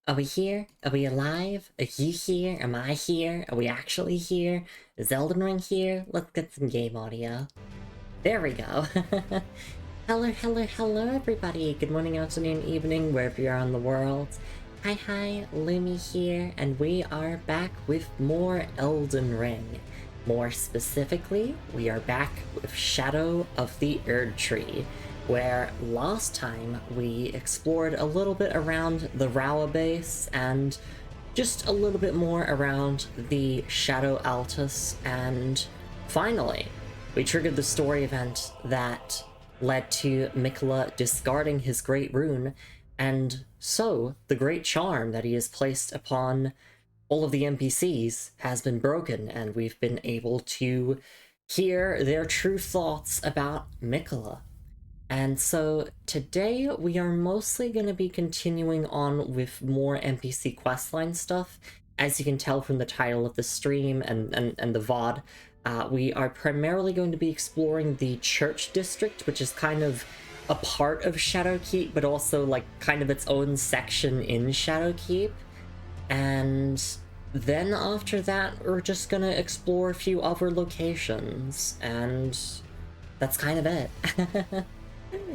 Are we here? Are we alive? Are you here? Am I here? Are we actually here? Is Elden Ring here? Let's get some game audio. There we go. Hello, everybody. Good morning, afternoon, evening, wherever you are in the world. Hi, Lumi here, and we are back with more Elden Ring. More specifically, we are back with Shadow of the Erdtree, where last time we explored a little bit around the Rawa base and just a little bit more around the Shadow Altus, and finally, we triggered the story event that led to Miquella discarding his Great Rune, and so the Great Charm that he has placed upon all of the NPCs has been broken, and we've been able to hear their true thoughts about Miquella. And so today we are mostly going to be continuing on with more NPC questline stuff. As you can tell from the title of the stream and the VOD, we are primarily going to be exploring the Church District, which is kind of a part of Shadowkeep, but also like kind of its own section in Shadowkeep. And then after that, we're just gonna explore a few other locations, and that's kind of it.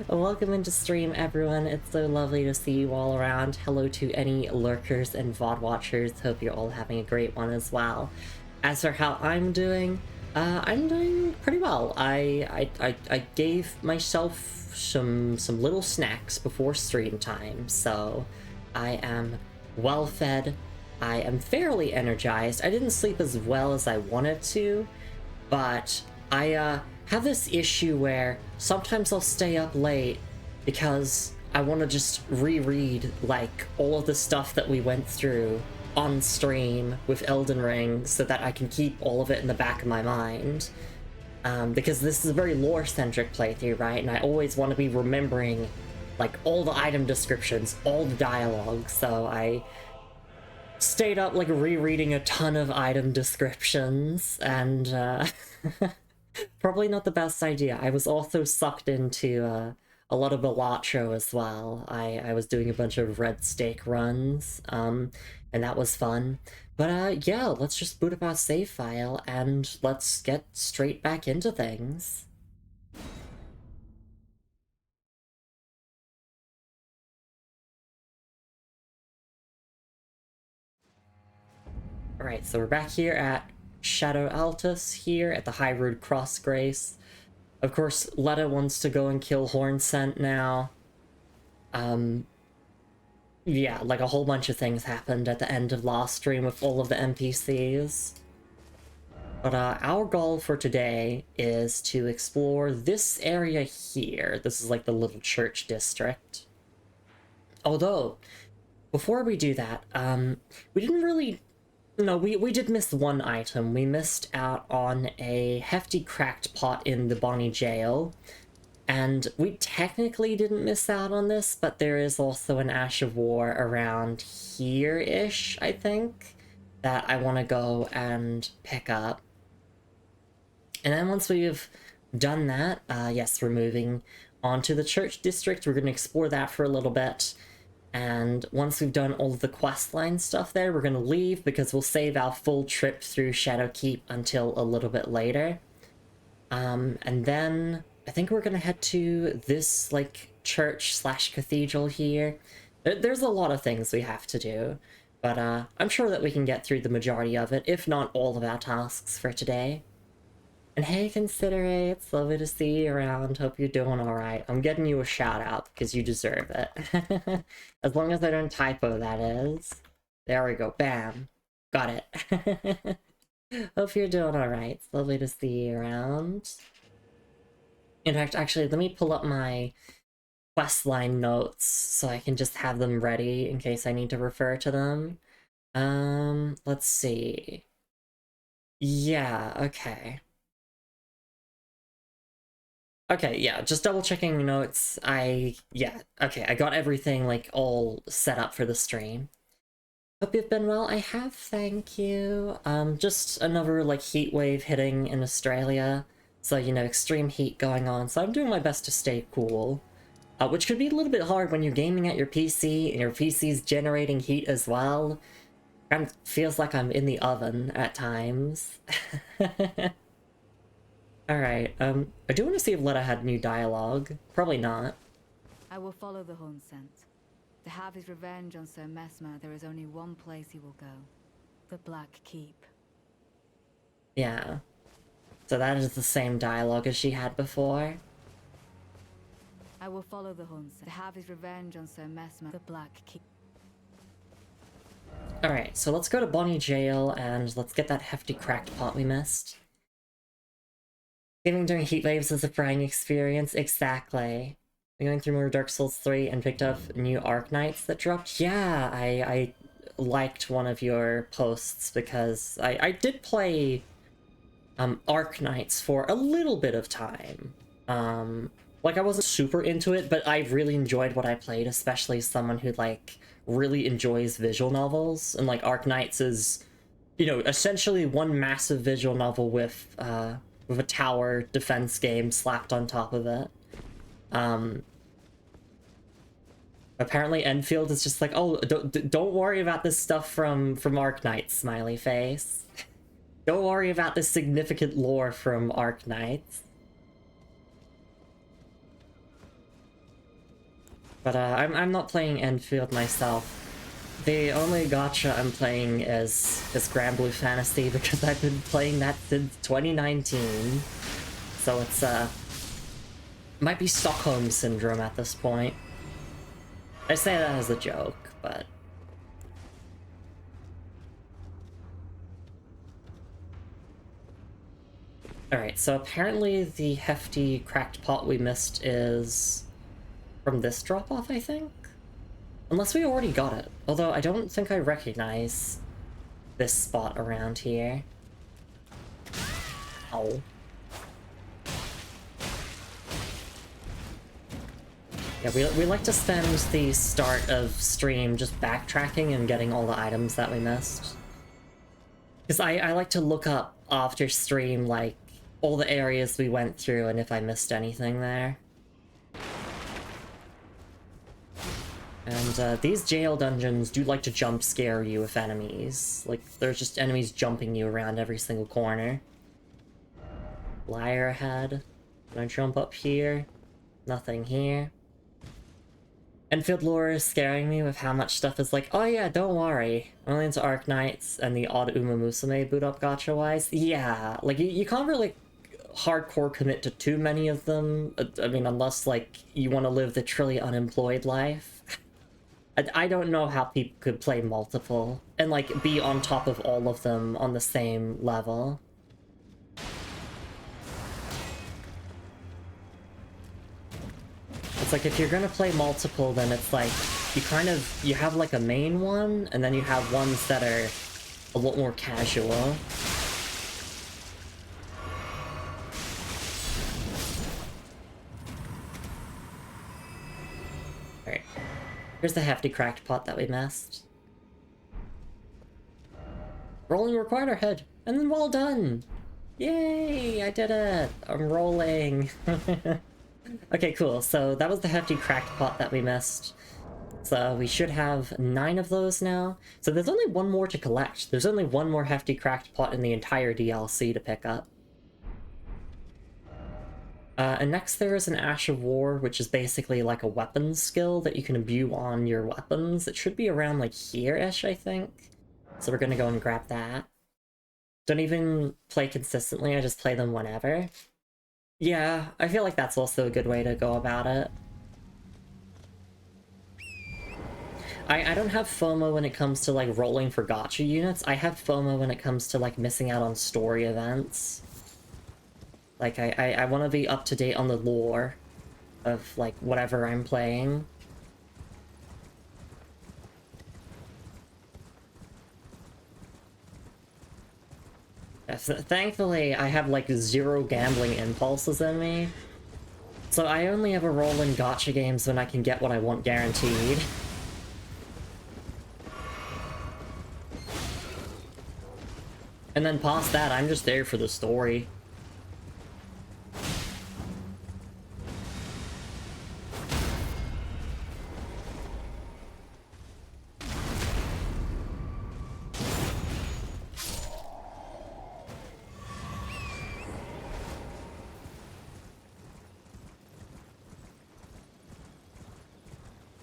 Welcome into stream, everyone. It's so lovely to see you all around. Hello to any lurkers and VOD watchers. Hope you're all having a great one as well. As for how I'm doing pretty well. I gave myself some little snacks before stream time, so I am well fed. I am fairly energized. I didn't sleep as well as I wanted to, but I have this issue where sometimes I'll stay up late because I want to just reread like all of the stuff that we went through on stream with Elden Ring so that I can keep all of it in the back of my mind. Because this is a very lore-centric playthrough, right? And I always want to be remembering like all the item descriptions, all the dialogue, so I stayed up like rereading a ton of item descriptions, and probably not the best idea. I was also sucked into a lot of Balatro as well. I was doing a bunch of red stake runs, and that was fun. But yeah, let's just boot up our save file and let's get straight back into things. Alright, so we're back here at Shadow Altus, here at the High Road Crossgrace. Of course, Letta wants to go and kill Hornsent now. Yeah, like a whole bunch of things happened at the end of last stream with all of the NPCs. But our goal for today is to explore this area here. This is like the little church district. Although, before we do that, we didn't really... No, we did miss one item. We missed out on a hefty cracked pot in the Bonnie jail. And we technically didn't miss out on this, but there is also an Ash of War around here-ish, I think, that I want to go and pick up. And then once we've done that, yes, we're moving on to the Church District. We're going to explore that for a little bit. And once we've done all of the questline stuff there, we're going to leave because we'll save our full trip through Shadowkeep until a little bit later. And then I think we're going to head to this, like, church/cathedral here. There's a lot of things we have to do, but I'm sure that we can get through the majority of it, if not all of our tasks for today. And hey, Considerate, it's lovely to see you around. Hope you're doing alright. I'm getting you a shout out because you deserve it. As long as I don't typo, that is. There we go. Bam. Got it. Hope you're doing alright. It's lovely to see you around. In fact, actually, let me pull up my questline notes so I can just have them ready in case I need to refer to them. Let's see. Yeah, okay. Okay, yeah, just double checking notes. Yeah, okay, I got everything, like, all set up for the stream. Hope you've been well. I have, thank you. Just another, like, heat wave hitting in Australia. So, you know, extreme heat going on, so I'm doing my best to stay cool. which could be a little bit hard when you're gaming at your PC and your PC's generating heat as well. Kind of feels like I'm in the oven at times. Alright, I do want to see if Letta had new dialogue. Probably not. I will follow the horn scent. To have his revenge on Sir Mesmer, there is only one place he will go. The Black Keep. Yeah. So that is the same dialogue as she had before. I will follow the horn scent. To have his revenge on Sir Mesmer, the Black Keep. Alright, so let's go to Bonnie Jail and let's get that hefty cracked pot we missed. Gaming during heat waves is a frying experience. Exactly. I'm going through more Dark Souls 3 and picked up new Arknights that dropped. Yeah, I liked one of your posts because I did play Arknights for a little bit of time. Like I wasn't super into it, but I really enjoyed what I played, especially someone who like really enjoys visual novels, and like Arknights is, you know, essentially one massive visual novel with a tower defense game slapped on top of it. Apparently Enfield is just like, oh, don't worry about this stuff from Arknights, smiley face. Don't worry about the significant lore from Arknights. But I'm not playing Enfield myself. The only gacha I'm playing is Grand Blue Fantasy because I've been playing that since 2019. So it's might be Stockholm Syndrome at this point. I say that as a joke, but... Alright, so apparently the hefty cracked pot we missed is from this drop-off, I think? Unless we already got it. Although I don't think I recognize this spot around here. Oh. Yeah, we like to spend the start of stream just backtracking and getting all the items that we missed. Because I like to look up after stream, like, all the areas we went through and if I missed anything there. And these jail dungeons do like to jump scare you with enemies. Like, there's just enemies jumping you around every single corner. Liar ahead. Can I jump up here? Nothing here. Enfield lore is scaring me with how much stuff is like, oh yeah, don't worry. Only into Arknights and the odd Uma Musume boot up gacha-wise. Yeah, like, you can't really hardcore commit to too many of them. I mean, unless, like, you want to live the truly unemployed life. I don't know how people could play multiple and, like, be on top of all of them on the same level. It's like, if you're gonna play multiple, then it's like, you have like a main one, and then you have ones that are a lot more casual. Alright. Here's the hefty cracked pot that we missed. Rolling required our head, and then well done! Yay! I did it! I'm rolling! Okay, cool. So that was the hefty cracked pot that we missed. So we should have 9 of those now. So there's only one more to collect. There's only one more hefty cracked pot in the entire DLC to pick up. And next there is an Ash of War, which is basically like a weapons skill that you can imbue on your weapons. It should be around like here-ish, I think. So we're gonna go and grab that. Don't even play consistently, I just play them whenever. Yeah, I feel like that's also a good way to go about it. I don't have FOMO when it comes to, like, rolling for gacha units. I have FOMO when it comes to, like, missing out on story events. Like, I want to be up to date on the lore of, like, whatever I'm playing. Thankfully, I have, like, 0 gambling impulses in me. So I only ever roll in gacha games when I can get what I want guaranteed. And then past that, I'm just there for the story.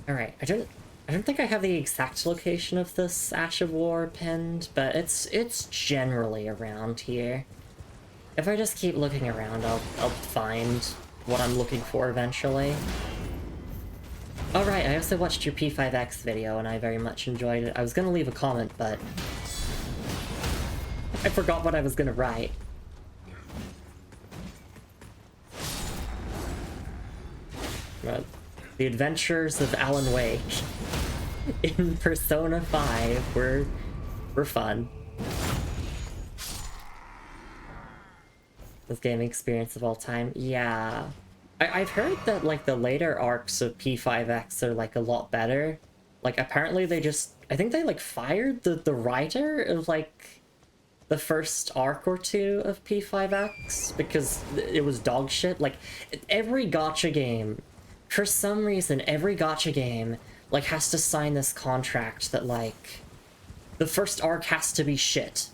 Alright, I don't think I have the exact location of this Ash of War pinned, but it's generally around here. If I just keep looking around, I'll find what I'm looking for eventually. Oh right, I also watched your P5X video and I very much enjoyed it. I was gonna leave a comment, but I forgot what I was gonna write. But the Adventures of Alan Wake in Persona 5 were fun. This gaming experience of all time. Yeah. I've heard that, like, the later arcs of P5X are, like, a lot better. Like, apparently they just... I think they, like, fired the writer of, like, the first arc or two of P5X because it was dog shit. Like, every gacha game, for some reason, every gacha game, like, has to sign this contract that, like, the first arc has to be shit.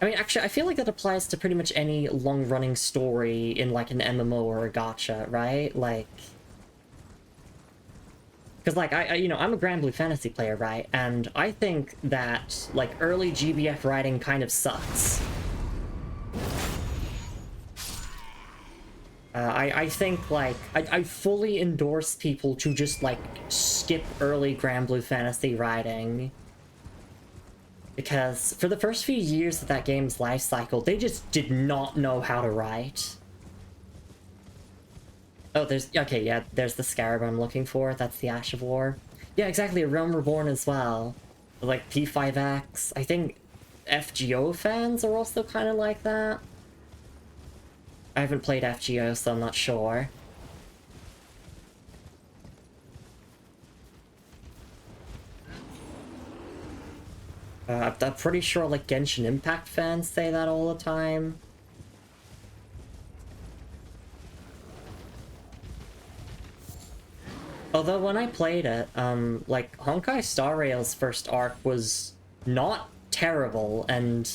I mean, actually, I feel like that applies to pretty much any long-running story in, like, an MMO or a gacha, right? Like... Because, like, you know, I'm a Grand Blue Fantasy player, right? And I think that, like, early GBF writing kind of sucks. I think, like, I fully endorse people to just, like, skip early Grand Blue Fantasy writing. Because for the first few years of that game's life cycle, they just did not know how to write. Oh, there's... Okay, yeah, there's the Scarab I'm looking for. That's the Ash of War. Yeah, exactly, a Realm Reborn as well. Like, P5X. I think FGO fans are also kind of like that. I haven't played FGO, so I'm not sure. I'm pretty sure, like, Genshin Impact fans say that all the time. Although when I played it, like, Honkai Star Rail's first arc was not terrible, and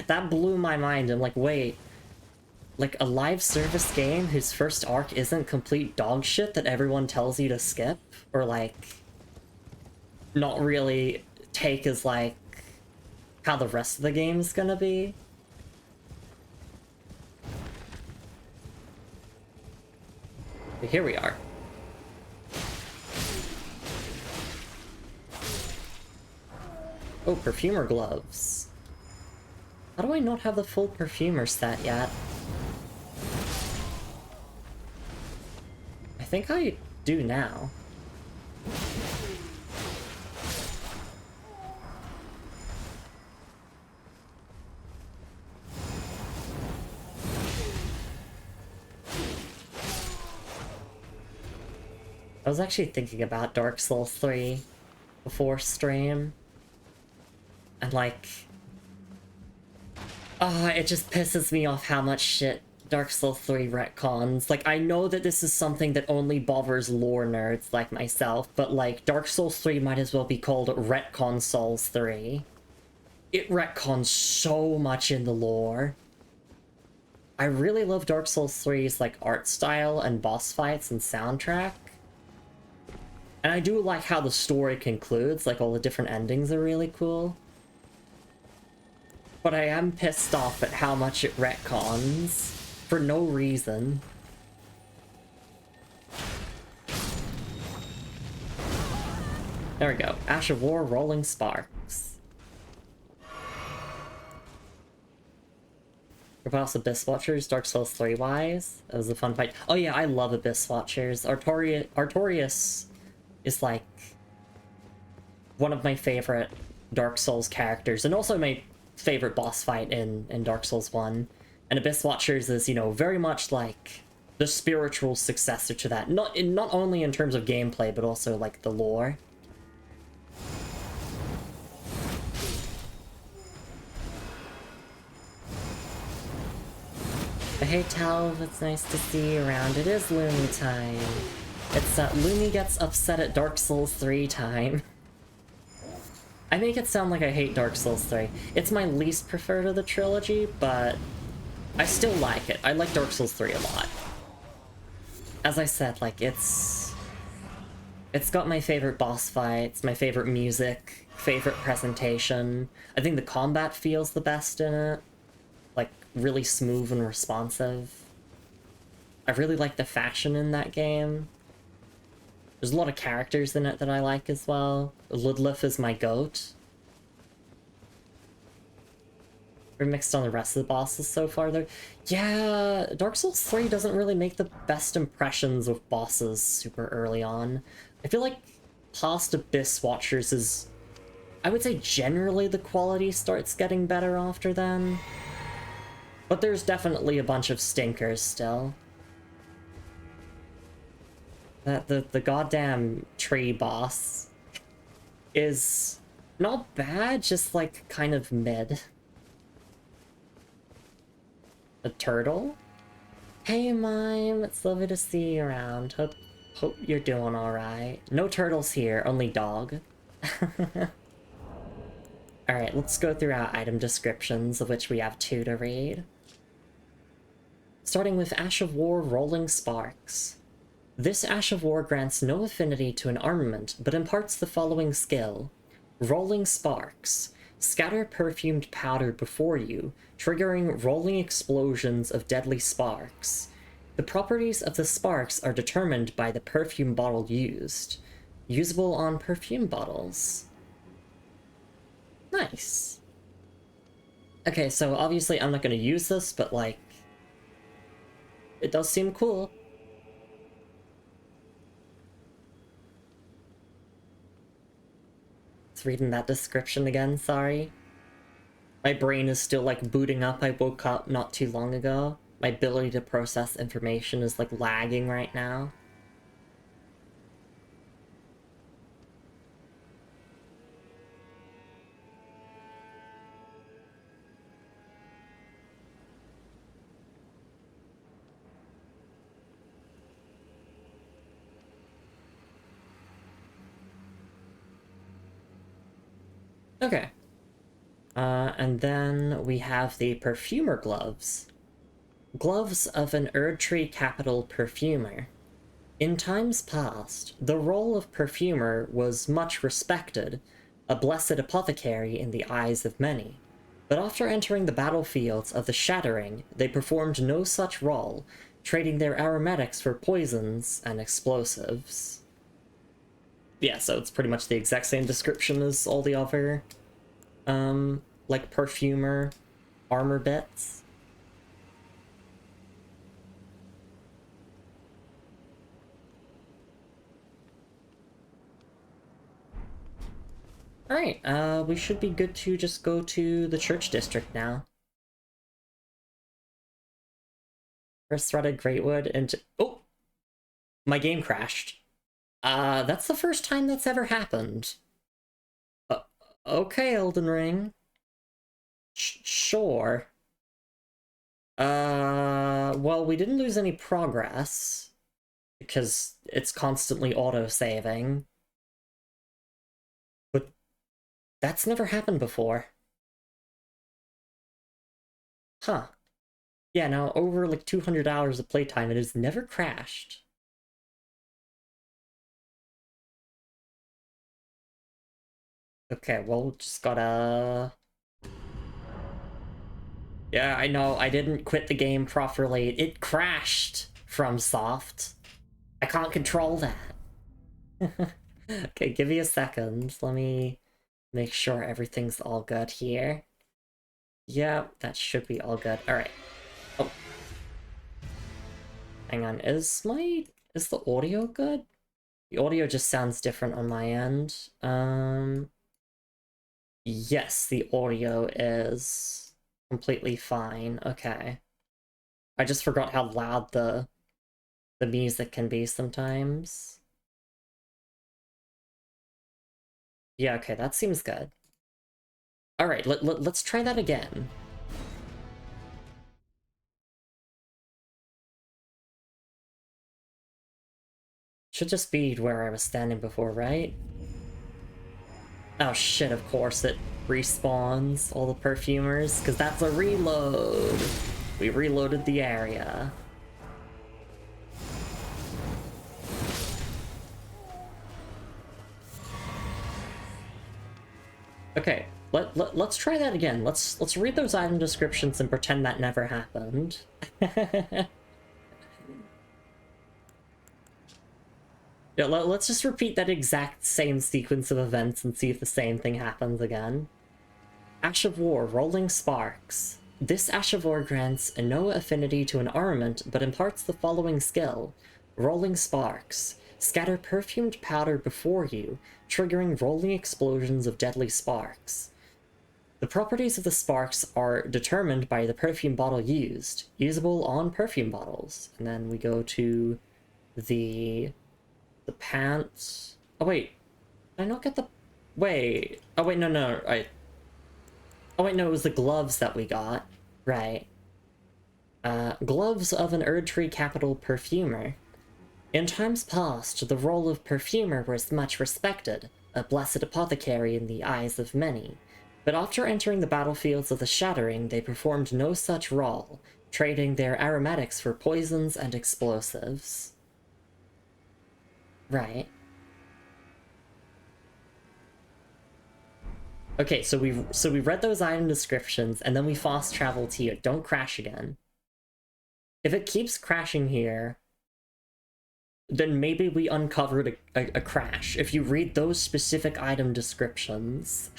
that blew my mind. I'm like, wait, like, a live service game whose first arc isn't complete dog shit that everyone tells you to skip? Or, like, not really take as, like, how the rest of the game's gonna be? But here we are. Oh, perfumer gloves. How do I not have the full perfumer set yet? I think I do now. I was actually thinking about Dark Souls 3 before stream. And, like... it just pisses me off how much shit Dark Souls 3 retcons. Like, I know that this is something that only bothers lore nerds like myself, but, like, Dark Souls 3 might as well be called Retcon Souls 3. It retcons so much in the lore. I really love Dark Souls 3's, like, art style and boss fights and soundtrack. And I do like how the story concludes, like, all the different endings are really cool. But I am pissed off at how much it retcons, for no reason. There we go. Ash of War, Rolling Sparks. What else? Abyss Watchers, Dark Souls 3 wise. That was a fun fight. Oh yeah, I love Abyss Watchers. Artorias is, like, one of my favorite Dark Souls characters, and also my favorite boss fight in Dark Souls 1. And Abyss Watchers is, you know, very much like the spiritual successor to that. Not only in terms of gameplay, but also, like, the lore. Hey Talv, it's nice to see you around. It is Lumi time. It's Lumi gets upset at Dark Souls 3 time. I make it sound like I hate Dark Souls 3. It's my least preferred of the trilogy, but I still like it. I like Dark Souls 3 a lot. As I said, like, it's It's got my favorite boss fights, my favorite music, favorite presentation. I think the combat feels the best in it. Like, really smooth and responsive. I really like the fashion in that game. There's a lot of characters in it that I like as well. Ludlif is my goat. We're mixed on the rest of the bosses so far, though. Yeah, Dark Souls 3 doesn't really make the best impressions of bosses super early on. I feel like past Abyss Watchers is... I would say generally the quality starts getting better after then. But there's definitely a bunch of stinkers still. The goddamn tree boss is not bad, just like kind of mid. A turtle? Hey Mime, it's lovely to see you around. Hope you're doing alright. No turtles here, only dog. Alright, let's go through our item descriptions, of which we have 2 to read. Starting with Ash of War Rolling Sparks. This Ash of War grants no affinity to an armament, but imparts the following skill. Rolling Sparks. Scatter perfumed powder before you, triggering rolling explosions of deadly sparks. The properties of the sparks are determined by the perfume bottle used. Usable on perfume bottles. Nice. Okay, so obviously I'm not going to use this, but like... it does seem cool. Reading that description again, sorry. My brain is still like booting up. I woke up not too long ago. My ability to process information is like lagging right now. Okay. And then we have the Perfumer Gloves. Gloves of an Erdtree capital perfumer. In times past, the role of perfumer was much respected, a blessed apothecary in the eyes of many. But after entering the battlefields of the Shattering, they performed no such role, trading their aromatics for poisons and explosives. Yeah, so it's pretty much the exact same description as all the other, like perfumer armor bits. Alright, we should be good to just go to the church district now. First threaded Greatwood into... oh! My game crashed. That's the first time that's ever happened. Okay, Elden Ring. Sure. Well, we didn't lose any progress, because it's constantly auto-saving. But that's never happened before. Huh. Yeah, now over like 200 hours of playtime, it has never crashed. Okay, well, just gotta... yeah, I know, I didn't quit the game properly. It crashed from soft. I can't control that. Okay, give me a second. Let me make sure everything's all good here. Yeah, that should be all good. Alright. Oh. Hang on, is the audio good? The audio just sounds different on my end. Yes, the audio is completely fine. Okay. I just forgot how loud the music can be sometimes. Yeah, okay, that seems good. Alright, let's try that again. Should just be where I was standing before, right? Oh shit, of course it respawns all the perfumers, because that's a reload! We reloaded the area. Okay, let's try that again. Let's read those item descriptions and pretend that never happened. Yeah, let's just repeat that exact same sequence of events and see if the same thing happens again. Ash of War, Rolling Sparks. This Ash of War grants no affinity to an armament, but imparts the following skill. Rolling Sparks. Scatter perfumed powder before you, triggering rolling explosions of deadly sparks. The properties of the sparks are determined by the perfume bottle used, usable on perfume bottles. And then we go to the pants. Oh wait, did I not get the... Wait. Oh wait, no. Oh wait, no, it was the gloves that we got. Right. Gloves of an Erdtree capital perfumer. In times past, the role of perfumer was much respected, a blessed apothecary in the eyes of many. But after entering the battlefields of the Shattering, they performed no such role, trading their aromatics for poisons and explosives. Right. Okay, so we read those item descriptions, and then we fast traveled here. Don't crash again. If it keeps crashing here, then maybe we uncovered a crash. If you read those specific item descriptions.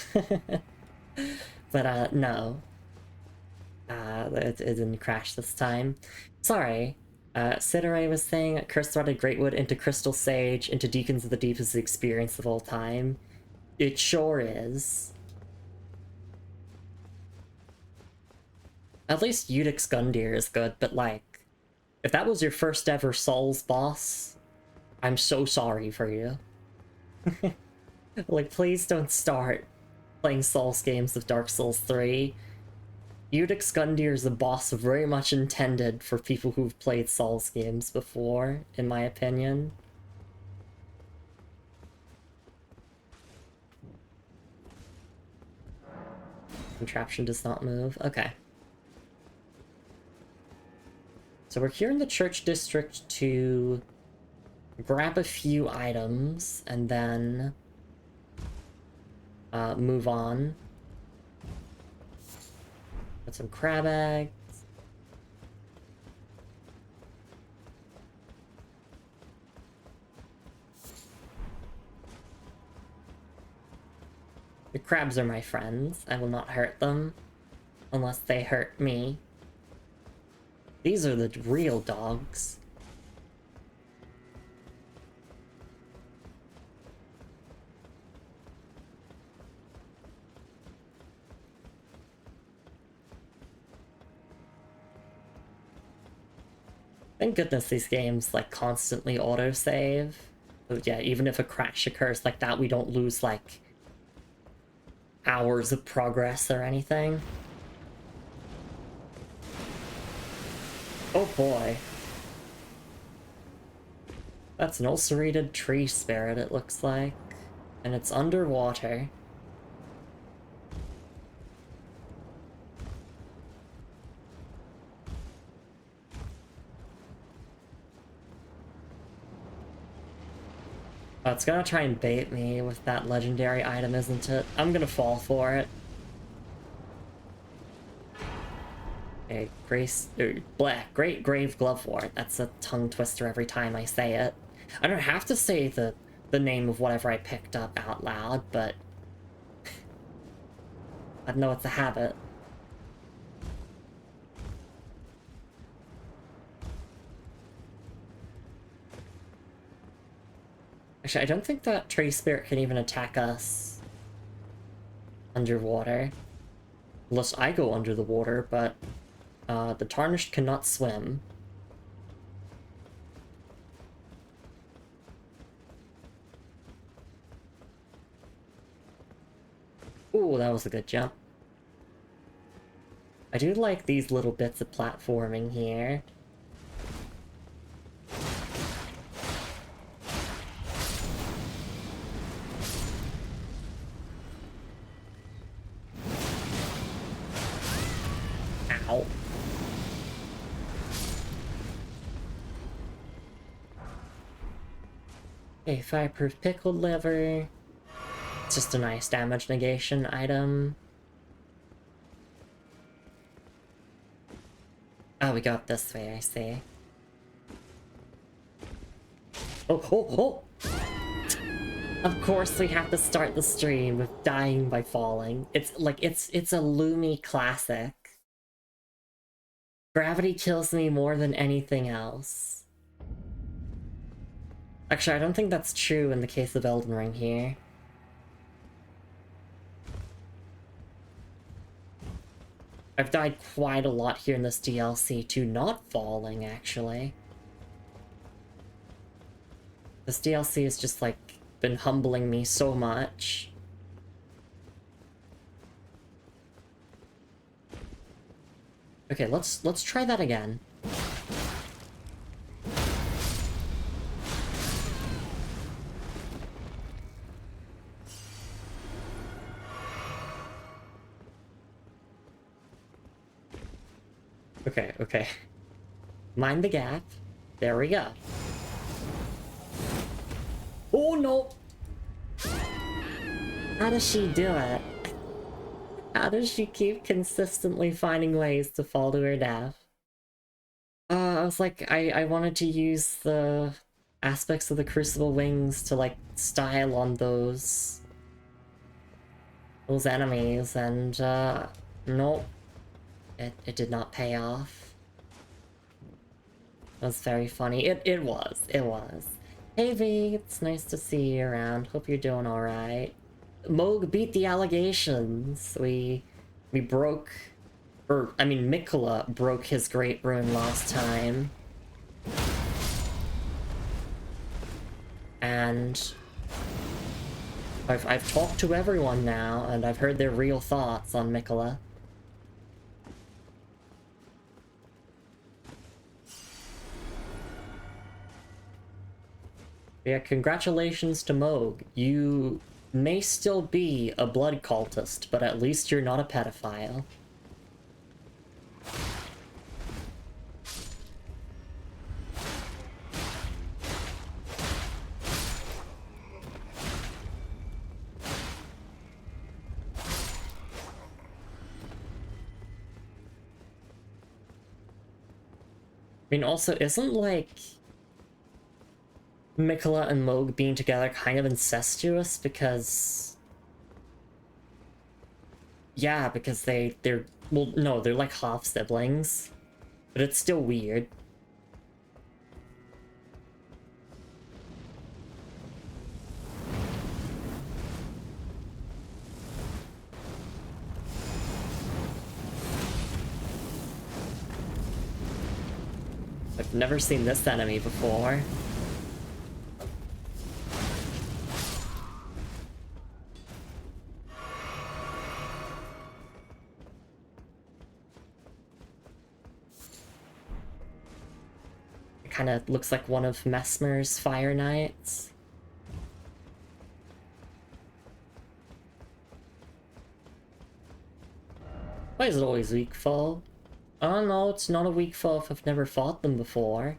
But, no. It didn't crash this time. Sorry. Sidere was saying, Curse-threaded Greatwood into Crystal Sage into Deacons of the Deep is the experience of all time. It sure is. At least Udix Gundyr is good, but like, if that was your first ever Souls boss, I'm so sorry for you. Like, please don't start playing Souls games of Dark Souls 3. Udix Gundyr is a boss very much intended for people who've played Souls games before, in my opinion. Contraption does not move. Okay. So we're here in the Church District to grab a few items and then move on. Got some crab eggs. The crabs are my friends. I will not hurt them unless they hurt me. These are the real dogs. Thank goodness these games, like, constantly autosave. So yeah, even if a crash occurs like that, we don't lose, like, hours of progress or anything. Oh boy. That's an ulcerated tree spirit, it looks like. And it's underwater. Oh, it's gonna try and bait me with that legendary item, isn't it? I'm gonna fall for it. Okay, Great Grave Glovewort. That's a tongue twister every time I say it. I don't have to say the name of whatever I picked up out loud, but I know it's a habit. Actually, I don't think that tree spirit can even attack us underwater. Unless I go under the water, but the Tarnished cannot swim. Ooh, that was a good jump. I do like these little bits of platforming here. Ow. Okay, fireproof pickled liver. It's just a nice damage negation item. Oh, we go up this way, I see. Oh, oh, oh! Of course we have to start the stream with dying by falling. It's like, it's a Lumi classic. Gravity kills me more than anything else. Actually, I don't think that's true in the case of Elden Ring here. I've died quite a lot here in this DLC to not falling, actually. This DLC has just, like, been humbling me so much. Okay, let's try that again. Okay, okay. Mind the gap. There we go. Oh no! How does she do it? How does she keep consistently finding ways to fall to her death? I was like, I wanted to use the aspects of the Crucible wings to, like, style on those enemies, and, nope. It did not pay off. It was very funny. It was. Hey V, it's nice to see you around. Hope you're doing alright. Moog beat the allegations. We broke... Or, I mean, Mikola broke his Great Rune last time. And... I've talked to everyone now, and I've heard their real thoughts on Mikola. Yeah, congratulations to Moog. You may still be a blood cultist, but at least you're not a pedophile. I mean, also, isn't, like, Mikola and Moog being together kind of incestuous? Because... Yeah, because they're... Well, no, they're like half-siblings. But it's still weird. I've never seen this enemy before. It kind of looks like one of Messmer's Fire Knights. Why is it always weak foe? Oh no, it's not a weak foe if I've never fought them before.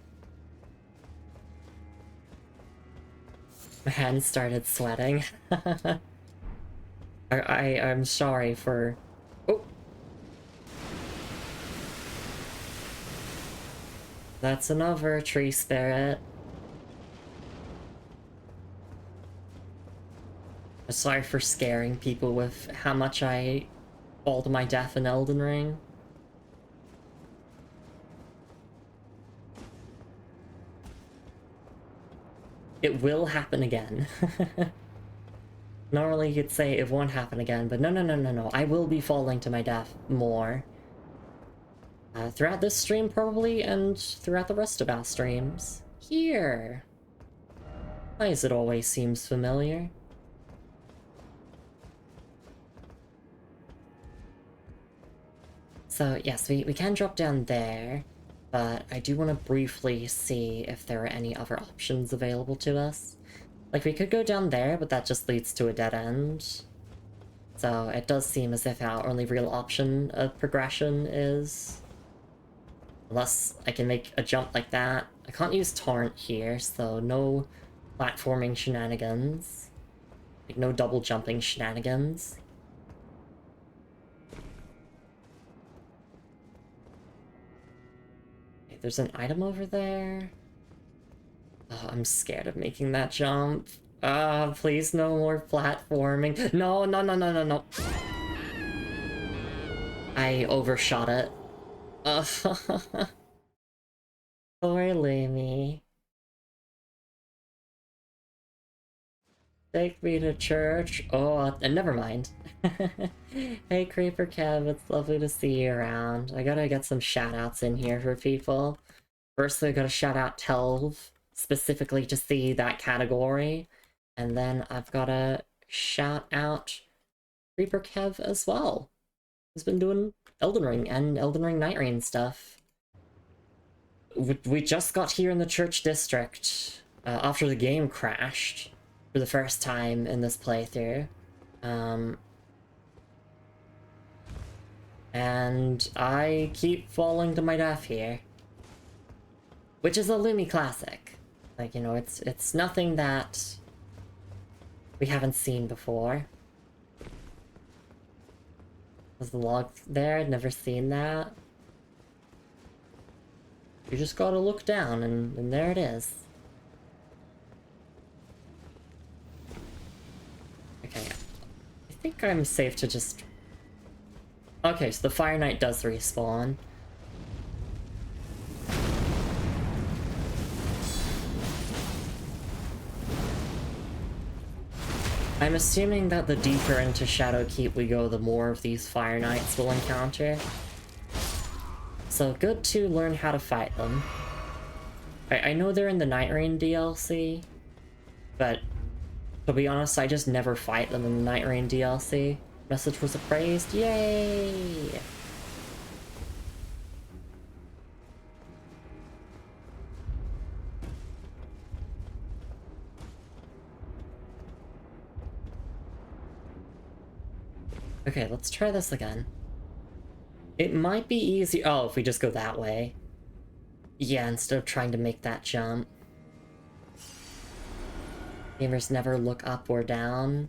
My hands started sweating. I'm sorry for... Oh! That's another tree spirit. I'm sorry for scaring people with how much I fall to my death in Elden Ring. It will happen again. Normally you'd say it won't happen again, but no. I will be falling to my death more. Throughout this stream, probably, and throughout the rest of our streams. Here! Why does it always seems familiar? So, yes, we can drop down there, but I do want to briefly see if there are any other options available to us. Like, we could go down there, but that just leads to a dead end. So, it does seem as if our only real option of progression is... Unless I can make a jump like that. I can't use Torrent here, so no platforming shenanigans. Like, no double jumping shenanigans. Okay, there's an item over there. Oh, I'm scared of making that jump. Please no more platforming. No, no, no, no, no, no. I overshot it. Poor Lumi. Take me to church. Oh, and never mind. Hey, Creeper Kev, it's lovely to see you around. I gotta get some shoutouts in here for people. First, I gotta shout out Telv, specifically to see that category. And then I've gotta shout out Creeper Kev as well. He's been doing Elden Ring and Elden Ring Night Rain stuff. We just got here in the church district after the game crashed for the first time in this playthrough. And I keep falling to my death here. Which is a Lumi classic. Like, you know, it's nothing that we haven't seen before. Was the log there? I'd never seen that. You just gotta look down, and there it is. Okay, I think I'm safe to just... Okay, so the Fire Knight does respawn. I'm assuming that the deeper into Shadowkeep we go, the more of these Fire Knights we'll encounter. So good to learn how to fight them. I know they're in the Night Rain DLC, but to be honest, I just never fight them in the Night Rain DLC. Message was appraised, yay! Okay, let's try this again. It might be easy. Oh, if we just go that way. Yeah, instead of trying to make that jump. Gamers never look up or down.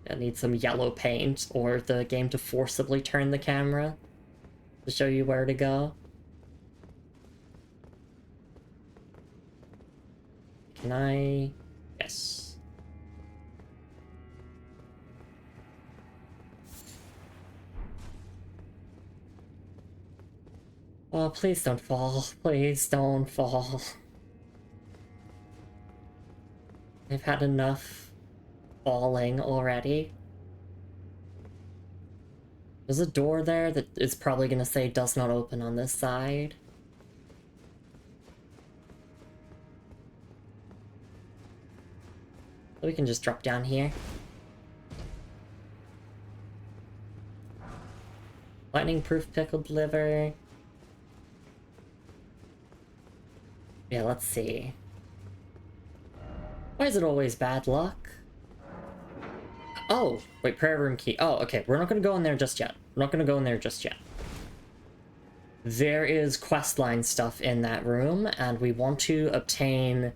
I need some yellow paint or the game to forcibly turn the camera to show you where to go. Can I? Yes. Oh, please don't fall. Please don't fall. I've had enough falling already. There's a door there that is probably gonna say does not open on this side. So we can just drop down here. Lightning-proof pickled liver. Yeah, let's see. Why is it always bad luck? Oh, wait, prayer room key. Oh, okay, we're not gonna go in there just yet. We're not gonna go in there just yet. There is questline stuff in that room, and we want to obtain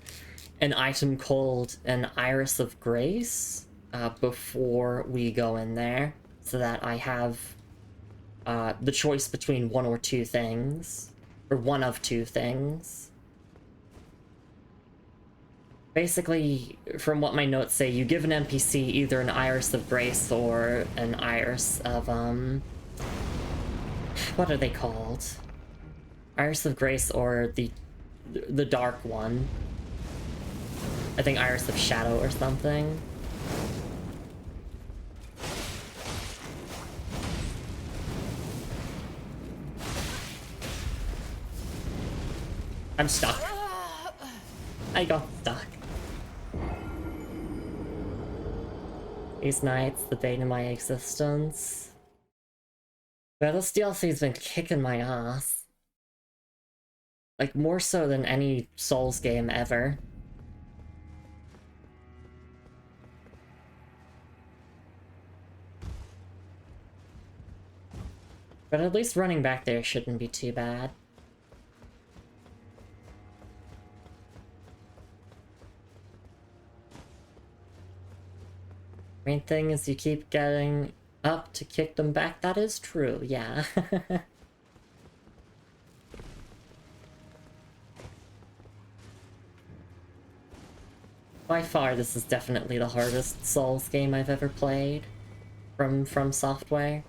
an item called an Iris of Grace before we go in there, so that I have the choice between one or two things, or one of two things. Basically, from what my notes say, you give an NPC either an Iris of Grace or an Iris of, what are they called? Iris of Grace or the dark one. I think Iris of Shadow or something. I'm stuck. I got stuck. These nights, the bane of my existence. But this DLC's been kicking my ass. Like, more so than any Souls game ever. But at least running back there shouldn't be too bad. Main thing is you keep getting up to kick them back. That is true, yeah. By far, this is definitely the hardest Souls game I've ever played from Software.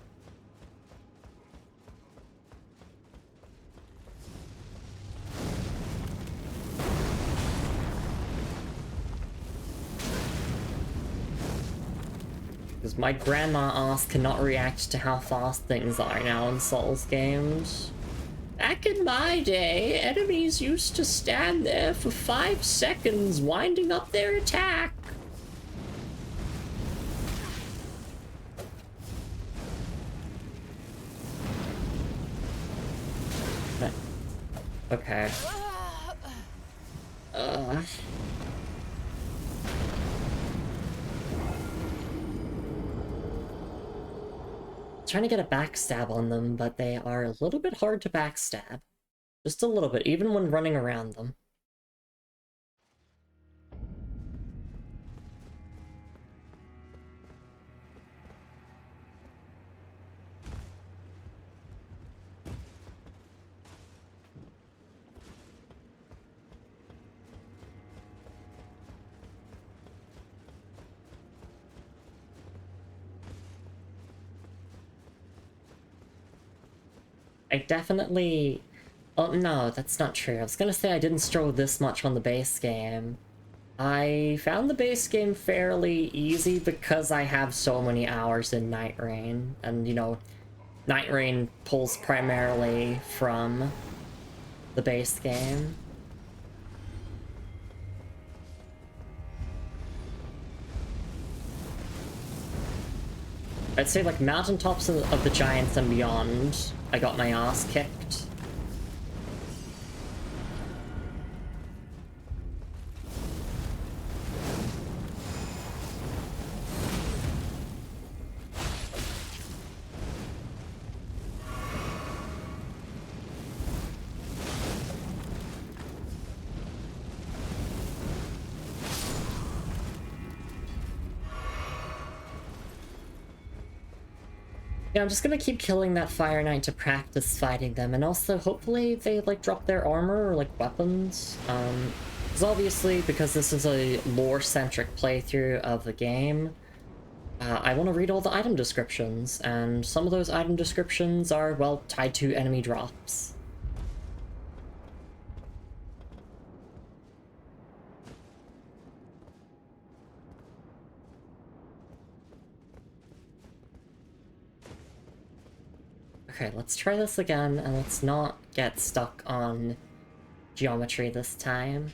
Because my grandma ass cannot react to how fast things are now in Souls games. Back in my day, enemies used to stand there for 5 seconds winding up their attack. Okay. Trying to get a backstab on them, but they are a little bit hard to backstab. Just a little bit, even when running around them. I definitely... Oh, no, that's not true. I was gonna say I didn't struggle this much on the base game. I found the base game fairly easy because I have so many hours in Night Rain. And, you know, Night Rain pulls primarily from the base game. I'd say, like, Mountaintops of the Giants and beyond, I got my ass kicked. Yeah, I'm just gonna keep killing that Fire Knight to practice fighting them, and also hopefully they, like, drop their armor or, like, weapons. Because obviously, because this is a lore-centric playthrough of the game, I want to read all the item descriptions, and some of those item descriptions are, well, tied to enemy drops. Okay, let's try this again, and let's not get stuck on geometry this time.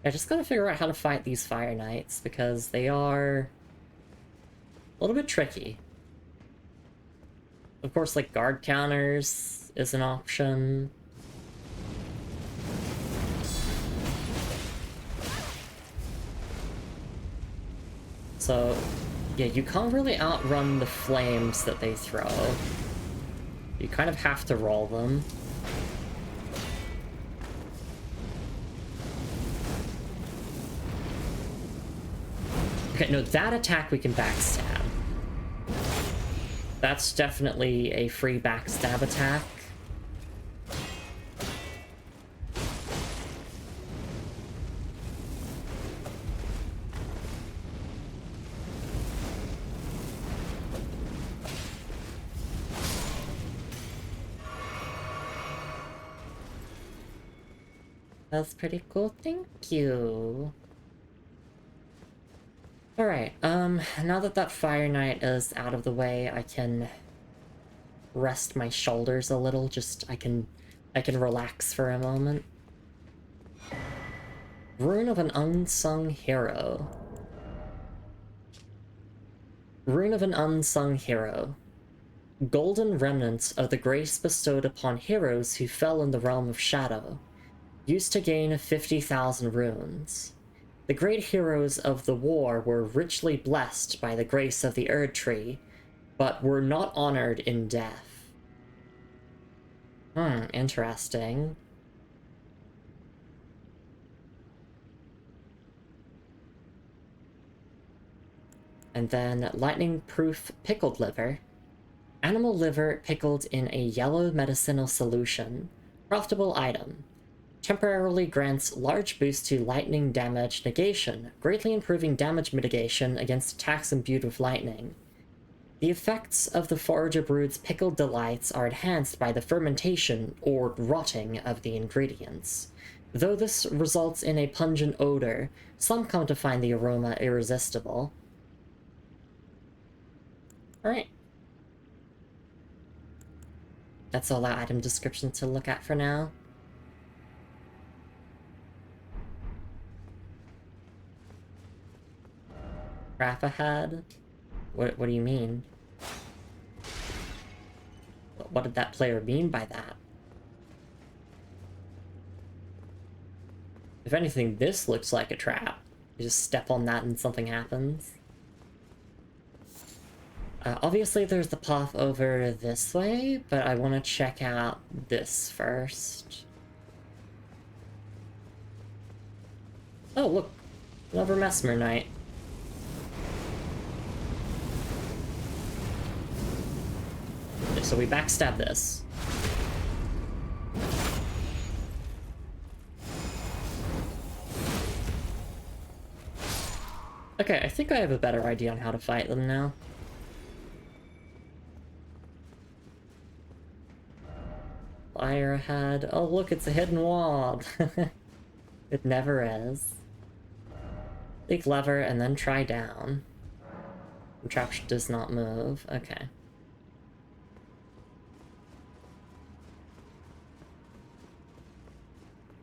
I just gotta figure out how to fight these Fire Knights, because they are a little bit tricky. Of course, like, guard counters is an option. So, yeah, you can't really outrun the flames that they throw. You kind of have to roll them. Okay, no, that attack we can backstab. That's definitely a free backstab attack. That's pretty cool, thank you. Alright, now that that Fire Knight is out of the way, I can rest my shoulders a little, I can relax for a moment. Rune of an Unsung Hero. Rune of an Unsung Hero. Golden remnants of the grace bestowed upon heroes who fell in the realm of shadow. Used to gain 50,000 runes. The great heroes of the war were richly blessed by the grace of the Erd Tree, but were not honored in death. Interesting. And then lightning-proof pickled liver. Animal liver pickled in a yellow medicinal solution. Profitable item. Temporarily grants large boost to lightning damage negation, greatly improving damage mitigation against attacks imbued with lightning. The effects of the forager brood's pickled delights are enhanced by the fermentation or rotting of the ingredients. Though this results in a pungent odor, some come to find the aroma irresistible. Alright. That's all that item description to look at for now. Graph ahead? What do you mean? What did that player mean by that? If anything, this looks like a trap. You just step on that and something happens. Obviously there's the path over this way, but I want to check out this first. Oh, look. Another Mesmer Knight. So we backstab this. Okay, I think I have a better idea on how to fight them now. Fire ahead. Oh look, it's a hidden wall. It never is. Take lever and then try down. Contraption does not move. Okay.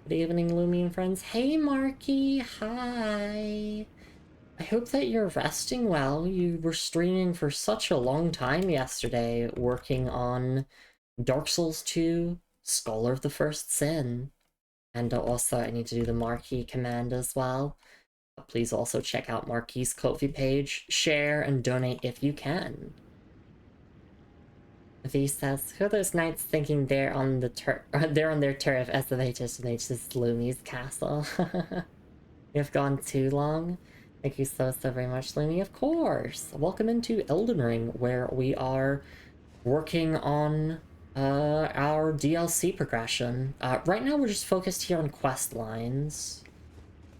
Good evening, Lumi and friends. Hey, Marky. Hi. I hope that you're resting well. You were streaming for such a long time yesterday, working on Dark Souls 2, Scholar of the First Sin. And also, I need to do the Marquee command as well. Please also check out Marquee's Ko-fi page, share, and donate if you can. V says, who are those knights thinking they're on their turf as they just reached Lumi's castle? You've gone too long. Thank you so very much, Lumi. Of course. Welcome into Elden Ring, where we are working on our DLC progression. Right now we're just focused here on quest lines.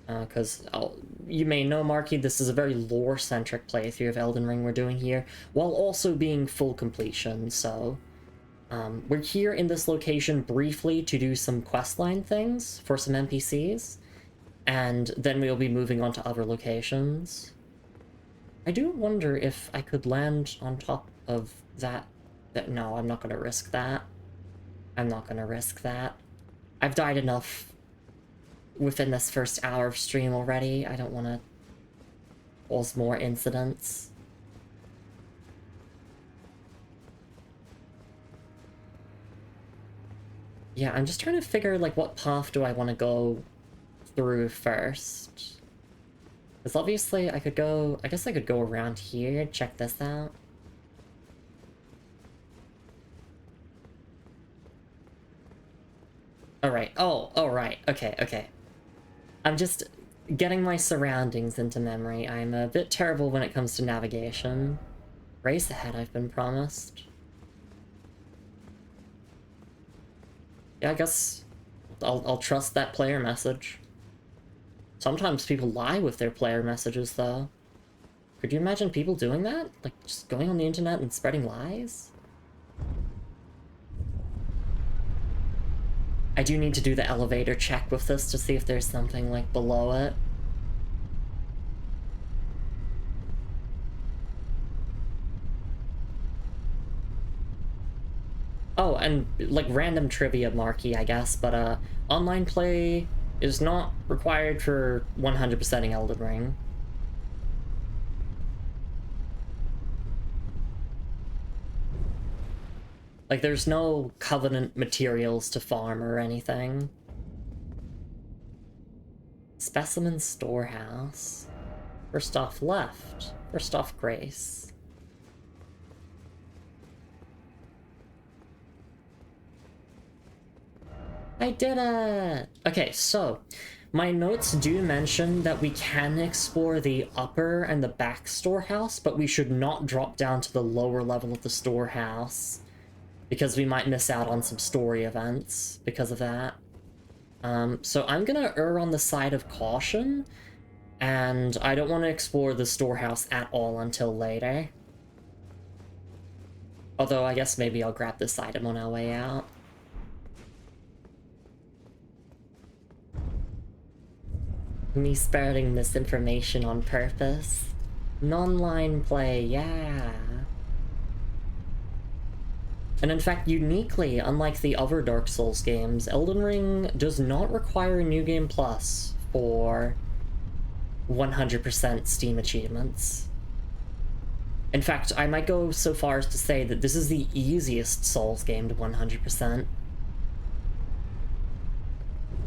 Because you may know, Marky, this is a very lore-centric playthrough of Elden Ring we're doing here, while also being full completion, so... we're here in this location briefly to do some questline things for some NPCs, and then we'll be moving on to other locations. I do wonder if I could land on top of that... No, I'm not gonna risk that. I'm not gonna risk that. I've died enough within this first hour of stream already. I don't want to cause more incidents. Yeah, I'm just trying to figure, like, what path do I want to go through first? Because obviously I could go... I guess I could go around here, check this out. Alright, oh, right, okay. I'm just getting my surroundings into memory. I'm a bit terrible when it comes to navigation. Race ahead, I've been promised. Yeah, I guess I'll trust that player message. Sometimes people lie with their player messages, though. Could you imagine people doing that? Like, just going on the internet and spreading lies? I do need to do the elevator check with this to see if there's something, like, below it. Oh, and, like, random trivia, Marky, I guess, but, online play is not required for 100%ing Elden Ring. Like, there's no Covenant materials to farm or anything. Specimen storehouse. First off left. First off Grace. I did it! Okay, so My notes do mention that we can explore the upper and the back storehouse, but we should not drop down to the lower level of the storehouse, because we might miss out on some story events because of that. So I'm gonna err on the side of caution, and I don't want to explore the storehouse at all until later. Although I guess maybe I'll grab this item on our way out. Me spreading misinformation on purpose. Non-line play, yeah. And in fact, uniquely, unlike the other Dark Souls games, Elden Ring does not require New Game Plus for 100% Steam achievements. In fact, I might go so far as to say that this is the easiest Souls game to 100%.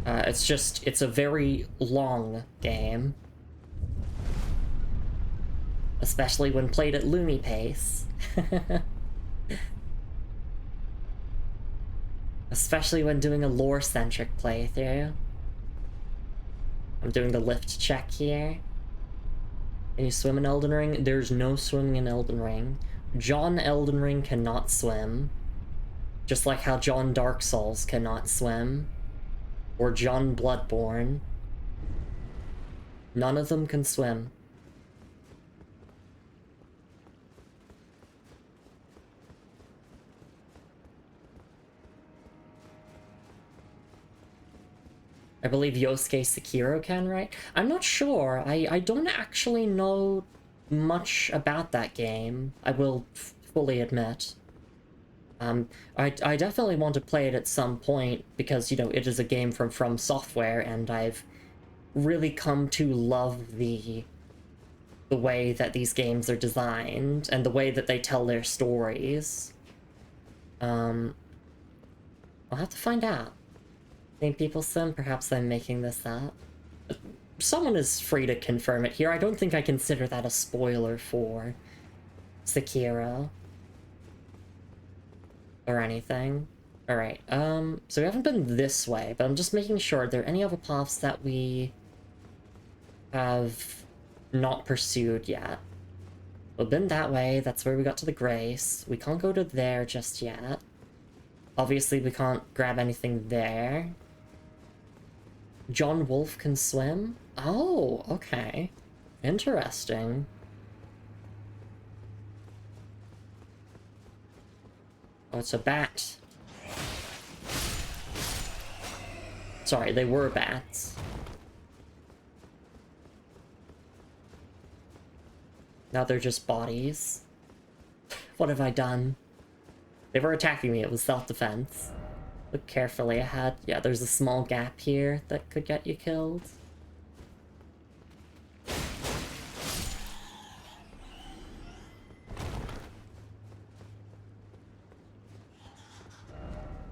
It's a very long game. Especially when played at Lumi pace. Especially when doing a lore-centric playthrough. I'm doing the lift check here. Can you swim in Elden Ring? There's no swimming in Elden Ring. John Elden Ring cannot swim. Just like how John Dark Souls cannot swim. Or John Bloodborne. None of them can swim. I believe Yosuke Sekiro can, right? I'm not sure. I don't actually know much about that game, I will fully admit. I definitely want to play it at some point because, you know, it is a game from Software, and I've really come to love the way that these games are designed and the way that they tell their stories. I'll have to find out. Think people sim? Perhaps I'm making this up. Someone is free to confirm it here. I don't think I consider that a spoiler for Sekiro. Or anything. Alright, so we haven't been this way, but I'm just making sure, are there any other paths that we have not pursued yet? We've been that way, that's where we got to the Grace. We can't go to there just yet. Obviously, we can't grab anything there. John Wolfe can swim? Oh, okay. Interesting. Oh, it's a bat. Sorry, they were bats. Now they're just bodies. What have I done? They were attacking me, it was self-defense. Look carefully ahead. Yeah, there's a small gap here that could get you killed.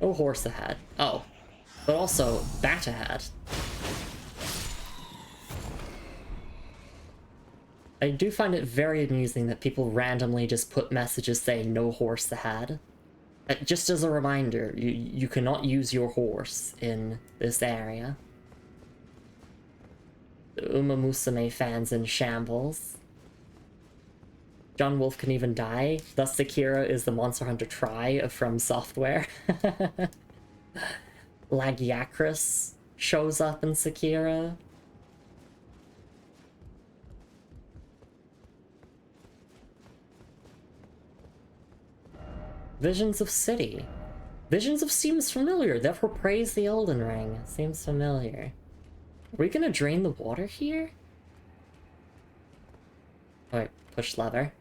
Oh, horse ahead. Oh. But also, bat ahead. I do find it very amusing that people randomly just put messages saying no horse ahead. Just as a reminder, you cannot use your horse in this area. The Uma Musume fans in shambles. John Wolfe can even die. Thus Sekiro is the Monster Hunter Tri from Software. Lagiacrus shows up in Sekiro. Visions of City. Visions of seems familiar, therefore praise the Elden Ring. Seems familiar. Are we gonna drain the water here? Oh, wait, push lever.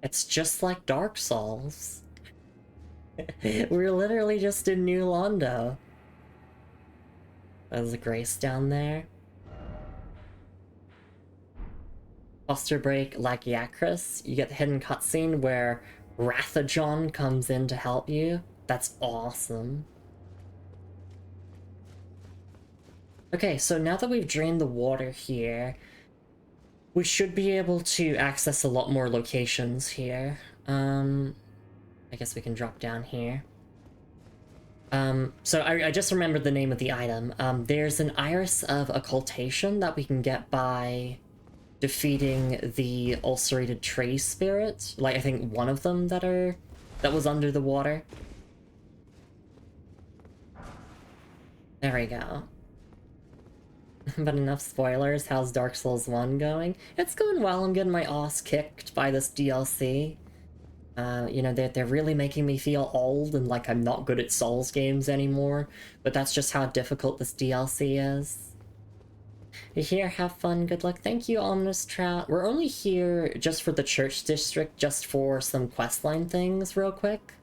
It's just like Dark Souls. We're literally just in New Londo. There's a Grace down there. Foster Break Lagiacrus. You get the hidden cutscene where Rathajon comes in to help you. That's awesome. Okay, so now that we've drained the water here, we should be able to access a lot more locations here. I guess we can drop down here. So I just remembered the name of the item. There's an Iris of Occultation that we can get by defeating the ulcerated tree spirits. Like, I think one of them that was under the water. There we go. But enough spoilers. How's Dark Souls 1 going? It's going well. I'm getting my ass kicked by this DLC. You know, they're really making me feel old and like I'm not good at Souls games anymore, but that's just how difficult this DLC is. You here, have fun, good luck. Thank you, Ominous Trout. We're only here just for the church district, just for some questline things real quick.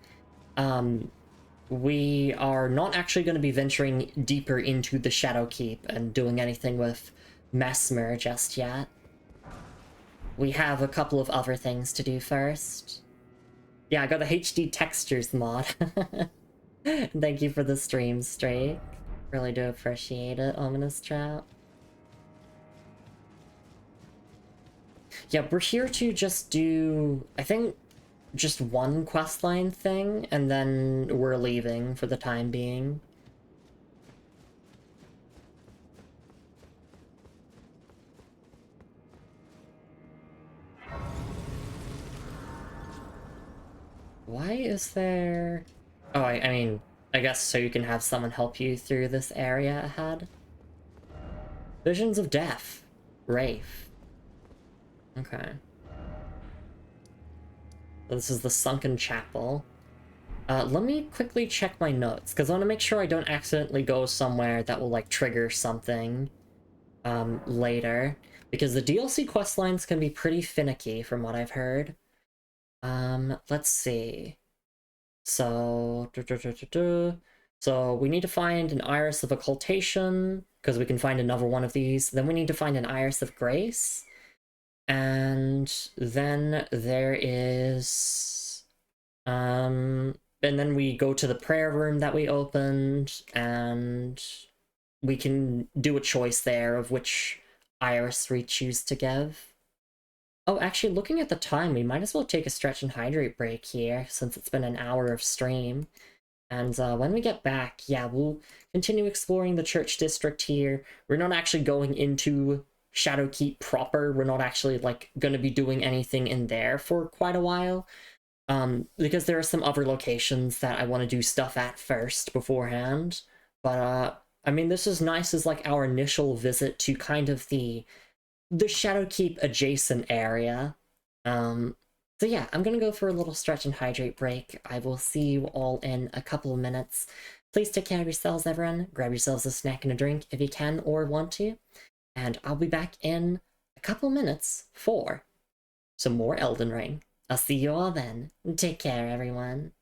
We are not actually going to be venturing deeper into the Shadowkeep and doing anything with Mesmer just yet. We have a couple of other things to do first. Yeah, I got the HD textures mod. Thank you for the stream, Strake. Really do appreciate it, Ominous Trout. Yeah, we're here to just do, I think, just one questline thing, and then we're leaving for the time being. Why is there... Oh, I mean, I guess so you can have someone help you through this area ahead. Visions of Death. Wraith. Okay. This is the Sunken Chapel. Let me quickly check my notes, because I want to make sure I don't accidentally go somewhere that will, like, trigger something later. Because the DLC questlines can be pretty finicky, from what I've heard. Let's see. So... So we need to find an Iris of Occultation, because we can find another one of these. Then we need to find an Iris of Grace. And then there is... And then we go to the prayer room that we opened, and we can do a choice there of which Iris we choose to give. Oh, actually, looking at the time, we might as well take a stretch and hydrate break here, since it's been an hour of stream. And when we get back, yeah, we'll continue exploring the church district here. We're not actually going into Shadowkeep proper. We're not actually, like, going to be doing anything in there for quite a while. Because there are some other locations that I want to do stuff at first beforehand. But, I mean, this is nice as, like, our initial visit to kind of the Shadowkeep adjacent area. So yeah, I'm gonna go for a little stretch and hydrate break. I will see you all in a couple of minutes. Please take care of yourselves, everyone. Grab yourselves a snack and a drink if you can or want to. And I'll be back in a couple minutes for some more Elden Ring. I'll see you all then. Take care, everyone.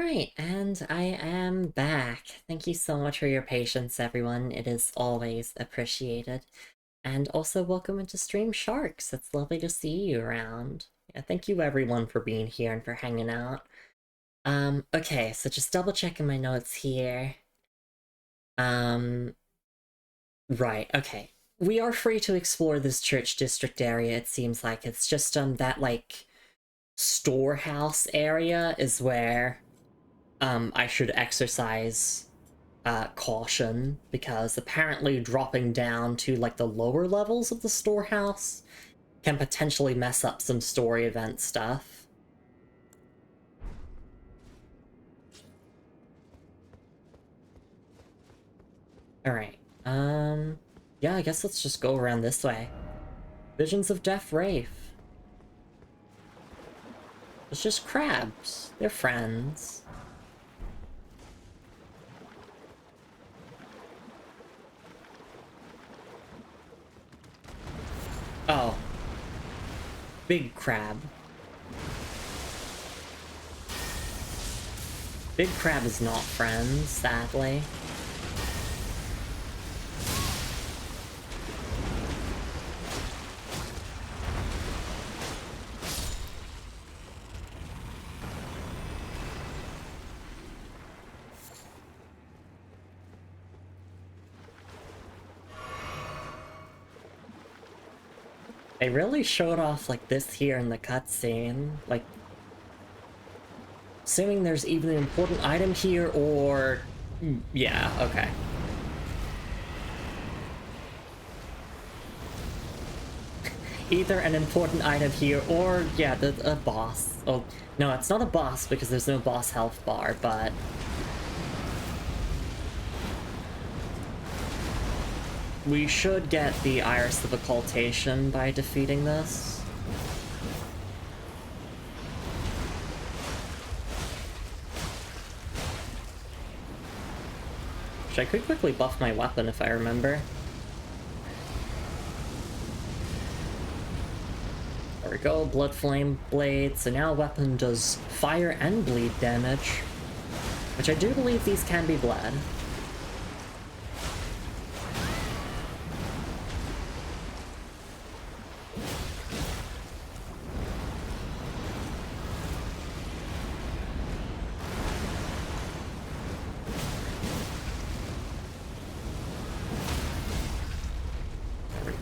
Alright, and I am back. Thank you so much for your patience, everyone. It is always appreciated. And also welcome into Stream Sharks. It's lovely to see you around. Yeah, thank you everyone for being here and for hanging out. Okay, so just double checking my notes here. Right, okay. We are free to explore this church district area, it seems like. It's just, that, like, storehouse area is where, I should exercise, caution, because apparently dropping down to, like, the lower levels of the storehouse can potentially mess up some story event stuff. Alright, yeah, I guess let's just go around this way. Visions of Death Wraith. It's just crabs. They're friends. Oh. Big crab. Big crab is not friends, sadly. They really showed off like this here in the cutscene. Like, assuming there's even an important item here, or... yeah, okay. Either an important item here, or, yeah, a boss. Oh, no, it's not a boss because there's no boss health bar, but... we should get the Iris of Occultation by defeating this. I could quickly buff my weapon if I remember. There we go, Blood Flame Blade. So now weapon does fire and bleed damage, which I do believe these can be bled.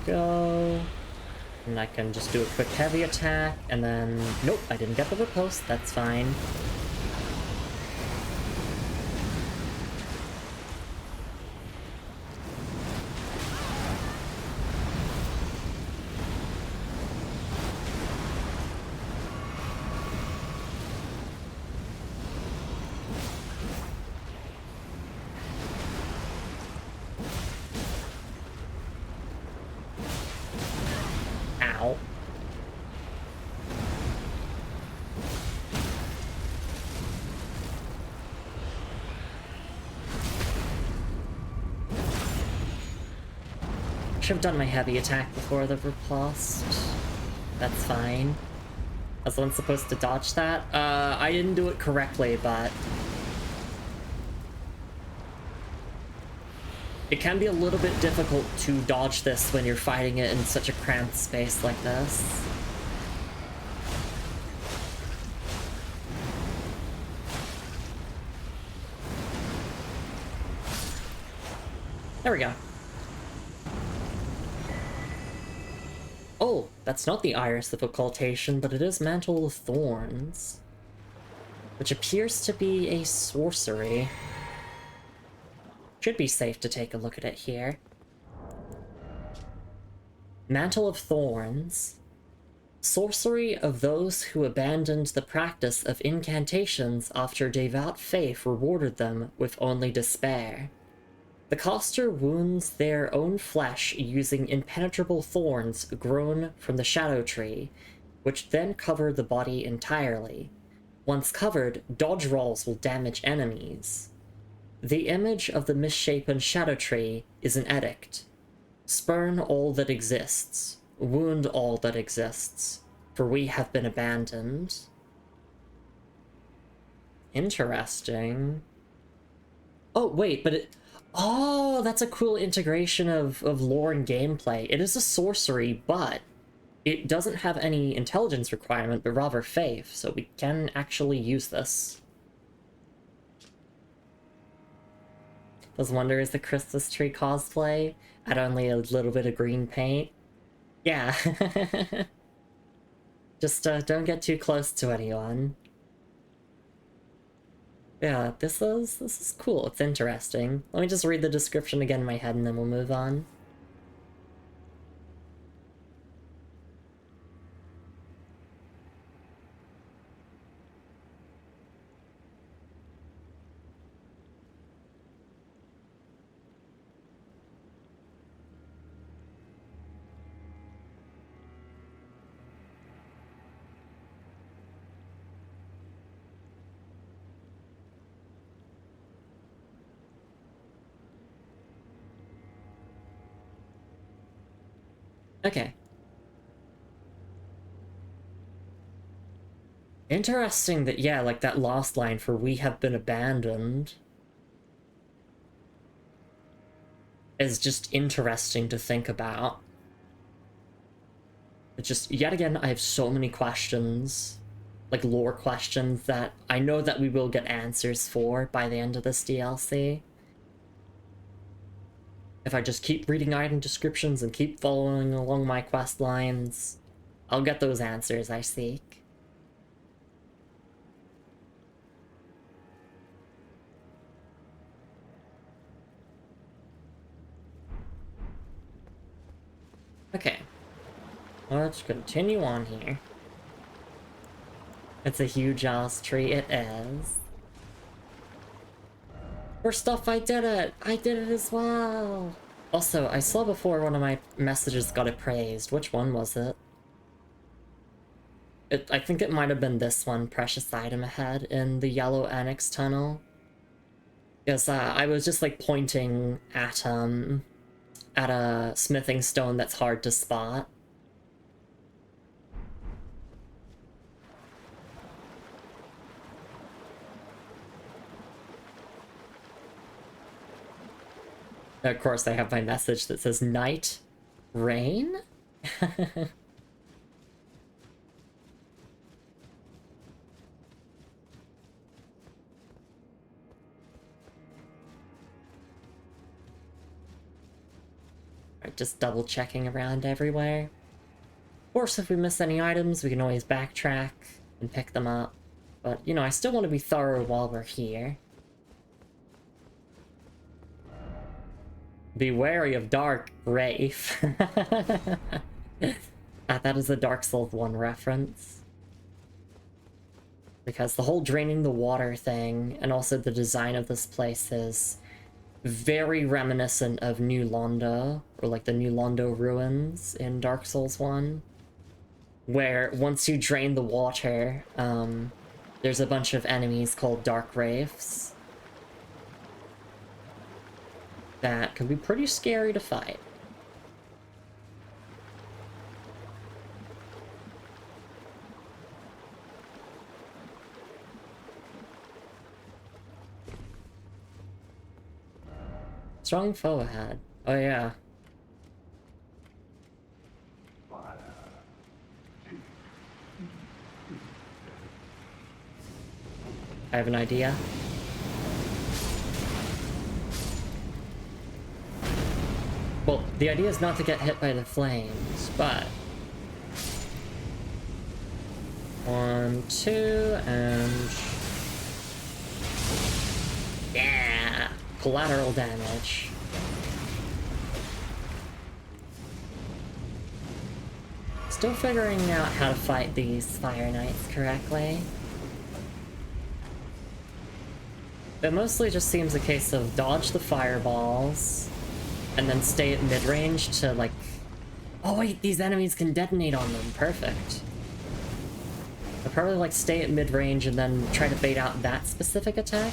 Go. And I can just do a quick heavy attack, and then... nope, I didn't get the riposte, that's fine. Ow. Should have done my heavy attack before the riposte. That's fine. I was the one supposed to dodge that? I didn't do it correctly, but... it can be a little bit difficult to dodge this when you're fighting it in such a cramped space like this. There we go. Oh, that's not the Iris of Occultation, but it is Mantle of Thorns, which appears to be a sorcery. Should be safe to take a look at it here. Mantle of Thorns. Sorcery of those who abandoned the practice of incantations after devout faith rewarded them with only despair. The caster wounds their own flesh using impenetrable thorns grown from the Shadow Tree, which then cover the body entirely. Once covered, dodge rolls will damage enemies. The image of the misshapen Shadow Tree is an edict. Spurn all that exists. Wound all that exists. For we have been abandoned. Interesting. Oh, wait, but it... Oh, that's a cool integration of lore and gameplay. It is a sorcery, but it doesn't have any intelligence requirement, but rather faith, so we can actually use this. Does wonder is the Christmas tree cosplay? Add only a little bit of green paint? Yeah. Just don't get too close to anyone. Yeah, this is cool. It's interesting. Let me just read the description again in my head and then we'll move on. Okay. Interesting that, yeah, like that last line for "we have been abandoned" is just interesting to think about. It's just, yet again, I have so many questions, like lore questions, that I know that we will get answers for by the end of this DLC. If I just keep reading item descriptions and keep following along my quest lines, I'll get those answers I seek. Okay. Let's continue on here. It's a huge ass tree, it is. First off, I did it! I did it as well! Also, I saw before one of my messages got appraised. Which one was it? I think it might have been this one, precious item ahead, in the yellow annex tunnel. Because I was just like pointing at a smithing stone that's hard to spot. Of course, I have my message that says night rain. Alright, just double checking around everywhere. Of course, if we miss any items, we can always backtrack and pick them up. But, you know, I still want to be thorough while we're here. Be wary of Dark Wraith. That is a Dark Souls 1 reference. Because the whole draining the water thing, and also the design of this place is very reminiscent of New Londo, or like the New Londo ruins in Dark Souls 1. Where once you drain the water, there's a bunch of enemies called Dark Wraiths that can be pretty scary to fight. Strong foe ahead. Oh yeah. I have an idea. Well, the idea is not to get hit by the flames, but... 1, 2, and... Yeah! Collateral damage. Still figuring out how to fight these Fire Knights correctly. It mostly just seems a case of dodge the fireballs, and then stay at mid-range to, like... Oh wait, these enemies can detonate on them. Perfect. I'll probably, like, stay at mid-range and then try to bait out that specific attack.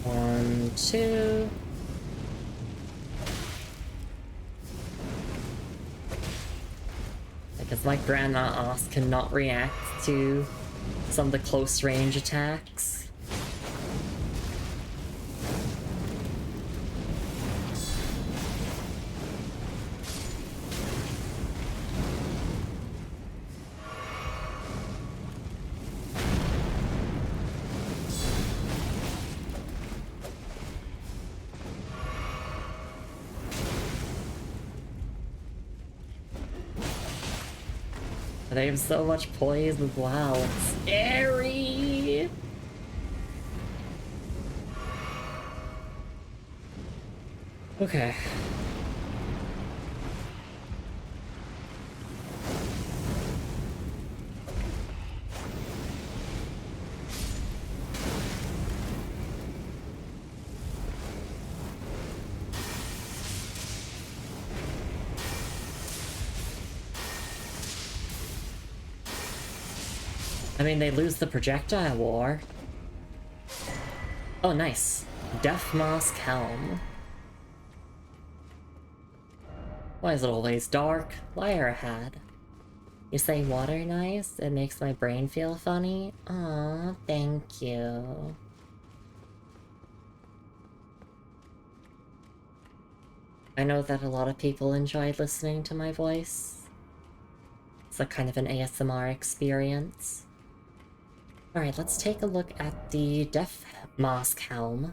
One, two... if my grandma cannot react to some of the close range attacks. They have so much poise as well. It's scary! Okay. I mean, they lose the projectile war. Oh, nice. Death Mask Helm. Why is it always dark? Liar ahead. You say water nice? It makes my brain feel funny? Aw, thank you. I know that a lot of people enjoy listening to my voice. It's a kind of an ASMR experience. Alright, let's take a look at the Death Mask Helm.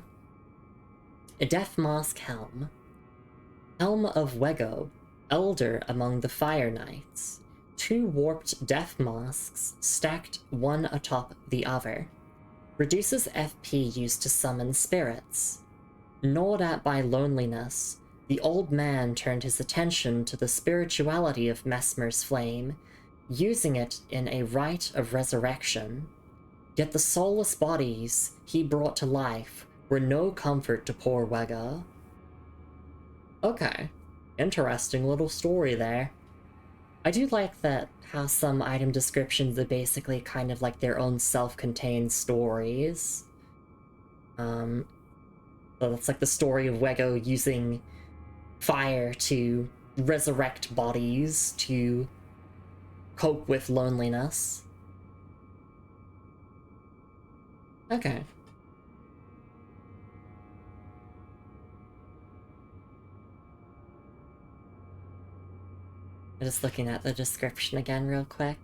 A Death Mask Helm. Helm of Wego, Elder among the Fire Knights. 2 warped death masks stacked one atop the other. Reduces FP used to summon spirits. Gnawed at by loneliness, the old man turned his attention to the spirituality of Messmer's flame, using it in a rite of resurrection. Yet the soulless bodies he brought to life were no comfort to poor Wega. Okay, interesting little story there. I do like that how some item descriptions are basically kind of like their own self-contained stories. So that's like the story of Wego using fire to resurrect bodies to cope with loneliness. Okay. I'm just looking at the description again real quick.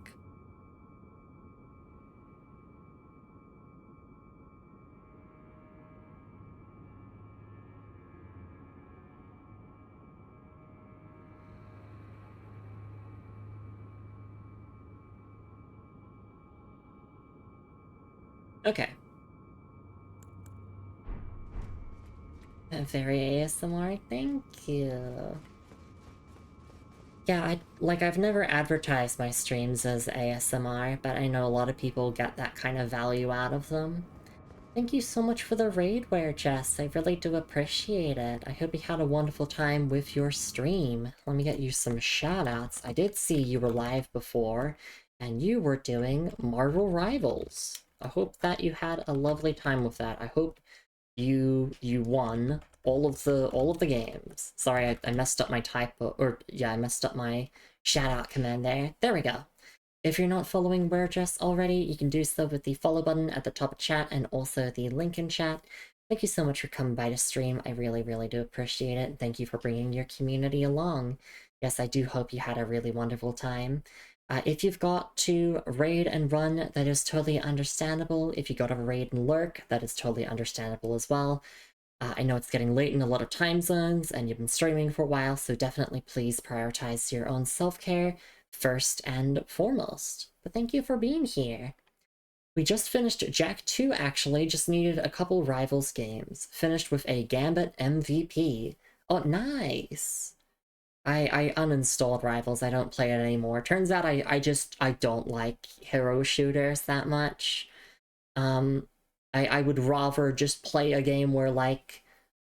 Okay. Very ASMR, thank you. Yeah, I've never advertised my streams as ASMR, but I know a lot of people get that kind of value out of them. Thank you so much for the raidware, Jess. I really do appreciate it. I hope you had a wonderful time with your stream. Let me get you some shoutouts. I did see you were live before, and you were doing Marvel Rivals. I hope that you had a lovely time with that. I hope you won all of the games. Sorry, I messed up my typo, or yeah, I messed up my shout-out command there. There we go. If you're not following WearDress already, you can do so with the follow button at the top of chat and also the link in chat. Thank you so much for coming by to stream. I really, really do appreciate it. Thank you for bringing your community along. Yes, I do hope you had a really wonderful time. If you've got to raid and run, that is totally understandable. If you got to raid and lurk, that is totally understandable as well. I know it's getting late in a lot of time zones, and you've been streaming for a while, so definitely please prioritize your own self-care first and foremost. But thank you for being here. We just finished Jack 2, actually, just needed a couple Rivals games. Finished with a Gambit MVP. Oh, nice! I uninstalled Rivals, I don't play it anymore. Turns out I don't like hero shooters that much. I would rather just play a game where, like,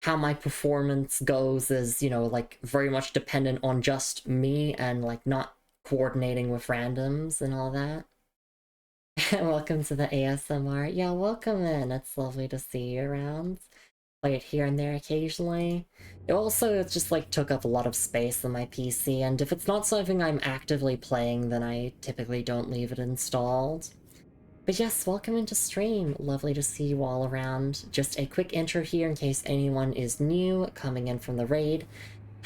how my performance goes is, you know, like, very much dependent on just me and, like, not coordinating with randoms and all that. Welcome to the ASMR. Yeah, welcome in. It's lovely to see you around. play it here and there occasionally. It also just like took up a lot of space on my PC, and if it's not something I'm actively playing, then I typically don't leave it installed. But yes, welcome into stream. Lovely to see you all around. Just a quick intro here in case anyone is new coming in from the raid.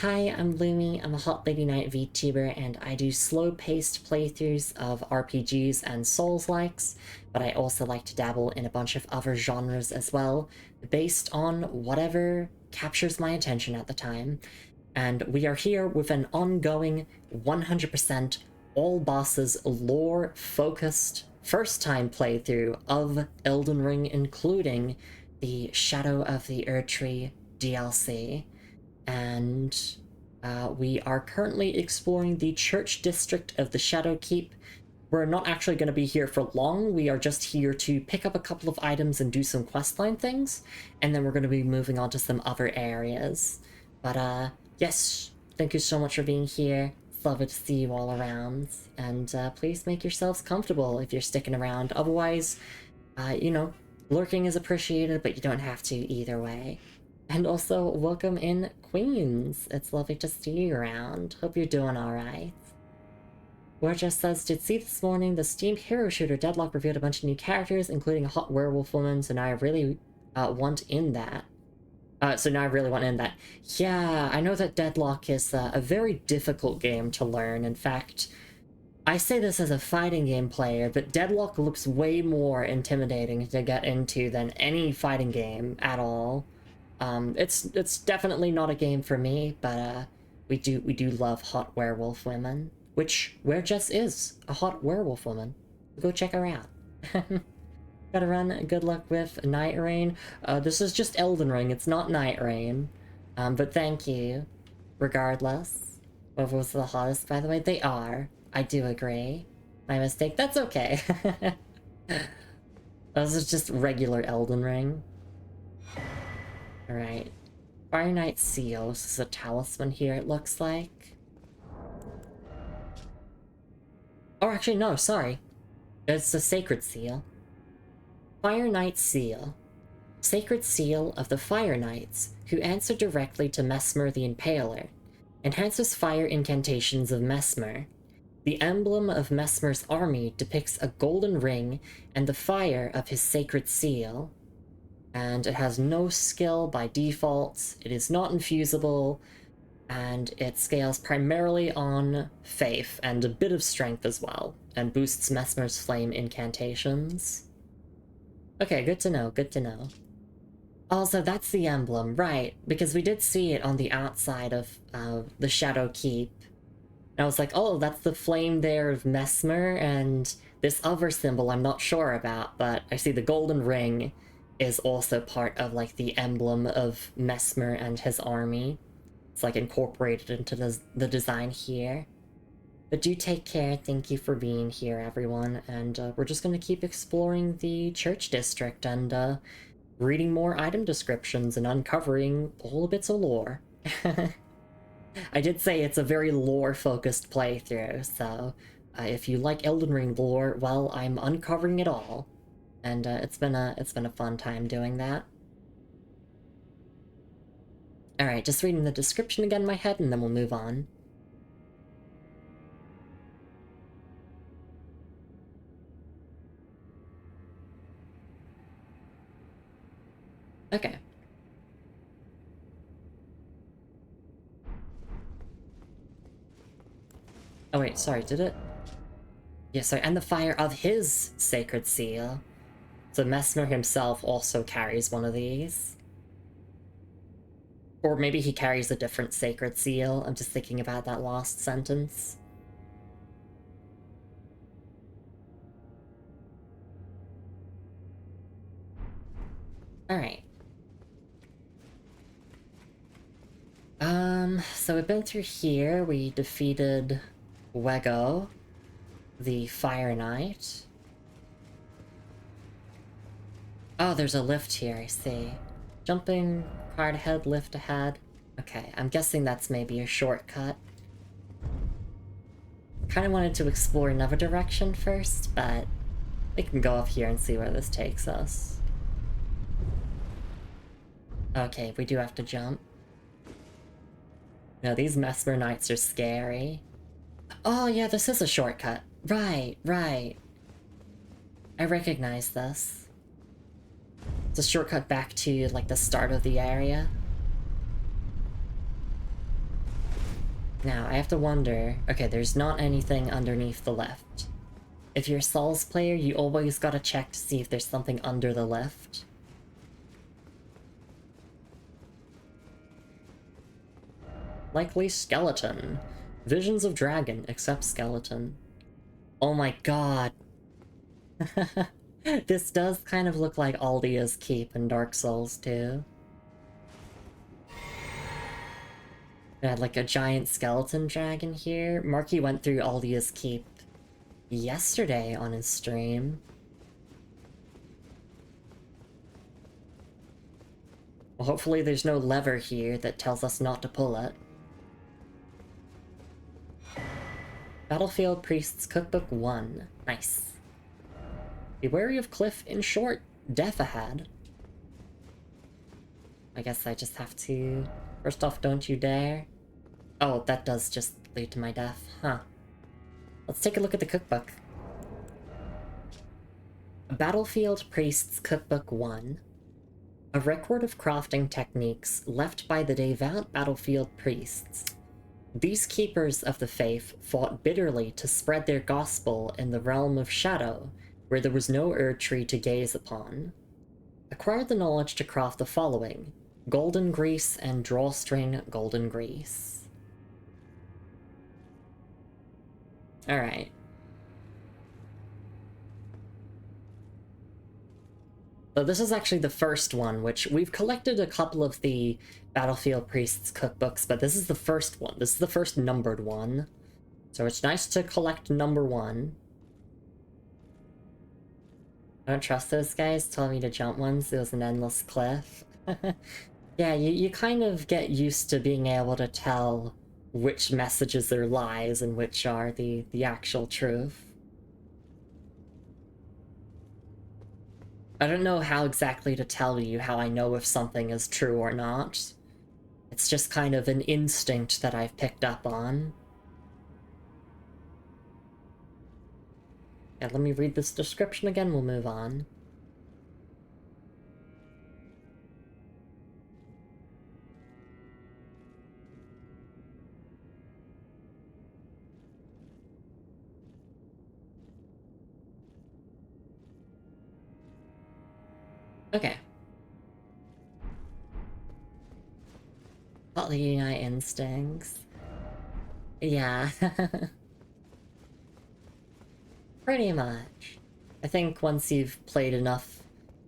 Hi, I'm Lumi. I'm a Hot Lady Knight VTuber, and I do slow-paced playthroughs of RPGs and Souls-likes, but I also like to dabble in a bunch of other genres as well, based on whatever captures my attention at the time. And we are here with an ongoing 100% all bosses lore-focused first-time playthrough of Elden Ring, including the Shadow of the Erdtree DLC. And we are currently exploring the church district of the Shadow Keep. We're not actually going to be here for long. We are just here to pick up a couple of items and do some questline things, and then we're going to be moving on to some other areas. But yes, thank you so much for being here. It's lovely to see you all around, and please make yourselves comfortable if you're sticking around. Otherwise, you know, lurking is appreciated, but you don't have to either way. And also, welcome in, Queens. It's lovely to see you around. Hope you're doing alright. Gorgeous says, did see this morning the Steam hero shooter Deadlock revealed a bunch of new characters, including a hot werewolf woman, so now I really want in that. Yeah, I know that Deadlock is a very difficult game to learn. In fact, I say this as a fighting game player, but Deadlock looks way more intimidating to get into than any fighting game at all. It's definitely not a game for me, but we do love hot werewolf women, which Werejess is a hot werewolf woman. Go check her out. Gotta run. Good luck with Night Rain. This is just Elden Ring. It's not Night Rain. But thank you, regardless. What was the hottest, by the way? They are. I do agree. My mistake. That's okay. This is just regular Elden Ring. Alright. Fire Knight Seal. This is a talisman here, it looks like. Oh, actually, no, sorry. It's a Sacred Seal. Fire Knight Seal. Sacred Seal of the Fire Knights, who answer directly to Mesmer the Impaler. Enhances fire incantations of Mesmer. The emblem of Mesmer's army depicts a golden ring and the fire of his Sacred Seal. And it has no skill by default, it is not infusible, and it scales primarily on faith and a bit of strength as well, and boosts Mesmer's flame incantations. Okay, good to know, good to know. Also, that's the emblem, right, because we did see it on the outside of the Shadow Keep. And I was like, oh, that's the flame there of Mesmer, and this other symbol I'm not sure about, but I see the golden ring is also part of, like, the emblem of Mesmer and his army. It's, like, incorporated into the design here. But do take care, thank you for being here, everyone, and we're just gonna keep exploring the church district and reading more item descriptions and uncovering all bits of lore. I did say it's a very lore-focused playthrough, so if you like Elden Ring lore, well, I'm uncovering it all. And it's been a fun time doing that. Alright, just reading the description again in my head, and then we'll move on. Okay. Oh wait, sorry, did it? Yeah, sorry, and the fire of his Sacred Seal. So Mesmer himself also carries one of these. Or maybe he carries a different Sacred Seal. I'm just thinking about that last sentence. Alright. So we've been through here. We defeated Wego, the Fire Knight. Oh, there's a lift here, I see. Jumping, card ahead, lift ahead. Okay, I'm guessing that's maybe a shortcut. Kinda wanted to explore another direction first, but we can go up here and see where this takes us. Okay, we do have to jump. No, these Mesmer Knights are scary. Oh yeah, this is a shortcut. Right, right. I recognize this. It's a shortcut back to, like, the start of the area. Now, I have to wonder... Okay, there's not anything underneath the lift. If you're a Souls player, you always gotta check to see if there's something under the lift. Likely skeleton. Visions of dragon, except skeleton. Oh my god. This does kind of look like Aldia's Keep in Dark Souls 2. They had like a giant skeleton dragon here. Marky went through Aldia's Keep yesterday on his stream. Well, hopefully there's no lever here that tells us not to pull it. Battlefield Priest's Cookbook 1. Nice. Be wary of cliff in short. Death ahead. I guess I just have to... First off, don't you dare. Oh, that does just lead to my death. Huh. Let's take a look at the cookbook. Battlefield Priest's Cookbook 1. A record of crafting techniques left by the devout battlefield priests. These keepers of the faith fought bitterly to spread their gospel in the realm of shadow, where there was no Erd tree to gaze upon. Acquire the knowledge to craft the following: golden grease and drawstring golden grease. Alright. So this is actually the first one, which we've collected a couple of the Battlefield Priest's cookbooks, but this is the first one. This is the first numbered one. So it's nice to collect number 1. I don't trust those guys telling me to jump once. It was an endless cliff. Yeah, you kind of get used to being able to tell which messages are lies and which are the actual truth. I don't know how exactly to tell you how I know if something is true or not. It's just kind of an instinct that I've picked up on. Yeah, let me read this description again, we'll move on. Okay. Following my instincts. Yeah. Pretty much. I think once you've played enough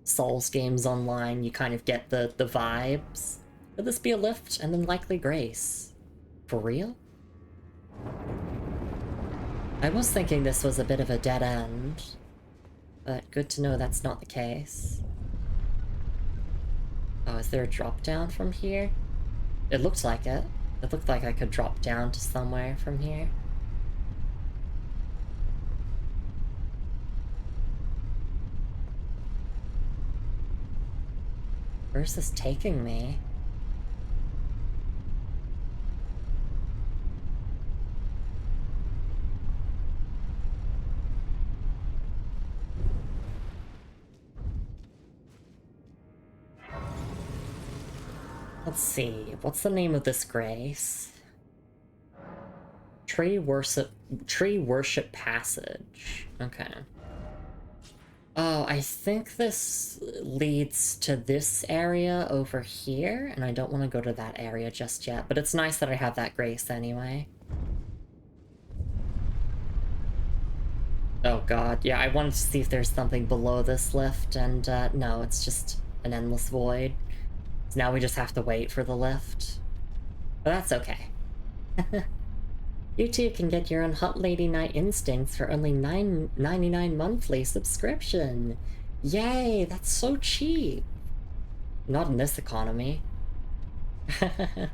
Souls games online, you kind of get the vibes. Could this be a lift and then likely grace? For real? I was thinking this was a bit of a dead end, but good to know that's not the case. Oh, is there a drop down from here? It looked like it. It looked like I could drop down to somewhere from here. Where's this taking me? Let's see, what's the name of this grace? Tree Worship Passage. Okay. Oh, I think this leads to this area over here, and I don't want to go to that area just yet, but it's nice that I have that grace anyway. Oh god, yeah, I wanted to see if there's something below this lift, and no, it's just an endless void. So now we just have to wait for the lift. But that's okay. You too can get your own Hot Lady Night Instincts for only $9.99 monthly subscription. Yay, that's so cheap. Not in this economy. The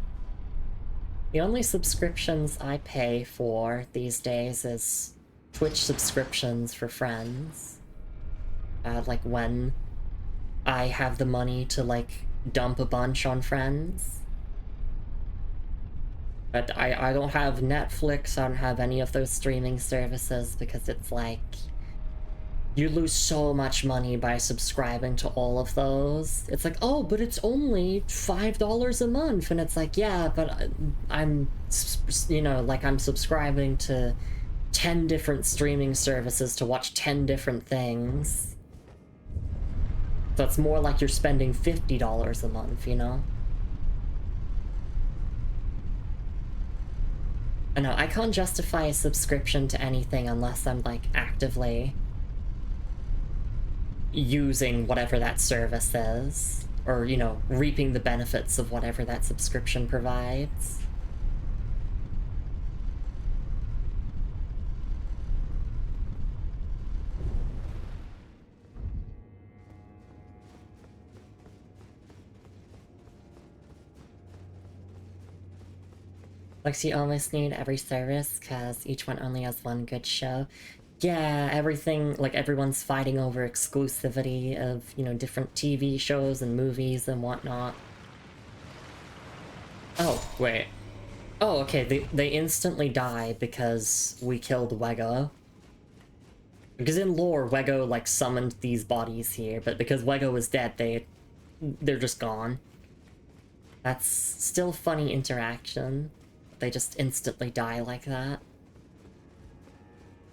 only subscriptions I pay for these days is Twitch subscriptions for friends. Like when I have the money to like dump a bunch on friends. But I don't have Netflix, I don't have any of those streaming services because it's like, you lose so much money by subscribing to all of those. It's like, oh, but it's only $5 a month. And it's like, yeah, but I'm, you know, like I'm subscribing to 10 different streaming services to watch 10 different things. So it's more like you're spending $50 a month, you know? I know, I can't justify a subscription to anything unless I'm, like, actively using whatever that service is. Or, you know, reaping the benefits of whatever that subscription provides. Like, you almost need every service, because each one only has one good show. Yeah, everything, like, everyone's fighting over exclusivity of, you know, different TV shows and movies and whatnot. Oh, wait. Oh, okay, they instantly die because we killed Wego. Because in lore, Wego, like, summoned these bodies here, but because Wego is dead, they're just gone. That's still funny interaction. They just instantly die like that.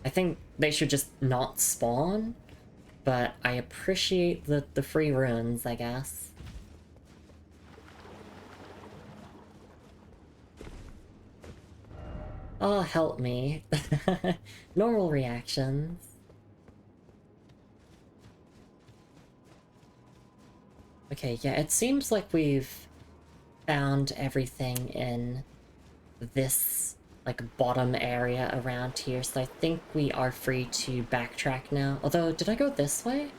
I think they should just not spawn, but I appreciate the free runes, I guess. Oh, help me. Normal reactions. Okay, yeah, it seems like we've found everything in this, like, bottom area around here, so I think we are free to backtrack now. Although, did I go this way?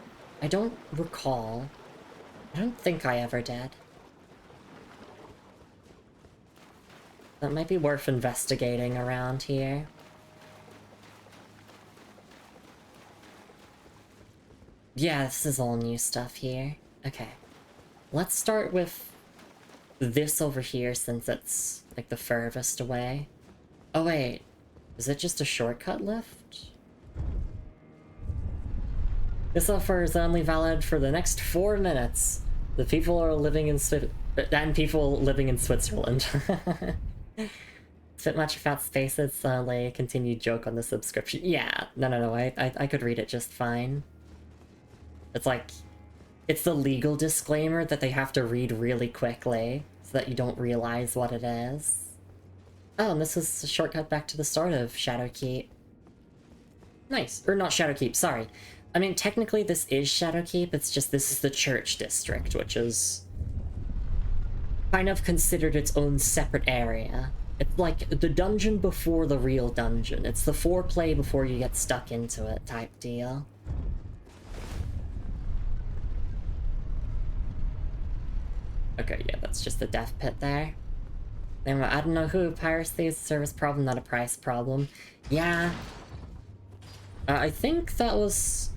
I don't recall. I don't think I ever did. That might be worth investigating around here. Yeah, this is all new stuff here. Okay. Let's start with this over here since it's, like, the furthest away. Oh wait, is it just a shortcut lift? This offer is only valid for the next 4 minutes. The people are living in people living in Switzerland. Spit much about spaces, like a continued joke on the subscription. Yeah, no, I could read it just fine. It's like, it's the legal disclaimer that they have to read really quickly so that you don't realize what it is. Oh, and this is a shortcut back to the start of Shadowkeep. Nice. Or not Shadowkeep, sorry. I mean, technically this is Shadowkeep, it's just this is the church district, which is kind of considered its own separate area. It's like the dungeon before the real dungeon. It's the foreplay before you get stuck into it type deal. Okay, yeah, that's just the death pit there. Anyway, I don't know who. Piracy is a service problem, not a price problem. Yeah. I think that was...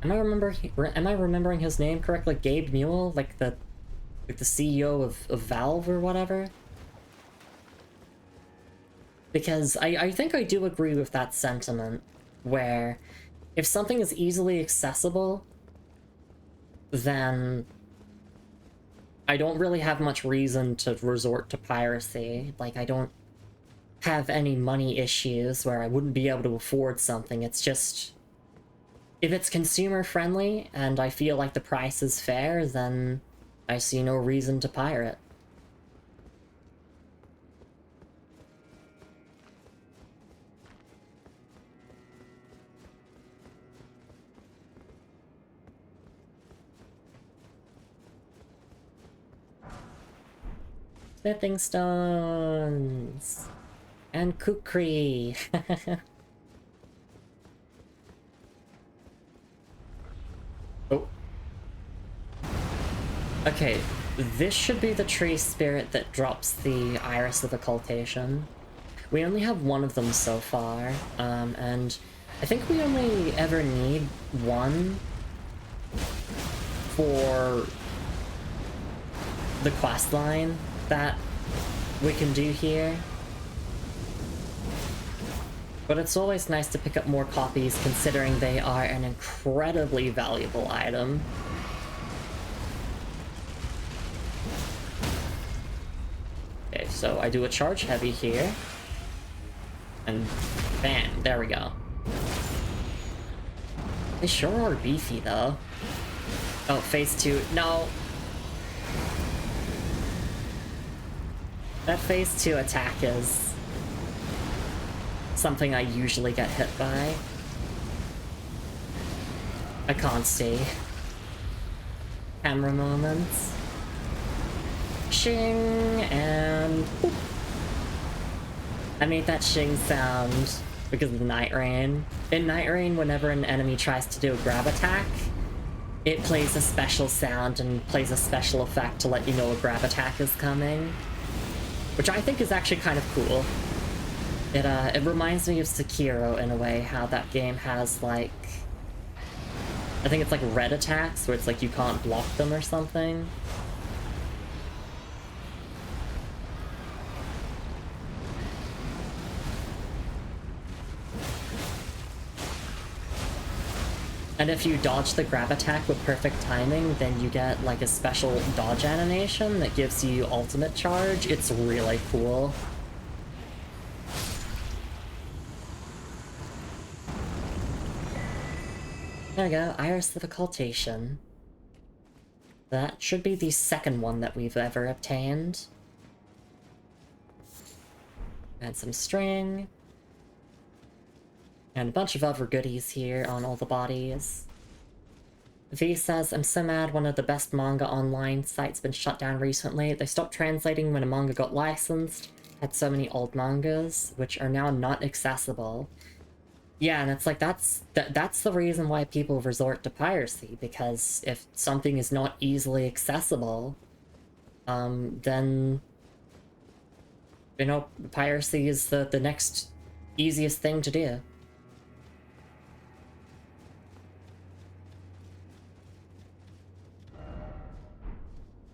Am I remembering his name correctly? Gabe Newell? Like the CEO of Valve or whatever? Because I think I do agree with that sentiment, where if something is easily accessible, then I don't really have much reason to resort to piracy. Like, I don't have any money issues where I wouldn't be able to afford something. It's just, if it's consumer friendly and I feel like the price is fair, then I see no reason to pirate. Smithing stones! And kukri! Oh. Okay, this should be the tree spirit that drops the Iris of Occultation. We only have one of them so far, and I think we only ever need one for the quest line that we can do here. But it's always nice to pick up more copies considering they are an incredibly valuable item. Okay, so I do a charge heavy here. And bam, there we go. They sure are beefy though. Oh, phase 2, no! That phase 2 attack is something I usually get hit by. I can't see. Camera moments. Shing, and boop. I made that shing sound because of the Night Rain. In Night Rain, whenever an enemy tries to do a grab attack, it plays a special sound and plays a special effect to let you know a grab attack is coming. Which I think is actually kind of cool. It reminds me of Sekiro in a way, how that game has like... I think it's like red attacks, where it's like you can't block them or something. And if you dodge the grab attack with perfect timing, then you get like a special dodge animation that gives you ultimate charge. It's really cool. There we go, Iris of Occultation. That should be the second one that we've ever obtained. Add some string. And a bunch of other goodies here on all the bodies. V says, I'm so mad one of the best manga online sites been shut down recently. They stopped translating when a manga got licensed. Had so many old mangas, which are now not accessible. Yeah, and it's like, that's the reason why people resort to piracy, because if something is not easily accessible, then, you know, piracy is the next easiest thing to do.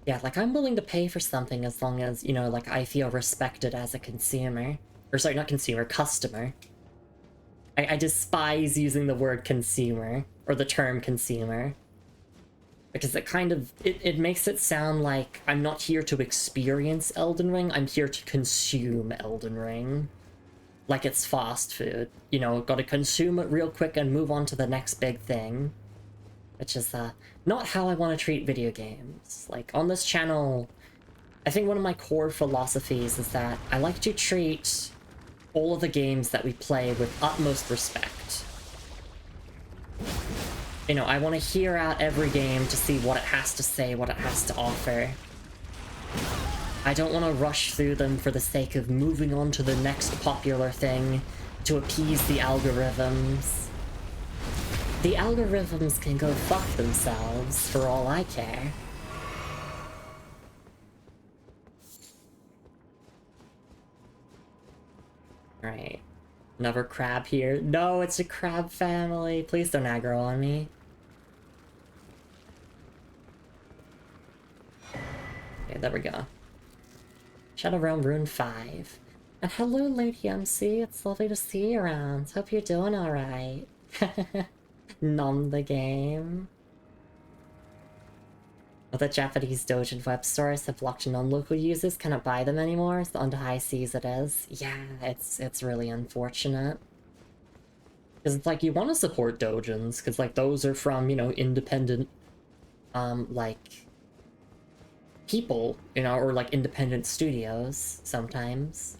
Yeah, like, I'm willing to pay for something as long as, you know, like, I feel respected as a consumer. Or sorry, not consumer, customer. I despise using the word consumer, or the term consumer. Because it kind of, it makes it sound like I'm not here to experience Elden Ring, I'm here to consume Elden Ring. Like it's fast food. You know, gotta consume it real quick and move on to the next big thing. Which is, not how I want to treat video games. Like, on this channel, I think one of my core philosophies is that I like to treat all of the games that we play with utmost respect. You know, I want to hear out every game to see what it has to say, what it has to offer. I don't want to rush through them for the sake of moving on to the next popular thing to appease the algorithms. The algorithms can go fuck themselves, for all I care. Alright. Another crab here. No, it's a crab family! Please don't aggro on me. Okay, there we go. Shadow Realm Rune 5. And hello, Lady MC, it's lovely to see you around. Hope you're doing alright. Nom the game. Well, the Japanese Dojin web stores have blocked non-local users, cannot buy them anymore, so on the high seas it is. Yeah, it's really unfortunate. Because it's like, you want to support Dojins, because like, those are from, you know, independent, like, people, you know, or like independent studios, sometimes.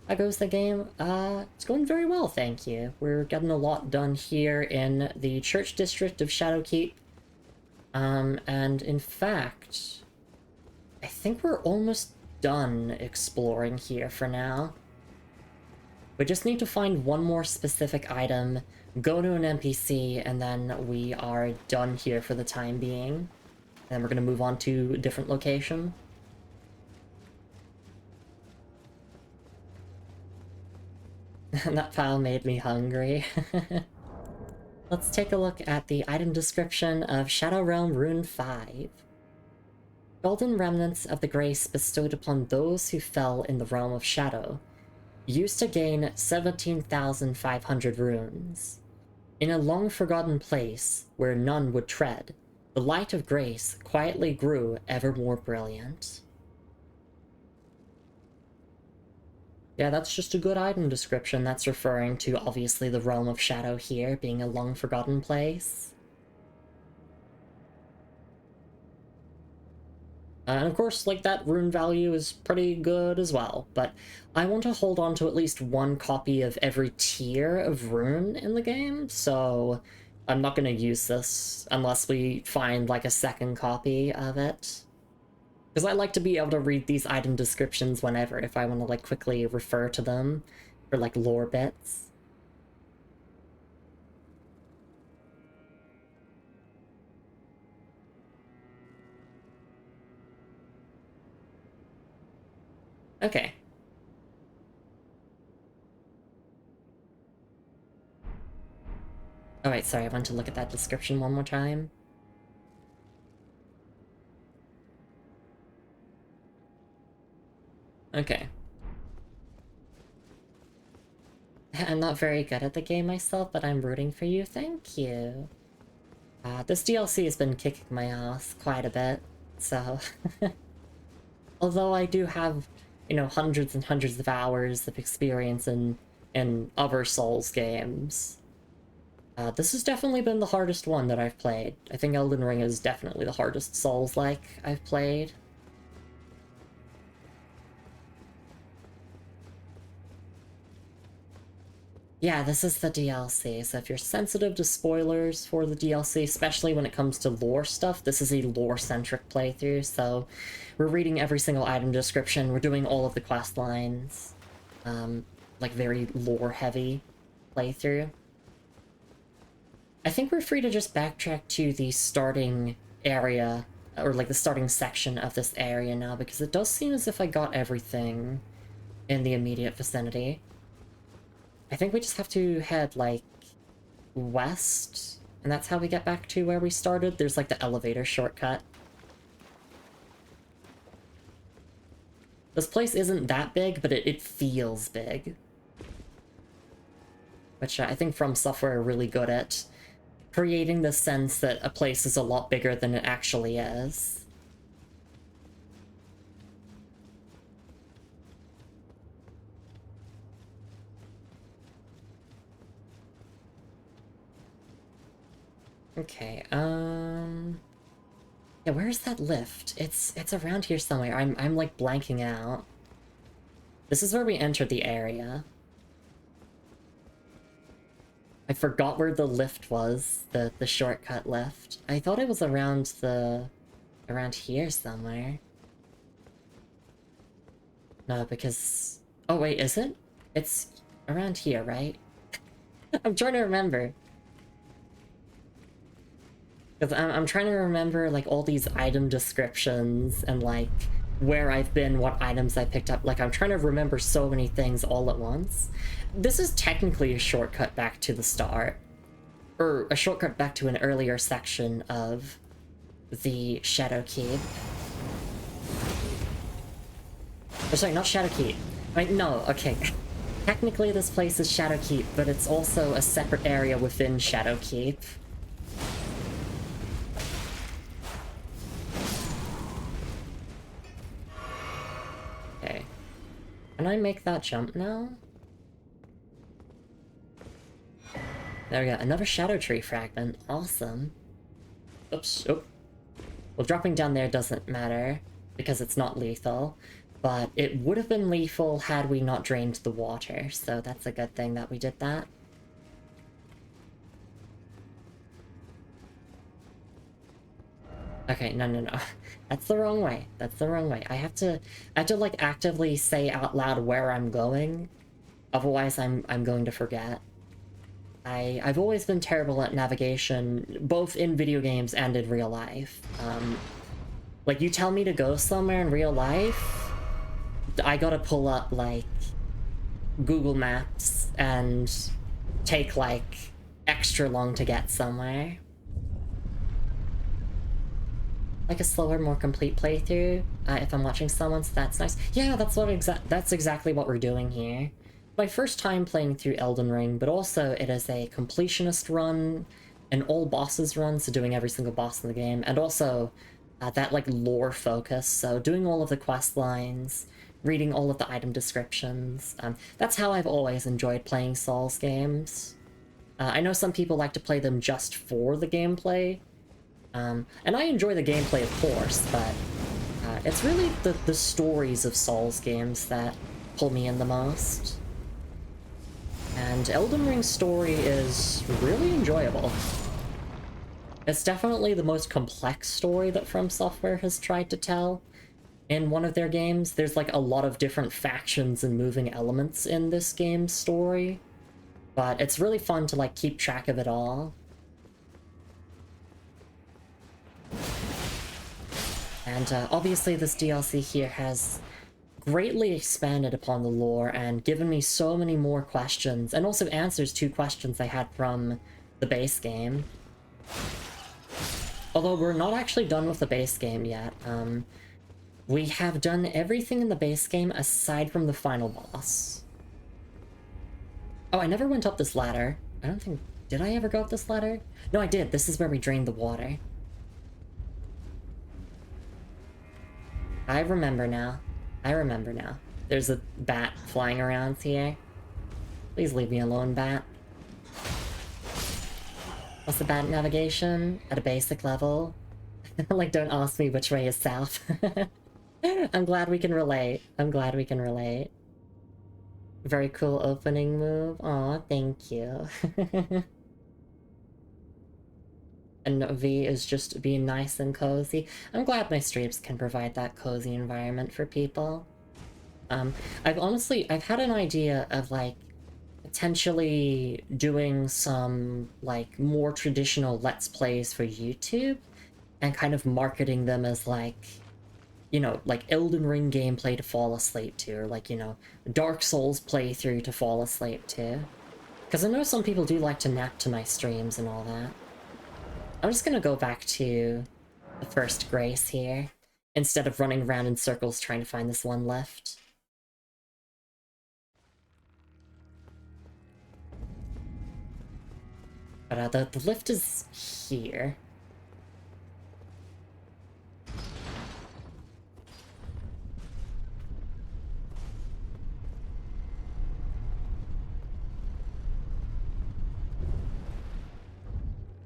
How goes the game? It's going very well, thank you. We're getting a lot done here in the Church District of Shadowkeep. And in fact, I think we're almost done exploring here for now. We just need to find one more specific item, go to an NPC, and then we are done here for the time being. And we're gonna move on to a different location. That file made me hungry. Let's take a look at the item description of Shadow Realm Rune 5. Golden remnants of the grace bestowed upon those who fell in the realm of shadow, used to gain 17,500 runes. In a long-forgotten place, where none would tread, the light of grace quietly grew ever more brilliant. Yeah, that's just a good item description. That's referring to, obviously, the realm of shadow here, being a long-forgotten place. And of course, like, that rune value is pretty good as well, but I want to hold on to at least one copy of every tier of rune in the game, so I'm not going to use this unless we find, like, a second copy of it. Because I like to be able to read these item descriptions whenever, if I want to, like, quickly refer to them for, like, lore bits. Okay. Alright, sorry, I want to look at that description one more time. Okay. I'm not very good at the game myself, but I'm rooting for you, thank you. This DLC has been kicking my ass quite a bit, so... Although I do have, you know, hundreds and hundreds of hours of experience in other Souls games, this has definitely been the hardest one that I've played. I think Elden Ring is definitely the hardest Souls-like I've played. Yeah, this is the DLC, so if you're sensitive to spoilers for the DLC, especially when it comes to lore stuff, this is a lore-centric playthrough, so we're reading every single item description, we're doing all of the quest lines, like very lore-heavy playthrough. I think we're free to just backtrack to the starting area, or like the starting section of this area now, because it does seem as if I got everything in the immediate vicinity. I think we just have to head, like, west, and that's how we get back to where we started. There's, like, the elevator shortcut. This place isn't that big, but it feels big. Which I think From Software are really good at creating the sense that a place is a lot bigger than it actually is. Okay, yeah, where's that lift? It's around here somewhere. I'm like blanking out. This is where we entered the area. I forgot where the lift was, the shortcut lift. I thought it was around here somewhere. No, because... Oh wait, is it? It's around here, right? I'm trying to remember. Because I'm trying to remember, like, all these item descriptions and, like, where I've been, what items I picked up. Like, I'm trying to remember so many things all at once. This is technically a shortcut back to the start. Or a shortcut back to an earlier section of the Shadow Keep. Oh, sorry, not Shadow Keep. Wait, no, okay. Technically this place is Shadow Keep, but it's also a separate area within Shadow Keep. Okay. Can I make that jump now? There we go, another Shadow Tree fragment. Awesome. Oops, oh. Well, dropping down there doesn't matter, because it's not lethal, but it would have been lethal had we not drained the water, so that's a good thing that we did that. Okay, no. That's the wrong way. That's the wrong way. I have to like actively say out loud where I'm going. Otherwise I'm going to forget. I've always been terrible at navigation, both in video games and in real life. Like, you tell me to go somewhere in real life, I gotta pull up, like, Google Maps and take, like, extra long to get somewhere. like a slower, more complete playthrough if I'm watching someone, so that's nice. Yeah, that's exactly what we're doing here. My first time playing through Elden Ring, but also it is a completionist run, an all bosses run, so doing every single boss in the game, and also that like lore focus, so doing all of the quest lines, reading all of the item descriptions. That's how I've always enjoyed playing Souls games. I know some people like to play them just for the gameplay, and I enjoy the gameplay, of course, but it's really the stories of Souls games that pull me in the most. And Elden Ring's story is really enjoyable. It's definitely the most complex story that From Software has tried to tell in one of their games. There's like a lot of different factions and moving elements in this game's story, but it's really fun to like keep track of it all. And obviously this DLC here has greatly expanded upon the lore and given me so many more questions, and also answers to questions I had from the base game. Although we're not actually done with the base game yet. We have done everything in the base game aside from the final boss. Oh, I never went up this ladder. I don't think... Did I ever go up this ladder? No, I did. This is where we drained the water. I remember now. I remember now. There's a bat flying around here. Please leave me alone, bat. What's the bat navigation? At a basic level? Like, don't ask me which way is south. I'm glad we can relate. I'm glad we can relate. Very cool opening move. Aw, thank you. And V is just being nice and cozy. I'm glad my streams can provide that cozy environment for people. I've had an idea of, like, potentially doing some, like, more traditional Let's Plays for YouTube, and kind of marketing them as, like, you know, like Elden Ring gameplay to fall asleep to, or like, you know, Dark Souls playthrough to fall asleep to. Because I know some people do like to nap to my streams and all that. I'm just gonna go back to the first Grace here, instead of running around in circles trying to find this one lift. But the lift is here.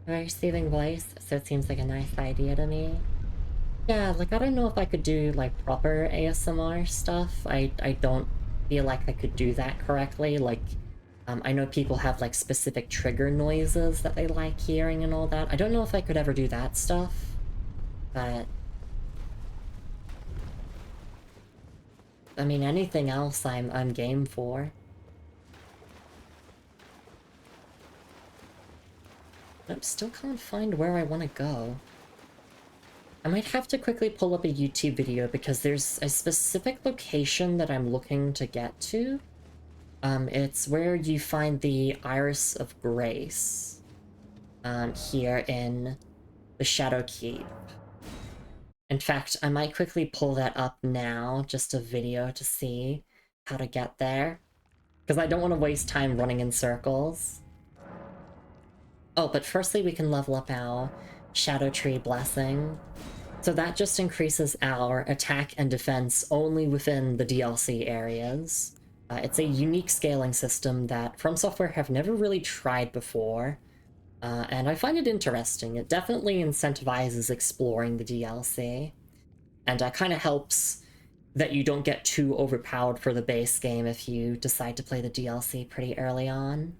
Very soothing voice, so it seems like a nice idea to me. Yeah, like, I don't know if I could do, like, proper ASMR stuff. I don't feel like I could do that correctly. Like, I know people have, like, specific trigger noises that they like hearing and all that. I don't know if I could ever do that stuff, but... I mean, anything else I'm game for. I still can't find where I want to go. I might have to quickly pull up a YouTube video because there's a specific location that I'm looking to get to. It's where you find the Iris of Grace. Here in the Shadow Keep. In fact, I might quickly pull that up now, just a video to see how to get there. Because I don't want to waste time running in circles. Oh, but firstly we can level up our Shadow Tree Blessing. So that just increases our attack and defense only within the DLC areas. It's a unique scaling system that From Software have never really tried before, and I find it interesting. It definitely incentivizes exploring the DLC, and kind of helps that you don't get too overpowered for the base game if you decide to play the DLC pretty early on.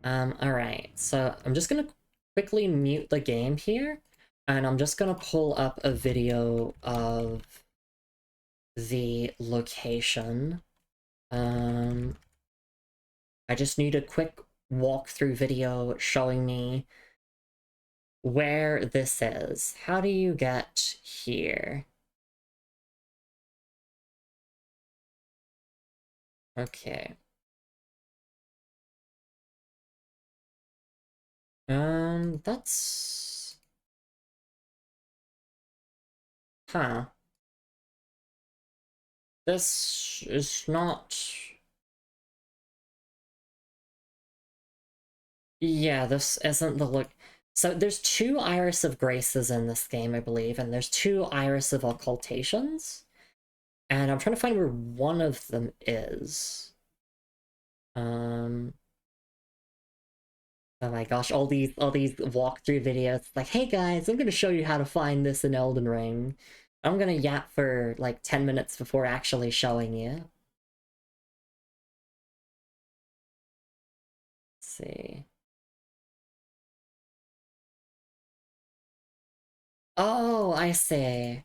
Alright, so I'm just gonna quickly mute the game here, and I'm just gonna pull up a video of the location. I just need a quick walkthrough video showing me where this is. How do you get here? Okay. That's... Huh. This is not... Yeah, this isn't the look... So there's two Iris of Graces in this game, I believe, and there's two Iris of Occultations. And I'm trying to find where one of them is. Oh my gosh, all these walkthrough videos. Like, hey guys, I'm gonna show you how to find this in Elden Ring. I'm gonna yap for like 10 minutes before actually showing you. Let's see. Oh, I see.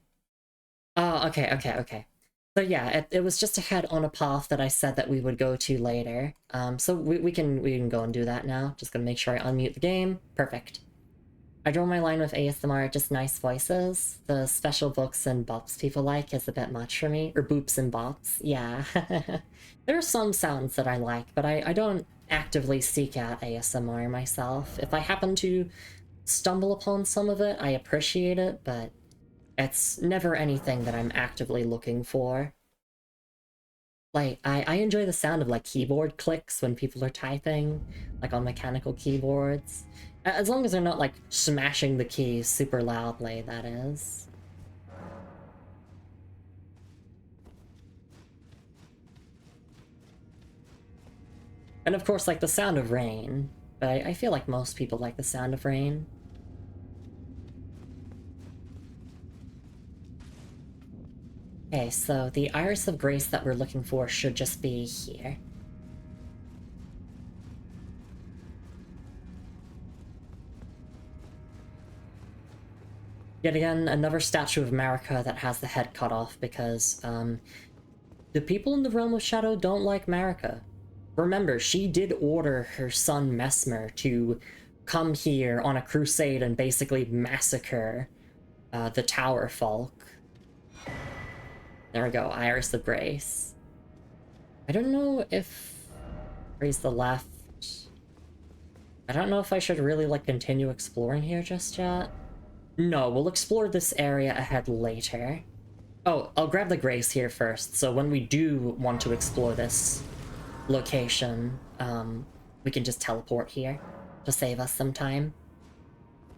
Oh, okay. So yeah, it was just to head on a path that I said that we would go to later. So we can go and do that now. Just gonna make sure I unmute the game. Perfect. I draw my line with ASMR, just nice voices. The special books and bops people like is a bit much for me. Or boops and bops, yeah. There are some sounds that I like, but I don't actively seek out ASMR myself. If I happen to stumble upon some of it, I appreciate it, but it's never anything that I'm actively looking for. Like, I enjoy the sound of, like, keyboard clicks when people are typing, like, on mechanical keyboards. As long as they're not, like, smashing the keys super loudly, that is. And of course, like, the sound of rain. But I feel like most people like the sound of rain. Okay, so the Iris of Grace that we're looking for should just be here. Yet again, another statue of Marika that has the head cut off because, the people in the Realm of Shadow don't like Marika. Remember, she did order her son Mesmer to come here on a crusade and basically massacre the Tower Folk. There we go, Iris of Grace. I don't know if... Raise the left. I don't know if I should really, like, continue exploring here just yet. No, we'll explore this area ahead later. Oh, I'll grab the Grace here first, so when we do want to explore this location, we can just teleport here to save us some time.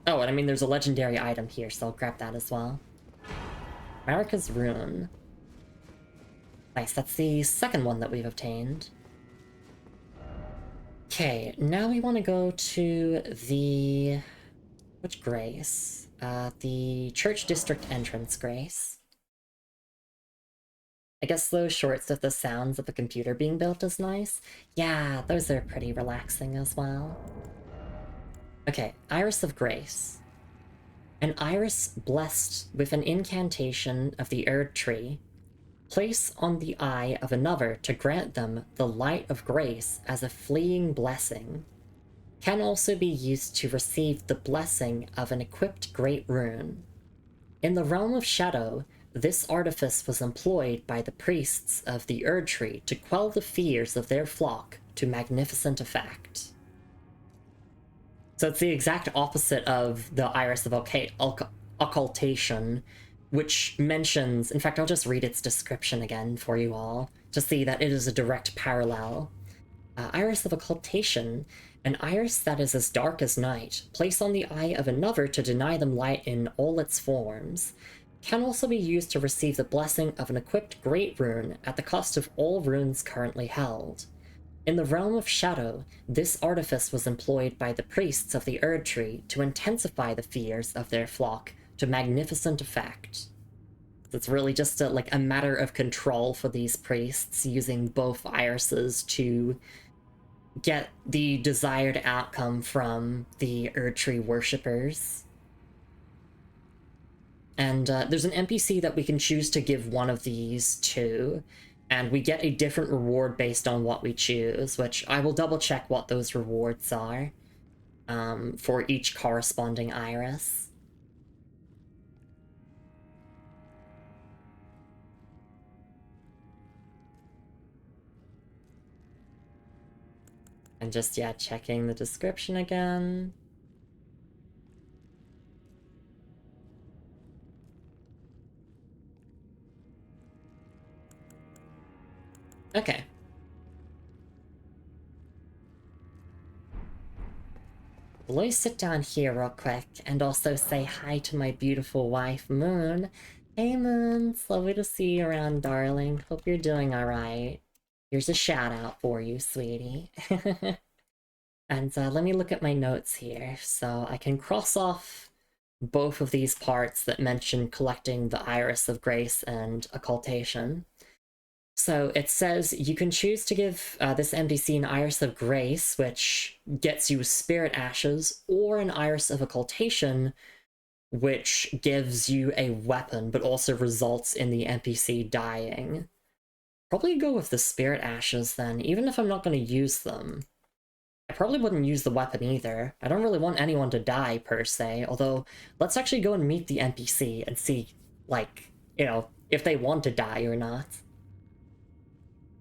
Oh, and I mean, there's a legendary item here, so I'll grab that as well. Marika's Rune. Nice, that's the second one that we've obtained. Okay, now we want to go to the... Which Grace? The Church District entrance Grace. I guess those shorts with the sounds of a computer being built is nice. Yeah, those are pretty relaxing as well. Okay, Iris of Grace. An iris blessed with an incantation of the Erd Tree. Place on the eye of another to grant them the light of grace as a fleeting blessing. Can also be used to receive the blessing of an equipped great rune. In the realm of shadow, this artifice was employed by the priests of the Erd Tree to quell the fears of their flock to magnificent effect. So it's the exact opposite of the Iris of Occultation, which mentions... In fact, I'll just read its description again for you all, to see that it is a direct parallel. Iris of Occultation, an iris that is as dark as night, placed on the eye of another to deny them light in all its forms, can also be used to receive the blessing of an equipped great rune at the cost of all runes currently held. In the realm of shadow, this artifice was employed by the priests of the Erd Tree to intensify the fears of their flock to magnificent effect. It's really just a matter of control for these priests, using both irises to get the desired outcome from the Erd Tree worshippers. And there's an NPC that we can choose to give one of these to, and we get a different reward based on what we choose, which I will double check what those rewards are for each corresponding iris. And just, yeah, checking the description again. Okay. Let me sit down here real quick and also say hi to my beautiful wife, Moon. Hey, Moon. It's lovely to see you around, darling. Hope you're doing alright. Here's a shout out for you, sweetie. And let me look at my notes here so I can cross off both of these parts that mention collecting the Iris of Grace and occultation. So it says you can choose to give this NPC an Iris of Grace, which gets you Spirit Ashes, or an Iris of Occultation, which gives you a weapon, but also results in the NPC dying. Probably go with the Spirit Ashes then, even if I'm not going to use them. I probably wouldn't use the weapon either. I don't really want anyone to die, per se, although let's actually go and meet the NPC and see, like, you know, if they want to die or not.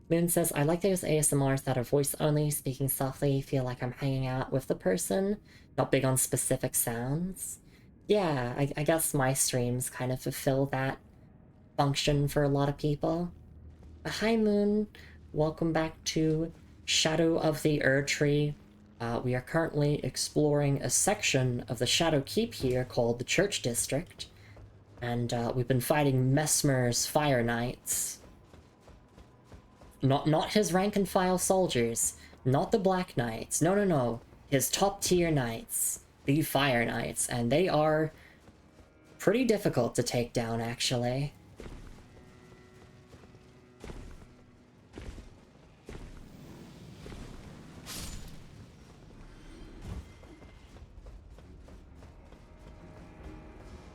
Moon says, I like those ASMRs that are voice only, speaking softly, feel like I'm hanging out with the person, not big on specific sounds. Yeah, I guess my streams kind of fulfill that function for a lot of people. Hi Moon, welcome back to Shadow of the Erdtree. We are currently exploring a section of the Shadow Keep here called the Church District, and we've been fighting Messmer's Fire Knights. Not his rank and file soldiers, not the Black Knights, no, his top tier knights, the Fire Knights, and they are pretty difficult to take down, actually.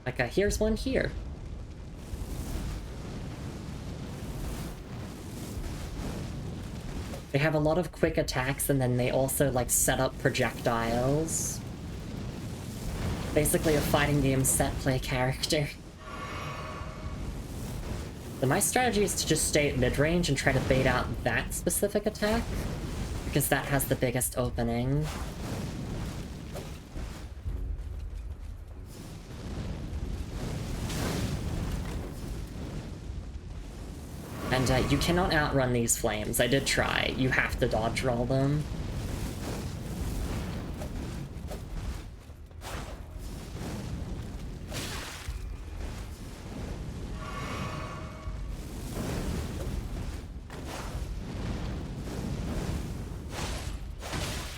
Like, here's one here. They have a lot of quick attacks, and then they also, like, set up projectiles. Basically a fighting game set play character. So my strategy is to just stay at mid-range and try to bait out that specific attack, because that has the biggest opening. And you cannot outrun these flames. I did try. You have to dodge roll them.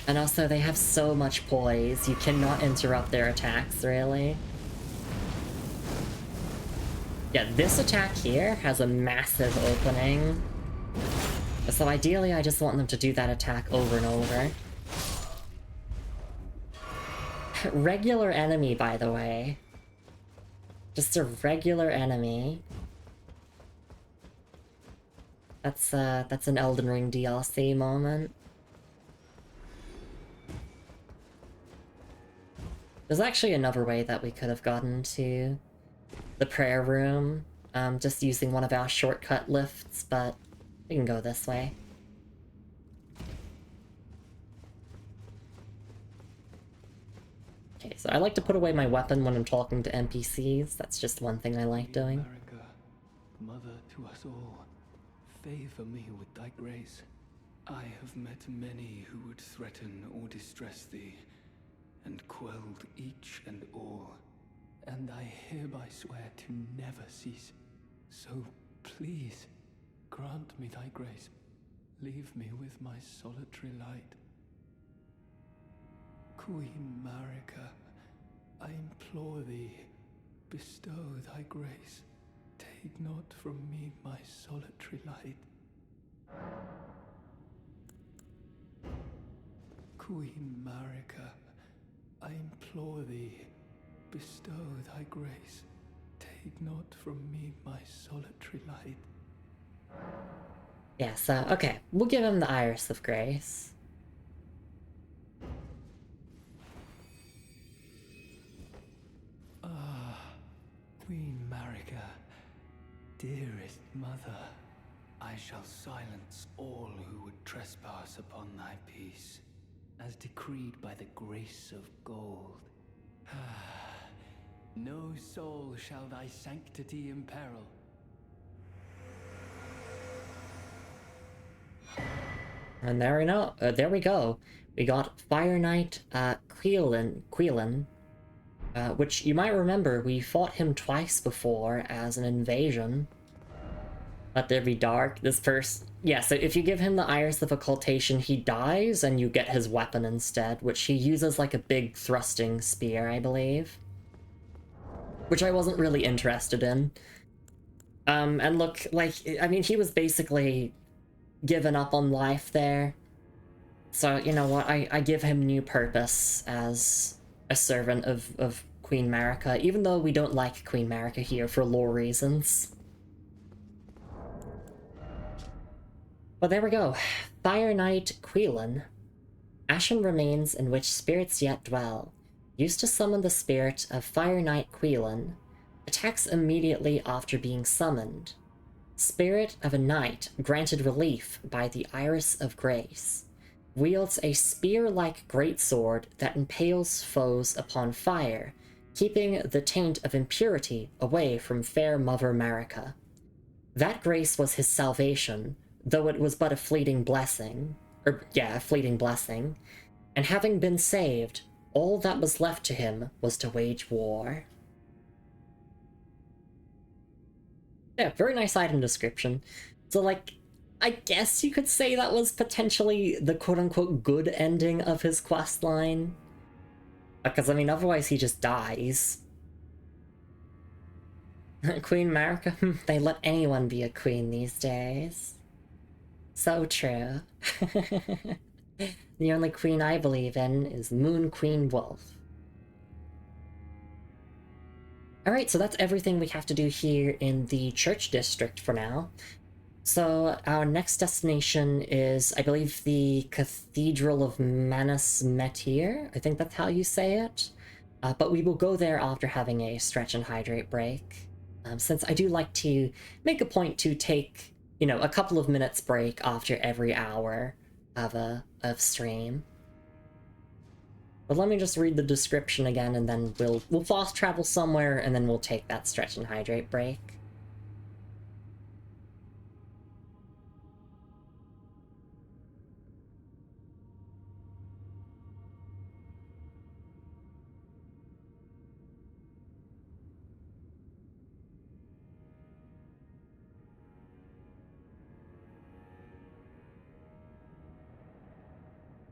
And also, they have so much poise. You cannot interrupt their attacks, really. Yeah, this attack here has a massive opening. So ideally, I just want them to do that attack over and over. Regular enemy, by the way. Just a regular enemy. That's an Elden Ring DLC moment. There's actually another way that we could have gotten to the prayer room, just using one of our shortcut lifts, but we can go this way. Okay, so I like to put away my weapon when I'm talking to NPCs. That's just one thing I like doing. America, mother to us all, favor me with thy grace. I have met many who would threaten or distress thee, and quelled each and all. And I hereby swear to never cease. So please, grant me thy grace. Leave me with my solitary light. Queen Marika, I implore thee, bestow thy grace. Take not from me my solitary light. Queen Marika, I implore thee, bestow thy grace. Take not from me my solitary light. Yeah, so, okay, we'll give him the Iris of Grace. Queen Marika, dearest mother, I shall silence all who would trespass upon thy peace, as decreed by the grace of gold. No soul shall thy sanctity imperil. And there we know. There we go. We got Fire Knight Quillen, which you might remember we fought him twice before as an invasion. Let there be dark. This person... Yeah, so if you give him the Iris of Occultation, he dies, and you get his weapon instead, which he uses like a big thrusting spear, I believe. Which I wasn't really interested in. And look, like, I mean, he was basically given up on life there. So, you know what, I give him new purpose as a servant of Queen Marika, even though we don't like Queen Marika here for lore reasons. But there we go. Fire Knight Quillen. Ashen remains in which spirits yet dwell. Used to summon the spirit of Fire Knight Quillen. Attacks immediately after being summoned. Spirit of a knight granted relief by the Iris of Grace. Wields a spear-like greatsword that impales foes upon fire, keeping the taint of impurity away from fair Mother Marika. That grace was his salvation, though it was but a fleeting blessing. A fleeting blessing. And having been saved, all that was left to him was to wage war. Yeah, very nice item description. So, like, I guess you could say that was potentially the quote-unquote good ending of his questline. Because, I mean, otherwise he just dies. Queen Marika? They let anyone be a queen these days. So true. The only queen I believe in is Moon Queen Wolf. Alright, so that's everything we have to do here in the Church District for now. So our next destination is, I believe, the Cathedral of Manus Metir. I think that's how you say it. But we will go there after having a stretch and hydrate break. Since I do like to make a point to take, you know, a couple of minutes break after every hour of stream. But let me just read the description again, and then we'll fast travel somewhere, and then we'll take that stretch and hydrate break.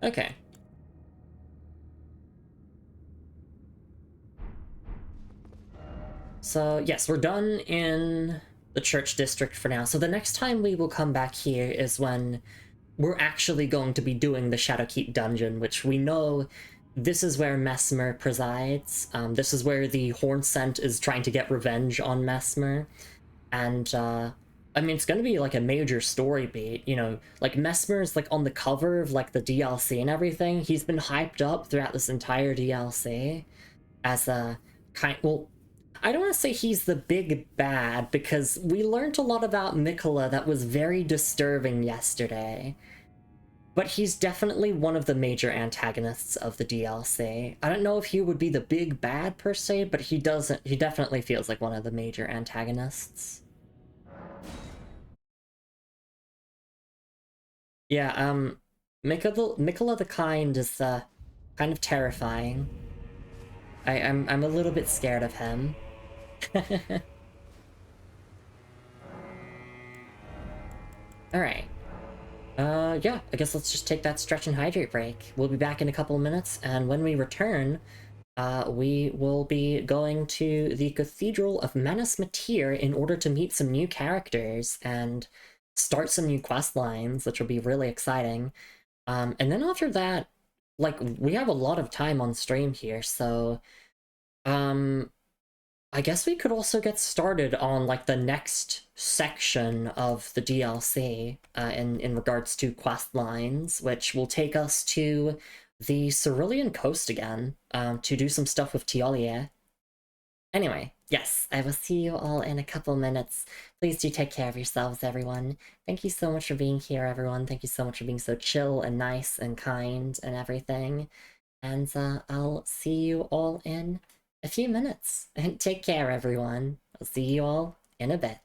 Okay. So, yes, we're done in the Church District for now. So the next time we will come back here is when we're actually going to be doing the Shadowkeep dungeon, which we know this is where Mesmer presides. This is where the Horn Scent is trying to get revenge on Mesmer. And, I mean, it's gonna be, like, a major story beat, you know? Like, Mesmer's, like, on the cover of, like, the DLC and everything. He's been hyped up throughout this entire DLC as a well, I don't want to say he's the big bad, because we learned a lot about Mikola that was very disturbing yesterday. But he's definitely one of the major antagonists of the DLC. I don't know if he would be the big bad per se, but he definitely feels like one of the major antagonists. Yeah, Mikola the Kind is, kind of terrifying. I'm a little bit scared of him. Alright. Yeah, I guess let's just take that stretch and hydrate break. We'll be back in a couple of minutes, and when we return, we will be going to the Cathedral of Manus Metir in order to meet some new characters and start some new quest lines, which will be really exciting. And then after that, like, we have a lot of time on stream here, so I guess we could also get started on, like, the next section of the DLC in regards to quest lines, which will take us to the Cerulean Coast again to do some stuff with Tiolier. Anyway, yes, I will see you all in a couple minutes. Please do take care of yourselves, everyone. Thank you so much for being here, everyone. Thank you so much for being so chill and nice and kind and everything. And I'll see you all in a few minutes. And take care, everyone. I'll see you all in a bit.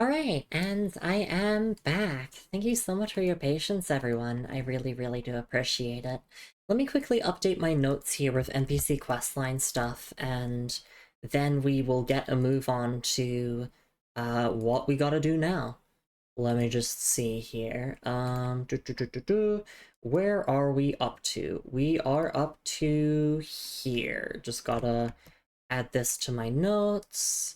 Alright, and I am back. Thank you so much for your patience, everyone. I really, really do appreciate it. Let me quickly update my notes here with NPC questline stuff, and then we will get a move on to what we gotta do now. Let me just see here. Where are we up to? We are up to here. Just gotta add this to my notes.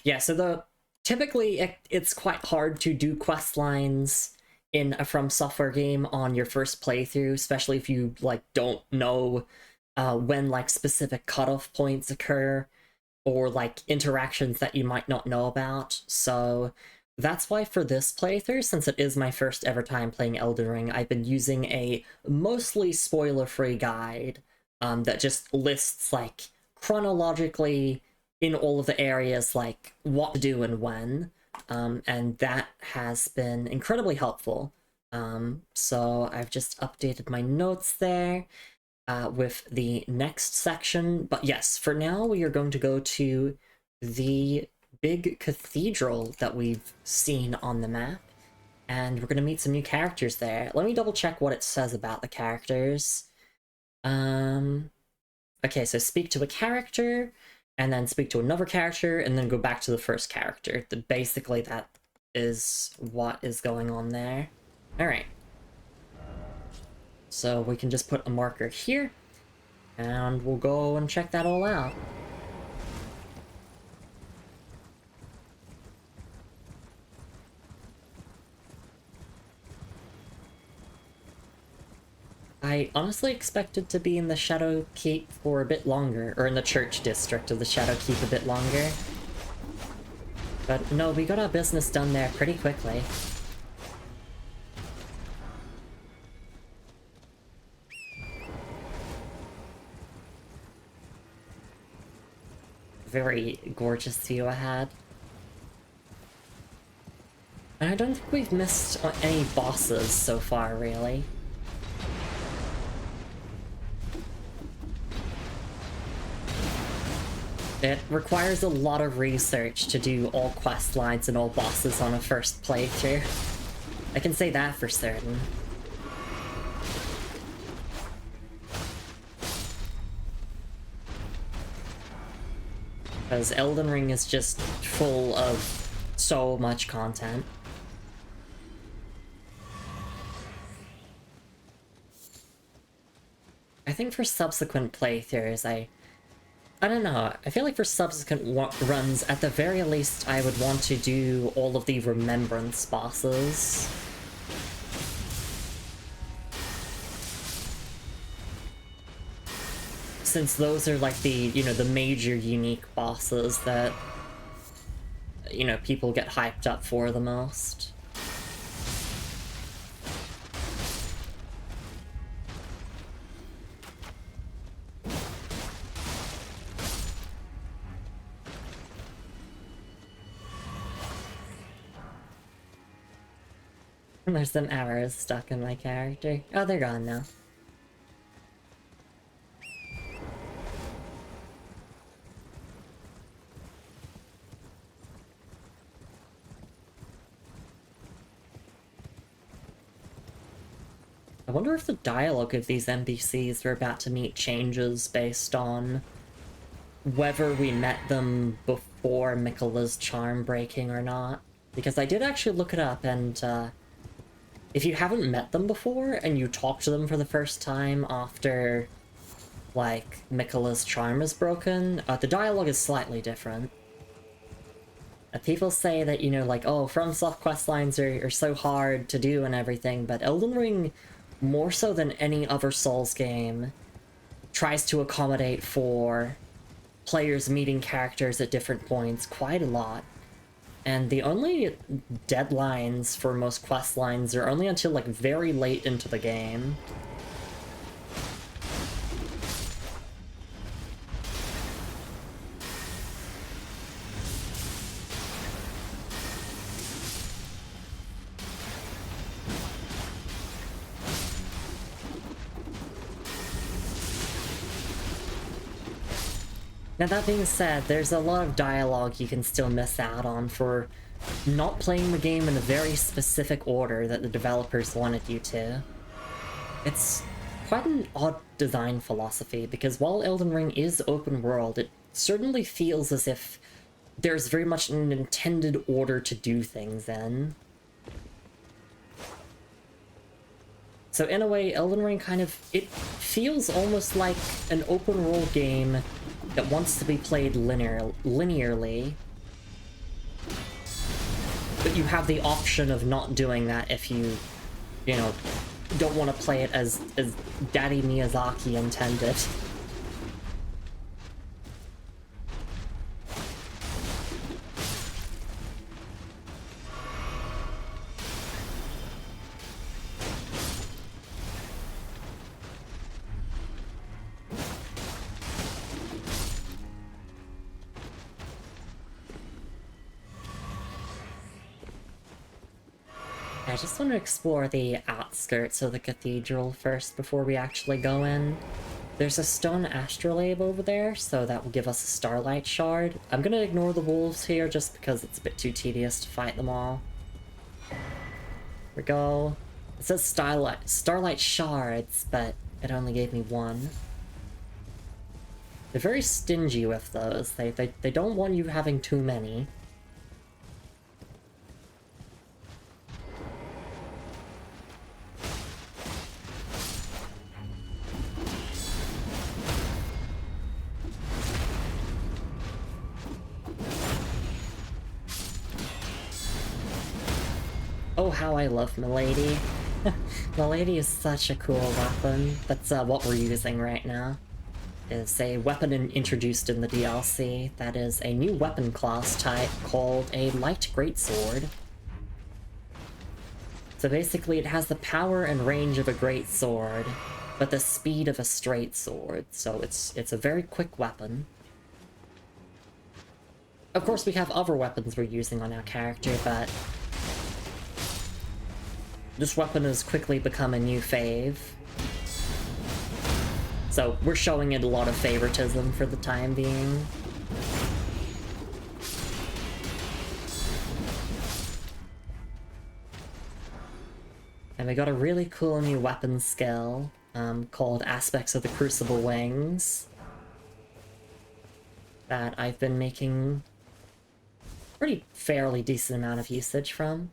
Yeah, so typically it's quite hard to do quest lines in a From Software game on your first playthrough, especially if you like don't know when like specific cutoff points occur or like interactions that you might not know about. So that's why for this playthrough, since it is my first ever time playing Elden Ring, I've been using a mostly spoiler-free guide that just lists like chronologically in all of the areas like what to do and when, and that has been incredibly helpful. So I've just updated my notes there with the next section. But yes, for now we are going to go to the big cathedral that we've seen on the map, and we're going to meet some new characters there. Let me double check what it says about the characters. Okay, so speak to a character, and then speak to another character, and then go back to the first character. Basically, that is what is going on there. Alright. So we can just put a marker here, and we'll go and check that all out. I honestly expected to be in the Shadow Keep for a bit longer, or in the Church District of the Shadow Keep a bit longer. But no, we got our business done there pretty quickly. Very gorgeous view ahead. And I don't think we've missed any bosses so far, really. It requires a lot of research to do all quest lines and all bosses on a first playthrough. I can say that for certain. Because Elden Ring is just full of so much content. I think for subsequent playthroughs, I don't know, I feel like for subsequent runs, at the very least, I would want to do all of the Remembrance bosses. Since those are like the, you know, the major unique bosses that, you know, people get hyped up for the most. There's some arrows stuck in my character. Oh, they're gone now. I wonder if the dialogue of these NPCs we're about to meet changes based on whether we met them before Miquella's charm breaking or not. Because I did actually look it up, and if you haven't met them before and you talk to them for the first time after, like, Miquella's charm is broken, the dialogue is slightly different. People say that, you know, like, oh, FromSoft questlines are so hard to do and everything, but Elden Ring, more so than any other Souls game, tries to accommodate for players meeting characters at different points quite a lot. And the only deadlines for most quest lines are only until, like, very late into the game. Now that being said, there's a lot of dialogue you can still miss out on for not playing the game in a very specific order that the developers wanted you to. It's quite an odd design philosophy, because while Elden Ring is open world, it certainly feels as if there's very much an intended order to do things in. So in a way, Elden Ring it feels almost like an open world game that wants to be played linearly. But you have the option of not doing that if you know, don't want to play it as Daddy Miyazaki intended. I just want to explore the outskirts of the cathedral first before we actually go in. There's a stone astrolabe over there, so that will give us a starlight shard. I'm gonna ignore the wolves here just because it's a bit too tedious to fight them all. Here we go. It says starlight shards, but it only gave me one. They're very stingy with those. They don't want you having too many. Oh, how I love Milady. Milady is such a cool weapon. That's what we're using right now. Is a weapon introduced in the DLC that is a new weapon class type called a light greatsword. So basically it has the power and range of a greatsword, but the speed of a straight sword. So it's a very quick weapon. Of course we have other weapons we're using on our character, but this weapon has quickly become a new fave. So we're showing it a lot of favoritism for the time being. And we got a really cool new weapon skill called Aspects of the Crucible Wings that I've been making pretty fairly decent amount of usage from.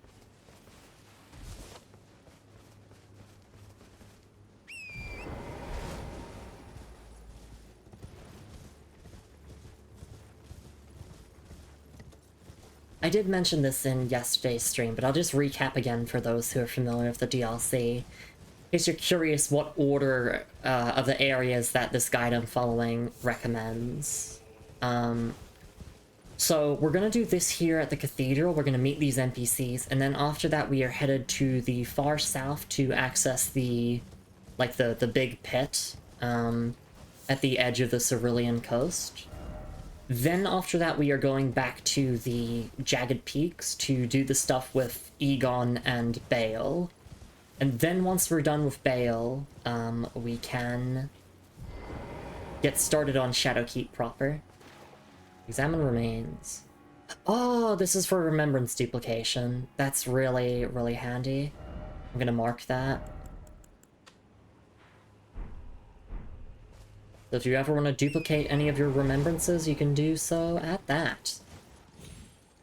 I did mention this in yesterday's stream, but I'll just recap again for those who are familiar with the DLC. In case you're curious what order of the areas that this guide I'm following recommends. So we're gonna do this here at the cathedral, we're gonna meet these NPCs, and then after that we are headed to the far south to access the big pit at the edge of the Cerulean coast. Then after that we are going back to the Jagged Peaks to do the stuff with Egon and Bale. And then once we're done with Bale, we can get started on Shadowkeep proper. Examine remains. Oh, this is for remembrance duplication. That's really, really handy. I'm gonna mark that. So if you ever want to duplicate any of your remembrances, you can do so at that.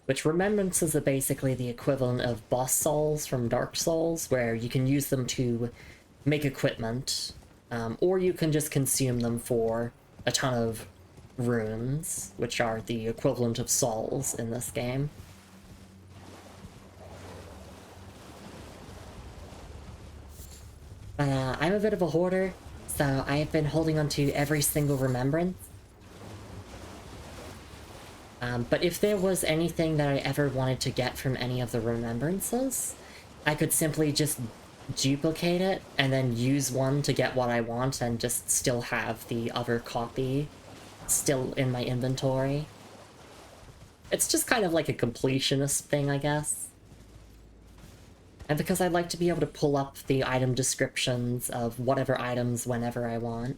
Which remembrances are basically the equivalent of boss souls from Dark Souls, where you can use them to make equipment, or you can just consume them for a ton of runes, which are the equivalent of souls in this game. But I'm a bit of a hoarder, so I have been holding on to every single remembrance. But if there was anything that I ever wanted to get from any of the remembrances, I could simply just duplicate it and then use one to get what I want and just still have the other copy still in my inventory. It's just kind of like a completionist thing, I guess. And because I'd like to be able to pull up the item descriptions of whatever items whenever I want.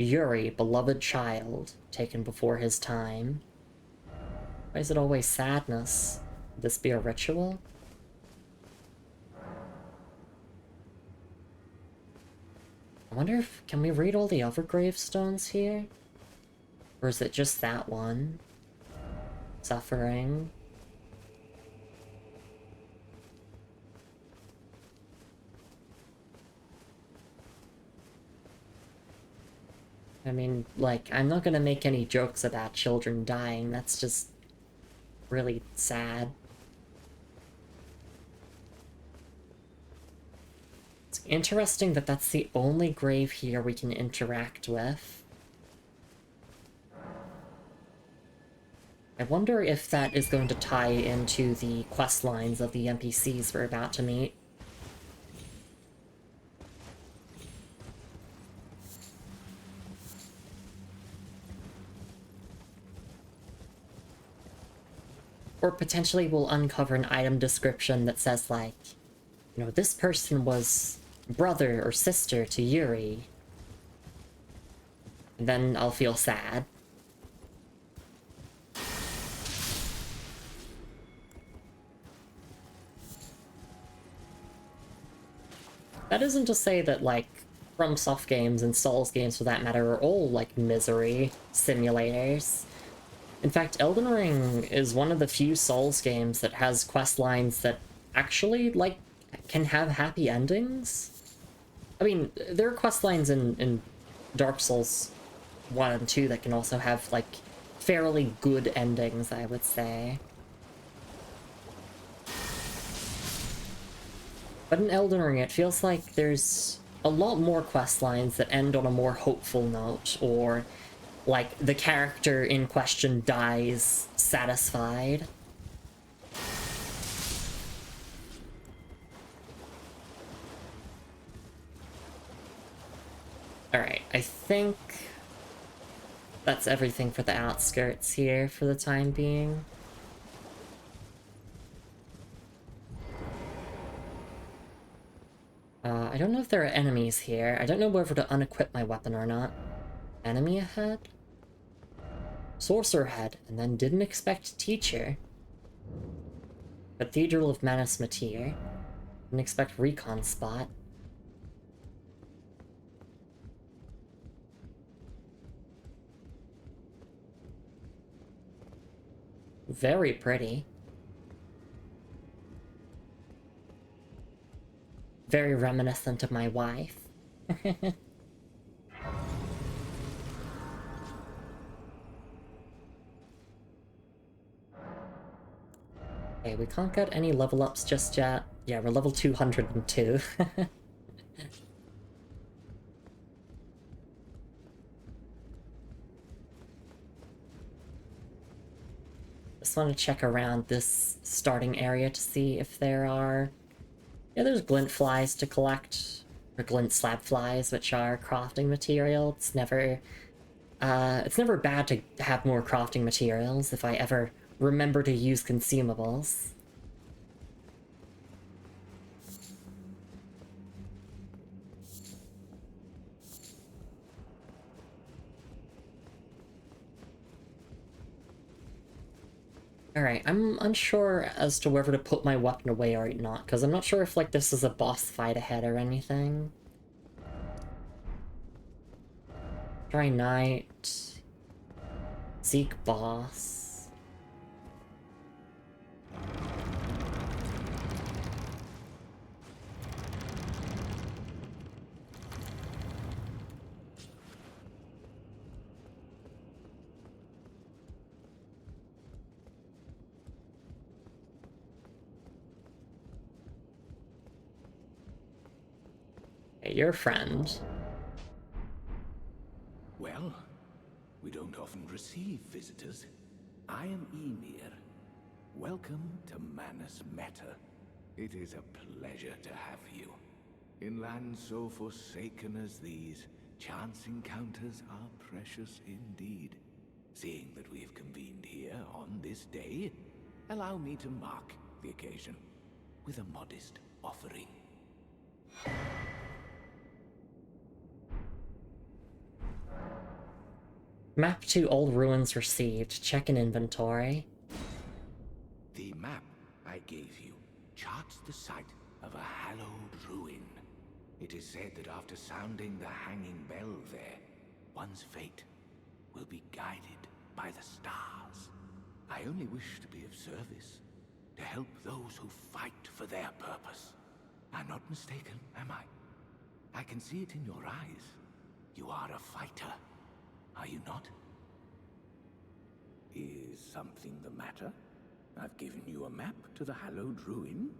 Yuri, beloved child, taken before his time. Why is it always sadness? Would this be a ritual? I wonder if... can we read all the other gravestones here? Or is it just that one? Suffering. I mean, like, I'm not gonna make any jokes about children dying, that's just really sad. It's interesting that that's the only grave here we can interact with. I wonder if that is going to tie into the quest lines of the NPCs we're about to meet. Or potentially we'll uncover an item description that says, like, you know, this person was brother or sister to Yuri. And then I'll feel sad. That isn't to say that, like, FromSoft games and Souls games, for that matter, are all, like, misery simulators. In fact, Elden Ring is one of the few Souls games that has quest lines that actually, like, can have happy endings. I mean, there are quest lines in Dark Souls 1 and 2 that can also have, like, fairly good endings, I would say. But in Elden Ring, it feels like there's a lot more quest lines that end on a more hopeful note, or, like, the character in question dies satisfied. Alright, I think that's everything for the outskirts here for the time being. I don't know if there are enemies here. I don't know whether to unequip my weapon or not. Enemy ahead? Sorcerer head, and then didn't expect teacher. Cathedral of Manus Matir. Didn't expect recon spot. Very pretty. Very reminiscent of my wife. Okay, we can't get any level ups just yet. Yeah, we're level 202. Just want to check around this starting area to see if there are... Yeah, there's glint flies to collect. Or glint slab flies, which are crafting material. It's never bad to have more crafting materials if I ever remember to use consumables. Alright, I'm unsure as to whether to put my weapon away or not, because I'm not sure if, like, this is a boss fight ahead or anything. Try Knight. Seek boss. Hey, your friend. Well, we don't often receive visitors. I am Ymir. Welcome to Manus Meta. It is a pleasure to have you. In lands so forsaken as these, chance encounters are precious indeed. Seeing that we have convened here on this day, allow me to mark the occasion with a modest offering. Map to old ruins received. Check in inventory. The map I gave you charts the site of a hallowed ruin. It is said that after sounding the hanging bell there, one's fate will be guided by the stars. I only wish to be of service, to help those who fight for their purpose. I'm not mistaken, am I? I can see it in your eyes. You are a fighter, are you not? Is something the matter? I've given you a map to the hallowed ruin.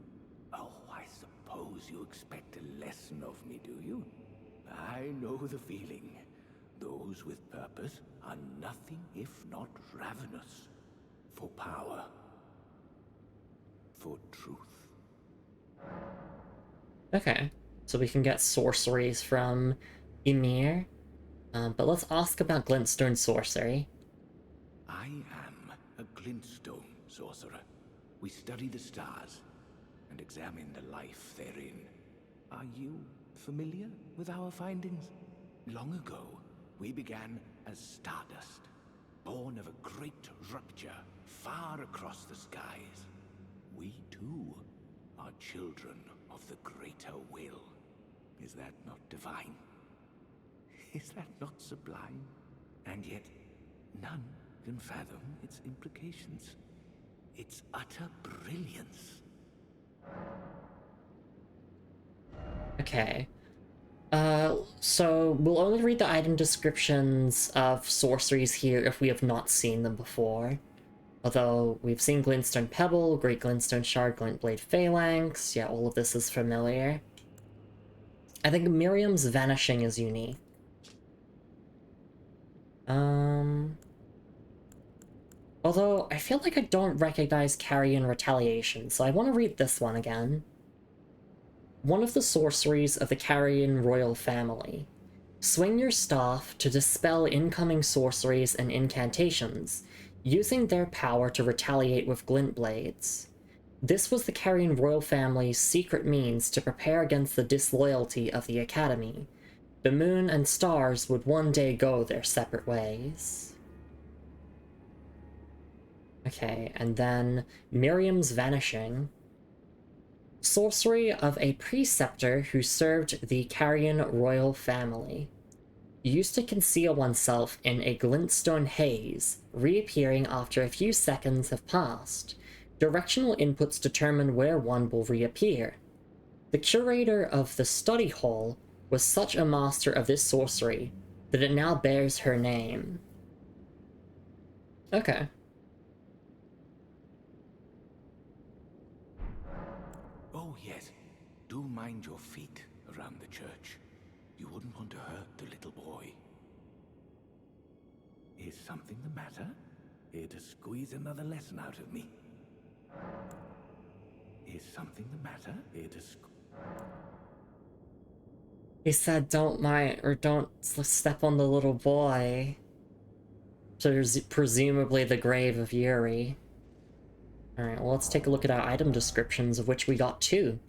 Oh, I suppose you expect a lesson of me, do you? I know the feeling. Those with purpose are nothing if not ravenous. For power. For truth. Okay, so we can get sorceries from Ymir. But let's ask about glintstone sorcery. I am a glintstone sorcerer. We study the stars and examine the life therein. Are you familiar with our findings? Long ago, we began as stardust, born of a great rupture far across the skies. We too are children of the greater will. Is that not divine? Is that not sublime? And yet, none can fathom its implications. Its utter brilliance. Okay. So we'll only read the item descriptions of sorceries here if we have not seen them before. Although we've seen Glintstone Pebble, Great Glintstone Shard, Glintblade Phalanx, yeah, all of this is familiar. I think Miriam's Vanishing is unique. Although, I feel like I don't recognize Carrion Retaliation, so I want to read this one again. One of the sorceries of the Carrion royal family. Swing your staff to dispel incoming sorceries and incantations, using their power to retaliate with glint blades. This was the Carrion royal family's secret means to prepare against the disloyalty of the Academy. The moon and stars would one day go their separate ways. Okay, and then Miriam's Vanishing. Sorcery of a preceptor who served the Carrion royal family. Used to conceal oneself in a glintstone haze, reappearing after a few seconds have passed. Directional inputs determine where one will reappear. The curator of the study hall was such a master of this sorcery that it now bears her name. Okay. Oh yes, do mind your feet around the church. You wouldn't want to hurt the little boy. Is something the matter? Here to squeeze another lesson out of me. Is something the matter? Here to He said don't mind, or don't step on the little boy. So there's presumably the grave of Yuri. Alright, well let's take a look at our item descriptions, of which we got 2.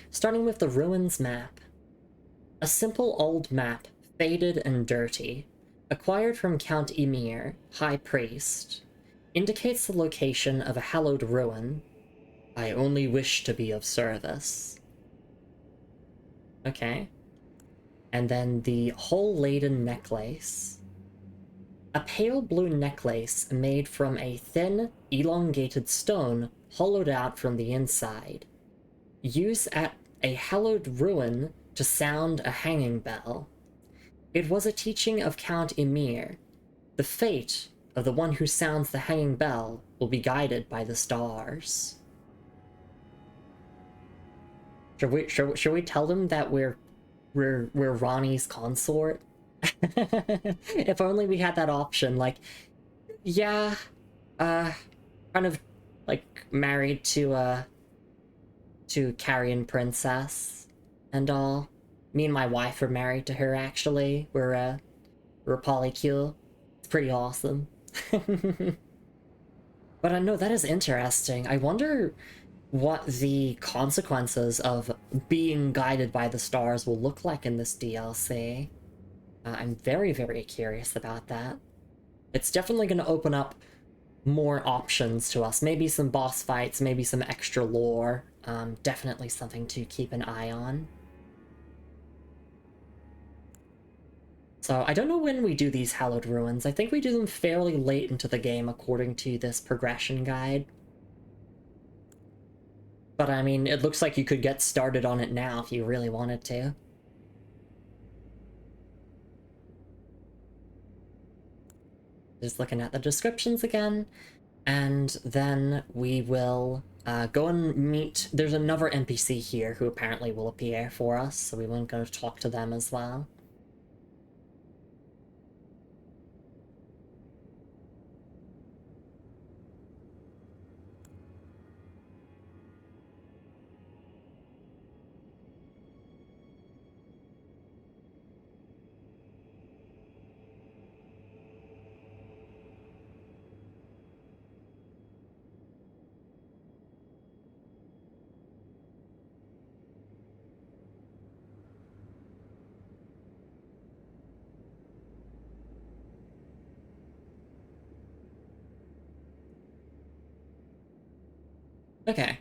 Starting with the ruins map. A simple old map, faded and dirty, acquired from Count Ymir, High Priest, indicates the location of a hallowed ruin. I only wish to be of service. Okay. And then the Hole-Laden Necklace. A pale blue necklace made from a thin, elongated stone hollowed out from the inside. Used at a hallowed ruin to sound a hanging bell. It was a teaching of Count Ymir. The fate of the one who sounds the hanging bell will be guided by the stars. Should we tell them that we're Ronnie's consort? If only we had that option, like, yeah, kind of, like, married to Carrion Princess and all. Me and my wife are married to her, actually. We're polycule. It's pretty awesome. But I know that is interesting. I wonder what the consequences of being guided by the stars will look like in this DLC. I'm very, very curious about that. It's definitely going to open up more options to us. Maybe some boss fights, maybe some extra lore. Definitely something to keep an eye on. So I don't know when we do these Hallowed Ruins. I think we do them fairly late into the game according to this progression guide. But I mean, it looks like you could get started on it now if you really wanted to. Just looking at the descriptions again. And then we will go and meet... There's another NPC here who apparently will appear for us, so we want to go talk to them as well. Okay.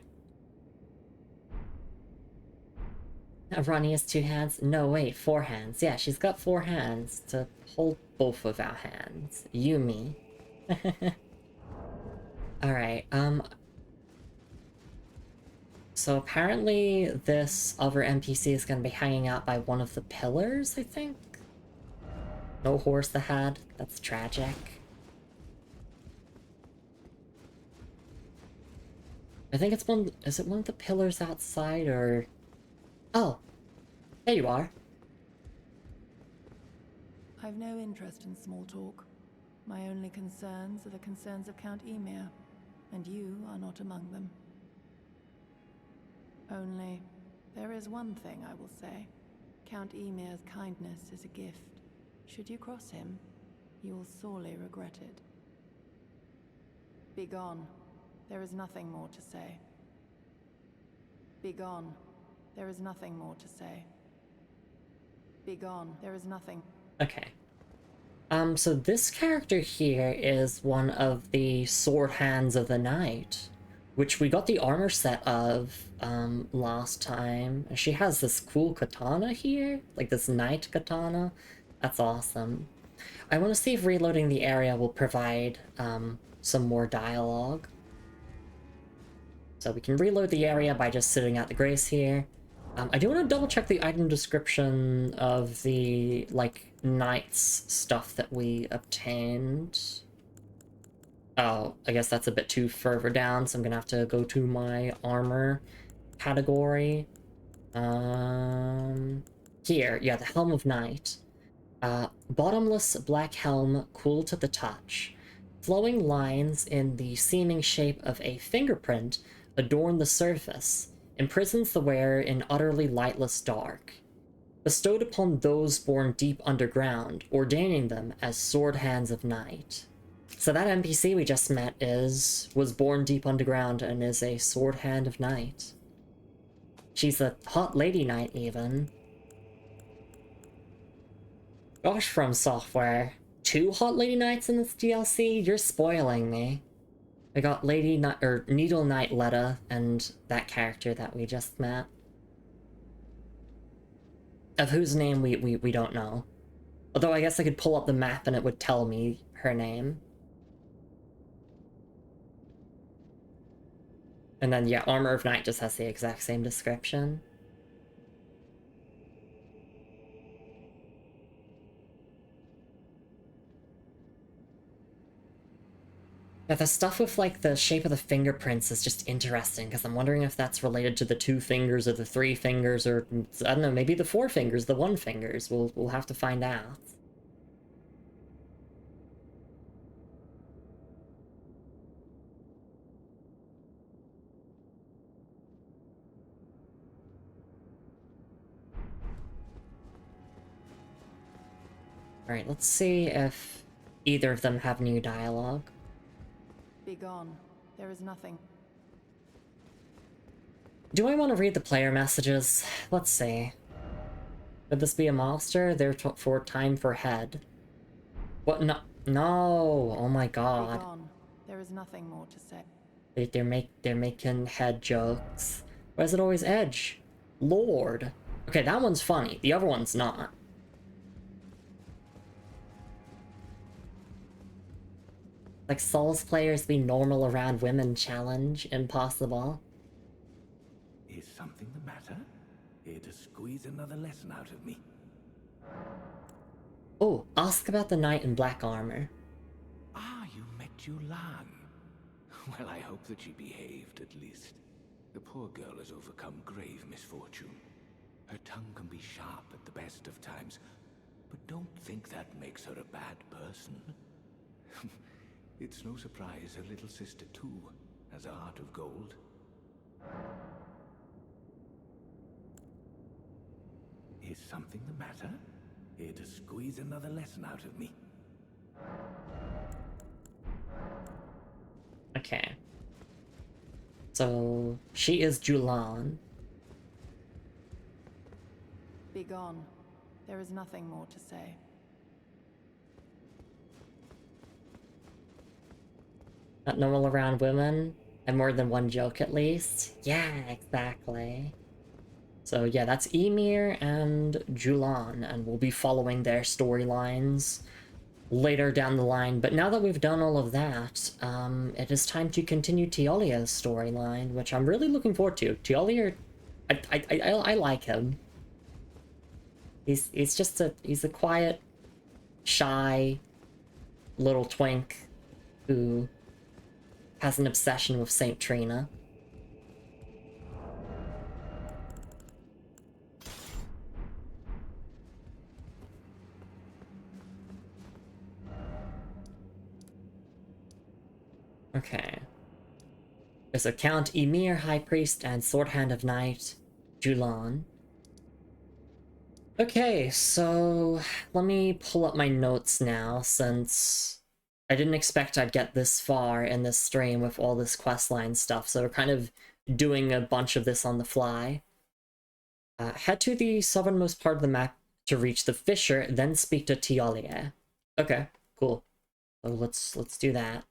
Ronnie has 2 hands? No, wait, 4 hands. Yeah, she's got 4 hands to hold both of our hands. Yumi. Alright, so apparently this other NPC is gonna be hanging out by one of the pillars, I think? No horse ahead. That's tragic. I think it's one... Is it one of the pillars outside, or... Oh! There you are. I've no interest in small talk. My only concerns are the concerns of Count Emir, and you are not among them. Only, there is one thing I will say. Count Emir's kindness is a gift. Should you cross him, you will sorely regret it. Begone. There is nothing more to say. Begone. There is nothing more to say. Begone. There is nothing. Okay. So this character here is one of the Sword Hands of the Night, which we got the armor set of, last time. She has this cool katana here, like this knight katana. That's awesome. I want to see if reloading the area will provide, some more dialogue. So we can reload the area by just sitting at the grace here. I do want to double check the item description of the, like, knight's stuff that we obtained. Oh, I guess that's a bit too further down, so I'm gonna have to go to my armor category. Here, yeah, the Helm of Night. Bottomless black helm, cool to the touch. Flowing lines in the seeming shape of a fingerprint adorn the surface, imprisons the wearer in utterly lightless dark. Bestowed upon those born deep underground, ordaining them as sword hands of night. So that NPC we just met was born deep underground and is a sword hand of night. She's a hot lady knight, even. Gosh, From Software. 2 hot lady knights in this DLC? You're spoiling me. I got Lady Knight, or Needle Knight Letta, and that character that we just met. Of whose name we don't know. Although I guess I could pull up the map and it would tell me her name. And then, yeah, Armor of Night just has the exact same description. Yeah, the stuff with, like, the shape of the fingerprints is just interesting, because I'm wondering if that's related to the 2 fingers or the 3 fingers, or, I don't know, maybe the 4 fingers, the 1 fingers. We'll have to find out. Alright, let's see if either of them have new dialogue. Begone. There is nothing. Do I want to read the player messages? Let's see. Could this be a monster? Therefore, time for head. What? No. No. Oh my Be god. gone. There is nothing more to say. They're making head jokes. Why is it always Edge? Lord. Okay, that one's funny. The other one's not. Like Souls players be normal around women challenge. Impossible. Is something the matter? Here to squeeze another lesson out of me. Oh, ask about the knight in black armor. Ah, you met Julan. Well, I hope that she behaved at least. The poor girl has overcome grave misfortune. Her tongue can be sharp at the best of times, but don't think that makes her a bad person. It's no surprise her little sister too has a heart of gold. Is something the matter? Here to squeeze another lesson out of me. Okay. So, she is Julan. Be gone. There is nothing more to say. Not normal around women, and more than one joke at least. Yeah, exactly. So yeah, that's Emir and Julan, and we'll be following their storylines later down the line. But now that we've done all of that, it is time to continue Tiolia's storyline, which I'm really looking forward to. Tiolia, I like him. He's just he's a quiet, shy little twink who has an obsession with Saint Trina. Okay. So Count Emir, High Priest, and Sword Hand of Night, Julan. Okay, so let me pull up my notes now, since I didn't expect I'd get this far in this stream with all this questline stuff, so we're kind of doing a bunch of this on the fly. Head to the southernmost part of the map to reach the fissure, then speak to Tiolia. Okay, cool. So let's do that.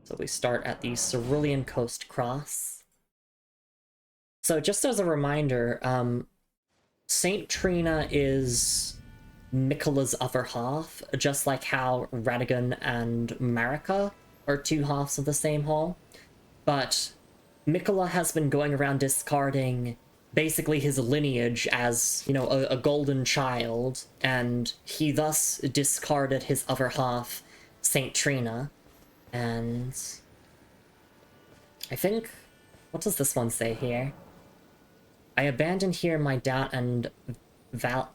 So we start at the Cerulean Coast Cross. So just as a reminder, Saint Trina is Miquella's other half, just like how Radagon and Marika are two halves of the same whole. But Miquella has been going around discarding basically his lineage as, you know, a golden child, and he thus discarded his other half, Saint Trina. And I think, what does this one say here? I abandon here my doubt and I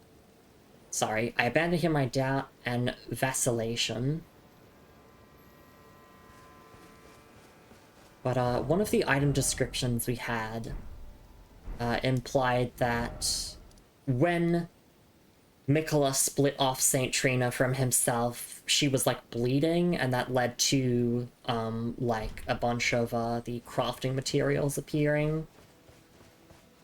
abandon here my doubt and vacillation. But one of the item descriptions we had implied that when Miquella split off Saint Trina from himself, she was like bleeding, and that led to like a bunch of the crafting materials appearing.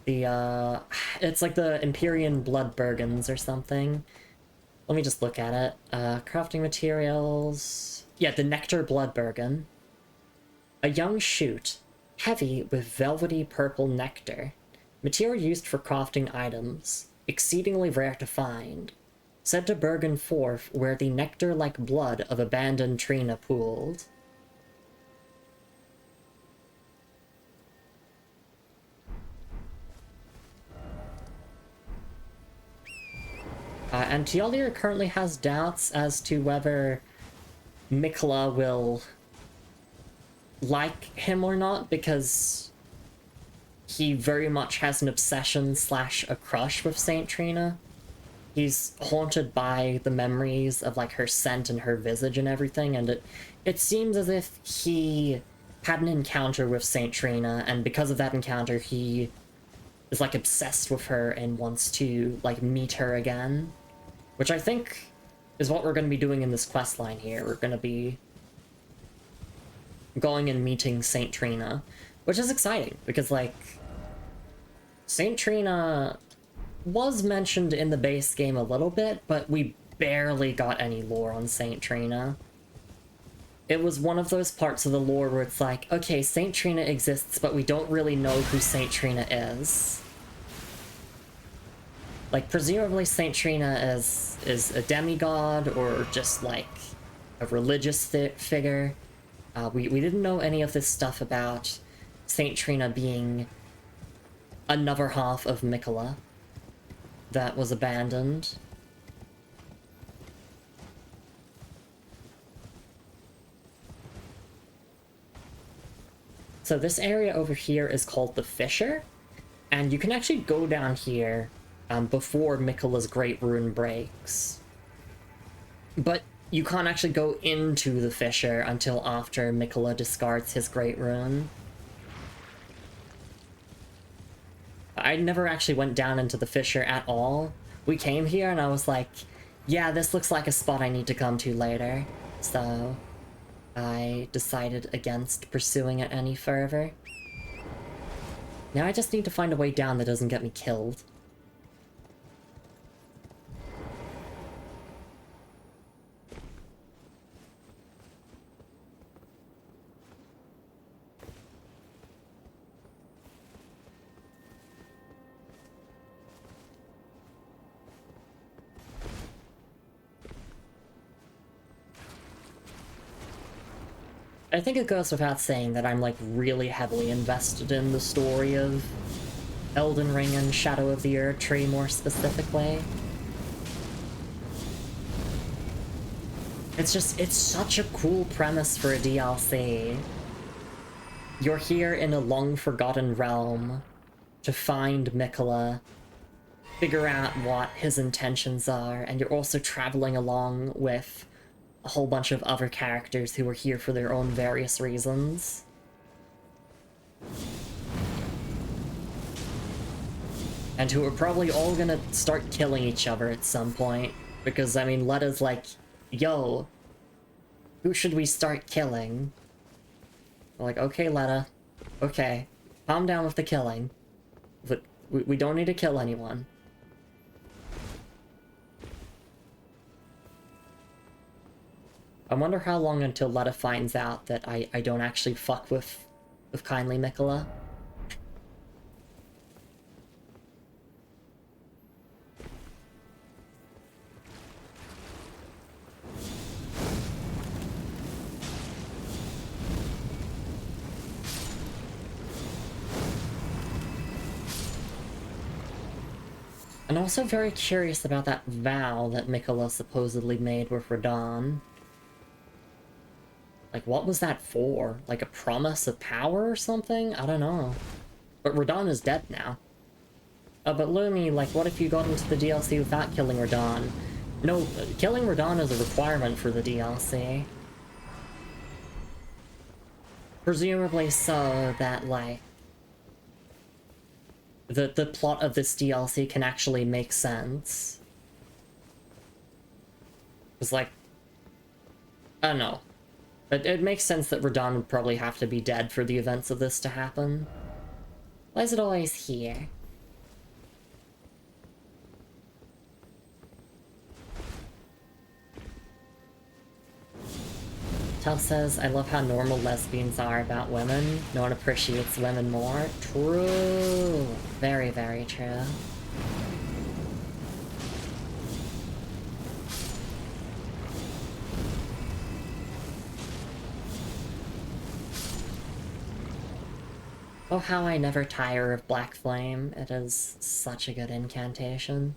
It's like the Empyrean Blood Burgons or something. Let me just look at it. Crafting materials. Yeah, the Nectar Blood Burgon. A young shoot, heavy with velvety purple nectar. Material used for crafting items, exceedingly rare to find. Said to burgen forth where the nectar-like blood of abandoned Trina pooled. And Tiolia currently has doubts as to whether Miquella will like him or not, because he very much has an obsession slash a crush with Saint Trina. He's haunted by the memories of like her scent and her visage and everything, and it seems as if he had an encounter with Saint Trina, and because of that encounter he is like obsessed with her and wants to like meet her again, which I think is what we're going to be doing in this quest line here. We're going to be going and meeting Saint Trina, which is exciting because like Saint Trina was mentioned in the base game a little bit, but we barely got any lore on Saint Trina. It was one of those parts of the lore where it's like, okay, Saint Trina exists, but we don't really know who Saint Trina is. Like, presumably Saint Trina is a demigod, or just, like, a religious figure. We didn't know any of this stuff about Saint Trina being another half of Mikola that was abandoned. So this area over here is called the Fissure, and you can actually go down here before Mikola's Great Rune breaks. But you can't actually go into the Fissure until after Mikola discards his Great Rune. I never actually went down into the Fissure at all. We came here and I was like, yeah, this looks like a spot I need to come to later. So I decided against pursuing it any further. Now I just need to find a way down that doesn't get me killed. I think it goes without saying that I'm, like, really heavily invested in the story of Elden Ring and Shadow of the Erdtree more specifically. It's such a cool premise for a DLC. You're here in a long-forgotten realm to find Mikola, figure out what his intentions are, and you're also traveling along with a whole bunch of other characters who are here for their own various reasons. And who are probably all gonna start killing each other at some point. Because, I mean, Letta's like, yo, who should we start killing? I'm like, okay, Letta. Okay. Calm down with the killing. But we don't need to kill anyone. I wonder how long until Letta finds out that I don't actually fuck with kindly Mikola. I'm also very curious about that vow that Mikola supposedly made with Radahn. Like, what was that for? Like a promise of power or something? I don't know. But Radahn is dead now. But Lumi, like, what if you got into the DLC without killing Radahn? No, killing Radahn is a requirement for the DLC. Presumably so that, like, the plot of this DLC can actually make sense. It's like, I don't know. But it makes sense that Radahn would probably have to be dead for the events of this to happen. Why is it always here? Tell says, I love how normal lesbians are about women. No one appreciates women more. True. Very, very true. Oh, how I never tire of Black Flame. It is such a good incantation.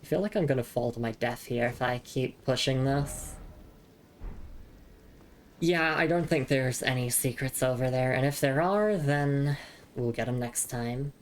I feel like I'm gonna fall to my death here if I keep pushing this. Yeah, I don't think there's any secrets over there, and if there are, then we'll get them next time.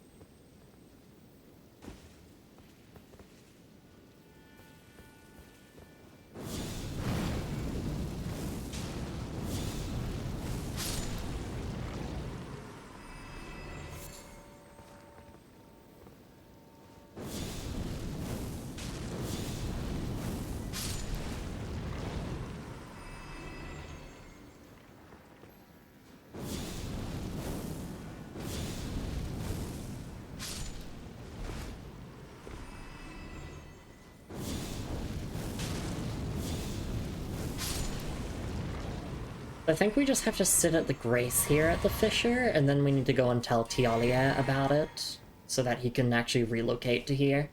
I think we just have to sit at the Grace here at the Fissure, and then we need to go and tell Tialia about it, so that he can actually relocate to here.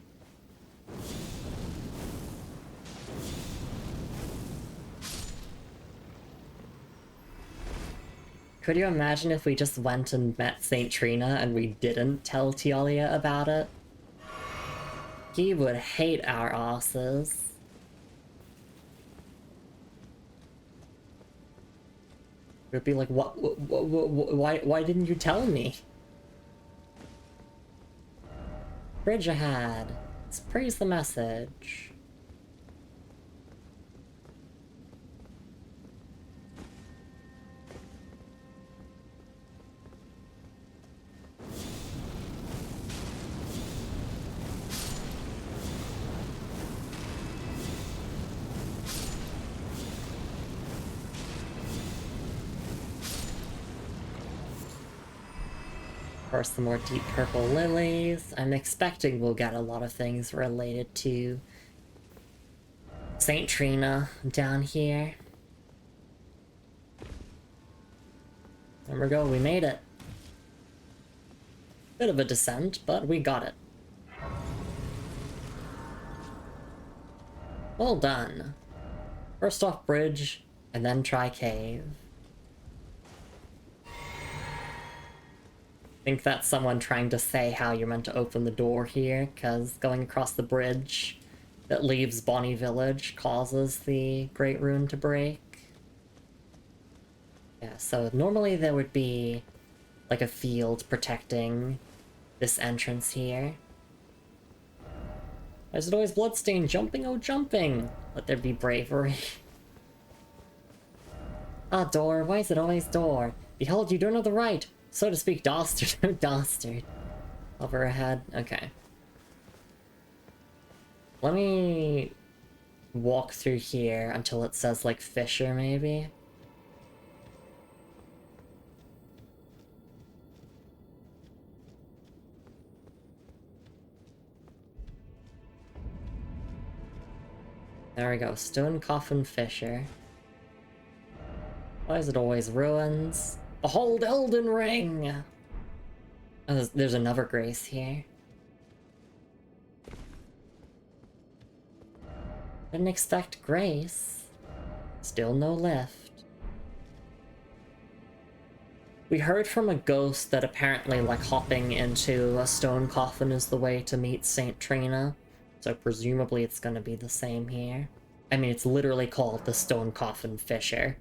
Could you imagine if we just went and met Saint Trina and we didn't tell Tialia about it? He would hate our asses. It would be like, why didn't you tell me? Bridge ahead. Let's praise the message. Of course, the more deep purple lilies. I'm expecting we'll get a lot of things related to Saint Trina down here. There we go, we made it. Bit of a descent, but we got it. Well done. First off bridge, and then try cave. I think that's someone trying to say how you're meant to open the door here, because going across the bridge that leaves Bonnie Village causes the Great Rune to break. Yeah, so normally there would be like a field protecting this entrance here. Why is it always bloodstain? Jumping, oh jumping! Let there be bravery. Ah, door, why is it always door? Behold, you don't know the right! So to speak, dastard, no dastard. Over ahead, okay. Let me walk through here until it says, like, Fissure, maybe? There we go, Stone Coffin Fissure. Why is it always ruins? Behold Elden Ring! Oh, there's another Grace here. Didn't expect Grace. Still no lift. We heard from a ghost that apparently, like, hopping into a stone coffin is the way to meet Saint Trina. So presumably it's gonna be the same here. I mean, it's literally called the Stone Coffin Fissure.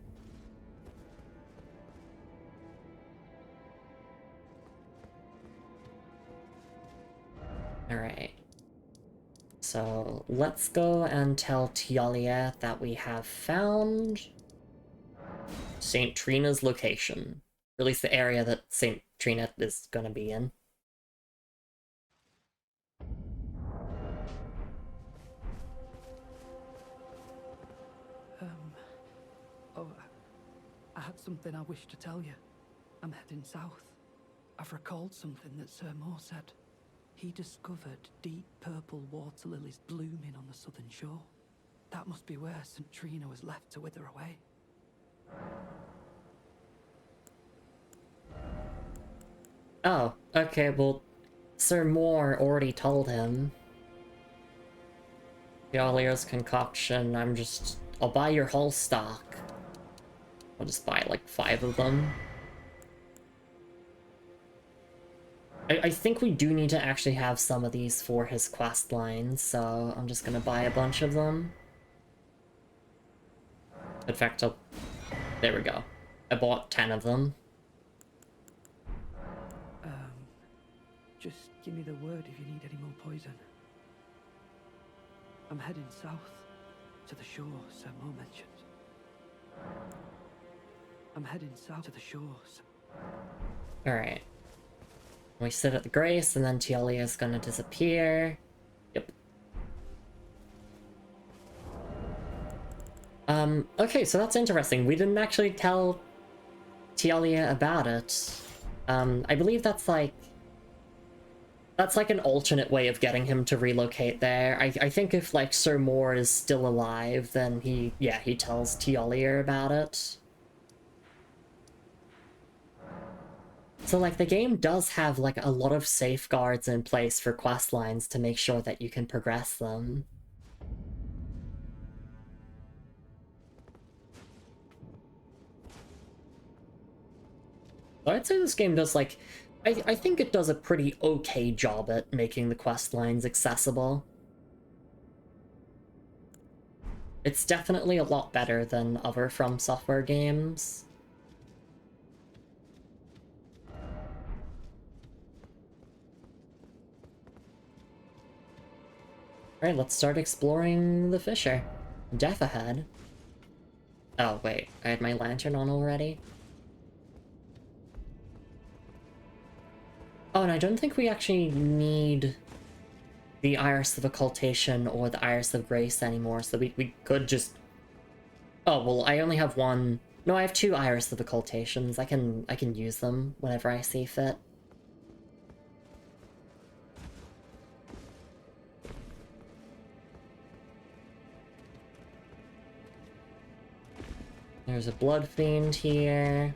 Alright. So, let's go and tell Tialia that we have found Saint Trina's location. Or at least the area that Saint Trina is gonna be in. I had something I wish to tell you. I'm heading south. I've recalled something that Sir Moore said. He discovered deep purple water lilies blooming on the southern shore. That must be where St. Trina was left to wither away. Oh, okay, well, Sir Moore already told him. Tialia's concoction, I'll buy your whole stock. I'll just buy like 5 of them. I think we do need to actually have some of these for his quest lines, so I'm just gonna buy a bunch of them. In fact, there we go. I bought 10 of them. Just give me the word if you need any more poison. I'm heading south, to the shore Sir Moore mentioned. I'm heading south to the shores. Alright. We sit at the Grace, and then Tialia's gonna disappear. Yep. Okay, so that's interesting. We didn't actually tell Tialia about it. I believe that's like an alternate way of getting him to relocate there. I think if, like, Sir Moore is still alive, then he tells Tialia about it. So, like, the game does have, like, a lot of safeguards in place for quest lines to make sure that you can progress them. So I'd say this game does, like... I think it does a pretty okay job at making the quest lines accessible. It's definitely a lot better than other From Software games. Alright, let's start exploring the fissure. Death ahead. Oh, wait, I had my lantern on already? Oh, and I don't think we actually need the Iris of Occultation or the Iris of Grace anymore, so we could just... Oh, well, I only have one... No, I have 2 Iris of Occultations. I can use them whenever I see fit. There's a Blood Fiend here.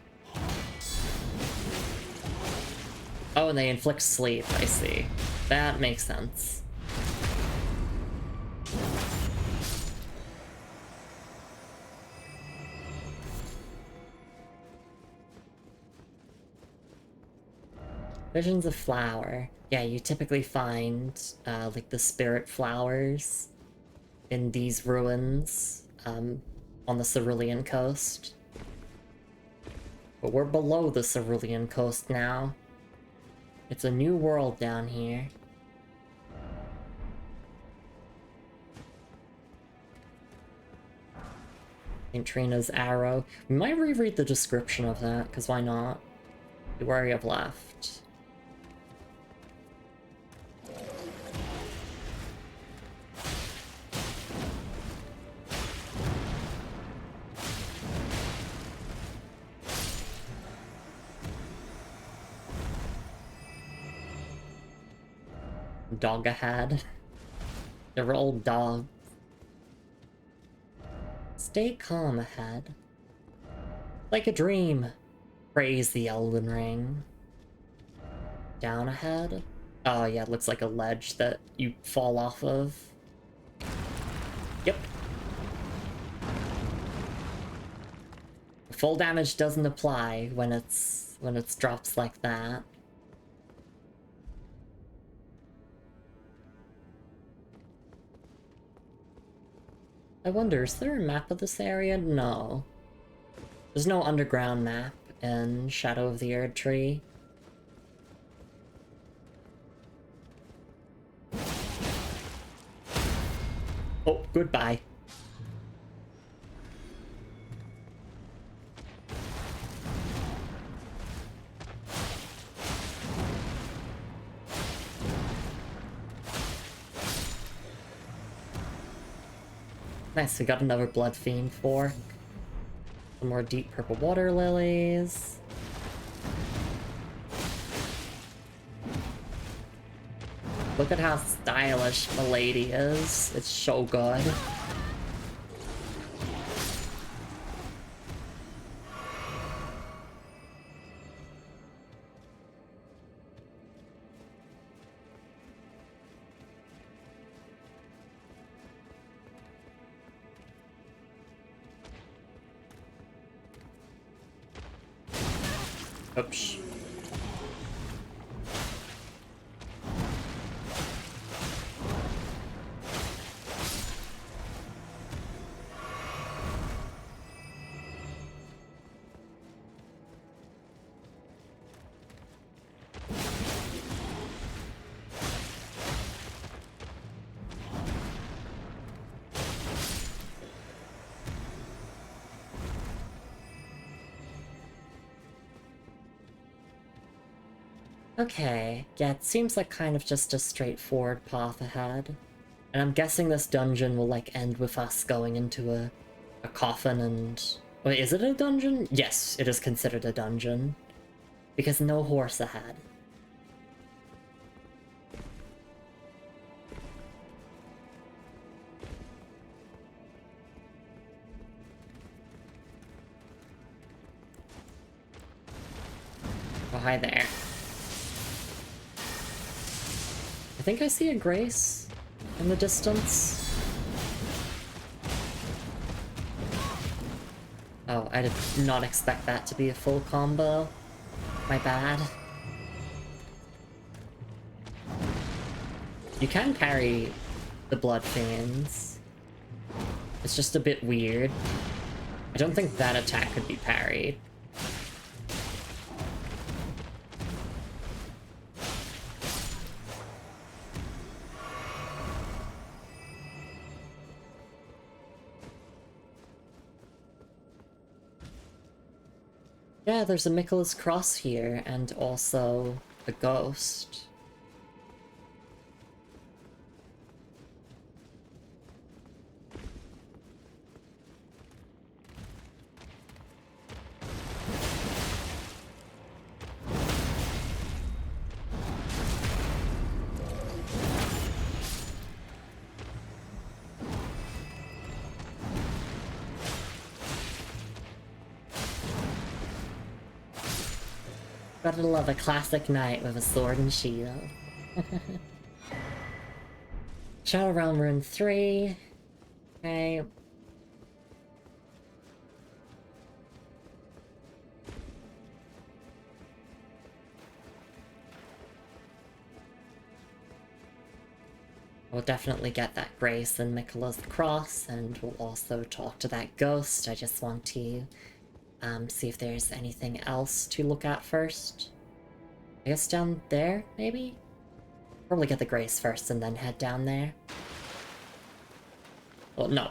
Oh, and they inflict sleep, I see. That makes sense. Visions of Flower. Yeah, you typically find, like, the spirit flowers in these ruins, on the Cerulean coast. But we're below the Cerulean coast now. It's a new world down here. St. Trina's Arrow. We might reread the description of that, because why not? Where we have left. Dog ahead. They're old dogs. Stay calm ahead. Like a dream. Praise the Elden Ring. Down ahead. Oh yeah, it looks like a ledge that you fall off of. Yep. Full damage doesn't apply when it's drops like that. I wonder, is there a map of this area? No. There's no underground map in Shadow of the Erd Tree. Oh, goodbye. Nice, we got another Blood Fiend fork. Some more deep purple water lilies. Look at how stylish Milady is. It's so good. Oops. Okay, yeah, it seems like kind of just a straightforward path ahead. And I'm guessing this dungeon will, like, end with us going into a coffin and... Wait, is it a dungeon? Yes, it is considered a dungeon. Because no horse ahead. Oh, hi there. I think I see a Grace in the distance. Oh, I did not expect that to be a full combo. My bad. You can parry the Blood Fiends. It's just a bit weird. I don't think that attack could be parried. Yeah, there's a Michael's Cross here, and also a ghost. Gotta love a classic knight with a sword and shield. Shadow Realm Rune 3. Okay. We'll definitely get that Grace and Miquella's Cross, and we'll also talk to that ghost. I just want to see if there's anything else to look at first. I guess down there, maybe? Probably get the Grace first and then head down there. Well, no.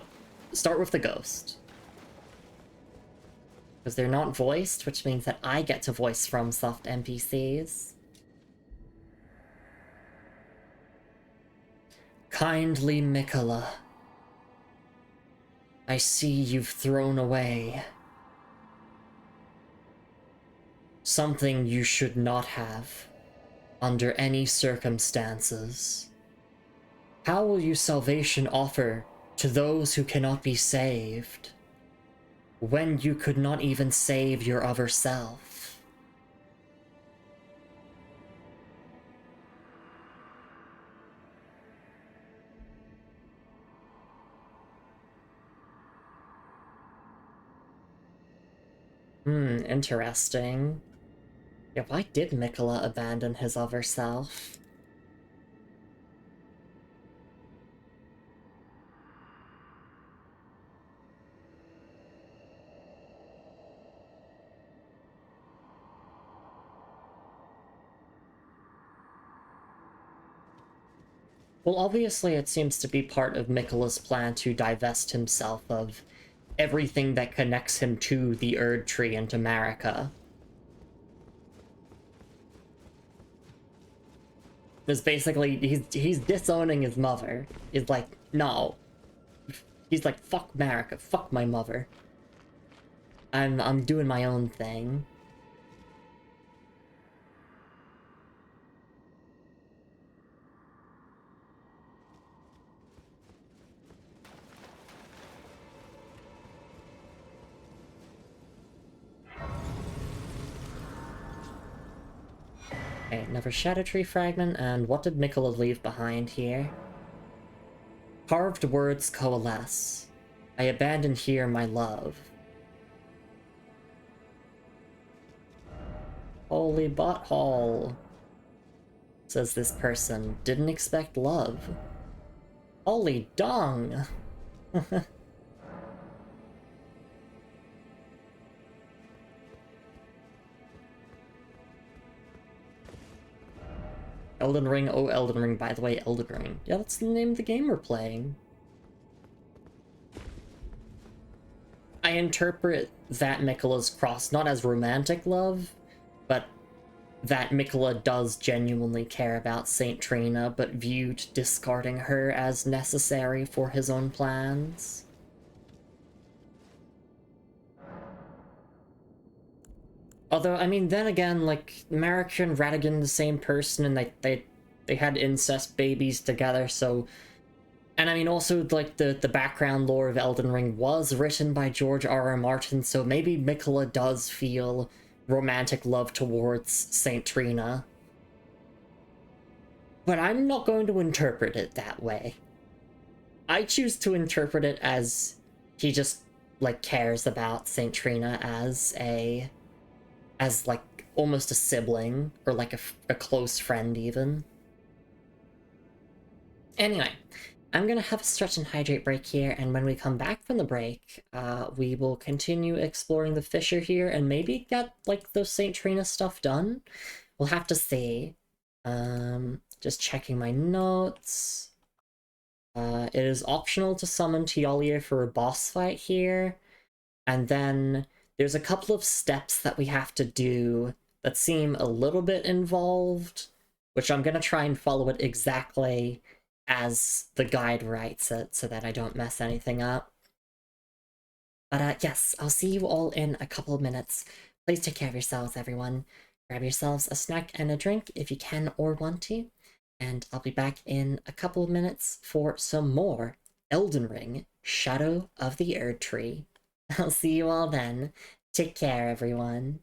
Start with the ghost. Because they're not voiced, which means that I get to voice FromSoft NPCs. Kindly Miquella, I see you've thrown away something you should not have, under any circumstances. How will you salvation offer to those who cannot be saved, when you could not even save your other self? Interesting. Yeah, why did Miquella abandon his other self? Well, obviously it seems to be part of Miquella's plan to divest himself of everything that connects him to the Erd Tree and to Marika. Because basically, he's disowning his mother. He's like, no. He's like, fuck Marika, fuck my mother. I'm doing my own thing. Okay, another Shadow Tree fragment, and what did Miquella leave behind here? Carved words coalesce. I abandon here my love. Holy butthole, says this person. Didn't expect love. Holy dong! Elden Ring, oh Elden Ring, by the way, Elden Ring. Yeah, that's the name of the game we're playing. I interpret that Miquella's Cross not as romantic love, but that Miquella does genuinely care about Saint Trina, but viewed discarding her as necessary for his own plans. Although, I mean, then again, like, Marika and Radigan the same person, and they had incest babies together, so... And I mean, also, like, the background lore of Elden Ring was written by George R.R. Martin, so maybe Miquella does feel romantic love towards Saint Trina. But I'm not going to interpret it that way. I choose to interpret it as he just, like, cares about Saint Trina as like, almost a sibling, or like a close friend, even. Anyway, I'm gonna have a stretch and hydrate break here, and when we come back from the break, we will continue exploring the fissure here, and maybe get, like, the Saint Trina stuff done? We'll have to see. Just checking my notes. It is optional to summon Tialia for a boss fight here, and then there's a couple of steps that we have to do that seem a little bit involved, which I'm gonna try and follow it exactly as the guide writes it so that I don't mess anything up. But yes, I'll see you all in a couple of minutes. Please take care of yourselves, everyone. Grab yourselves a snack and a drink if you can or want to, and I'll be back in a couple of minutes for some more Elden Ring Shadow of the Erd Tree. I'll see you all then. Take care, everyone.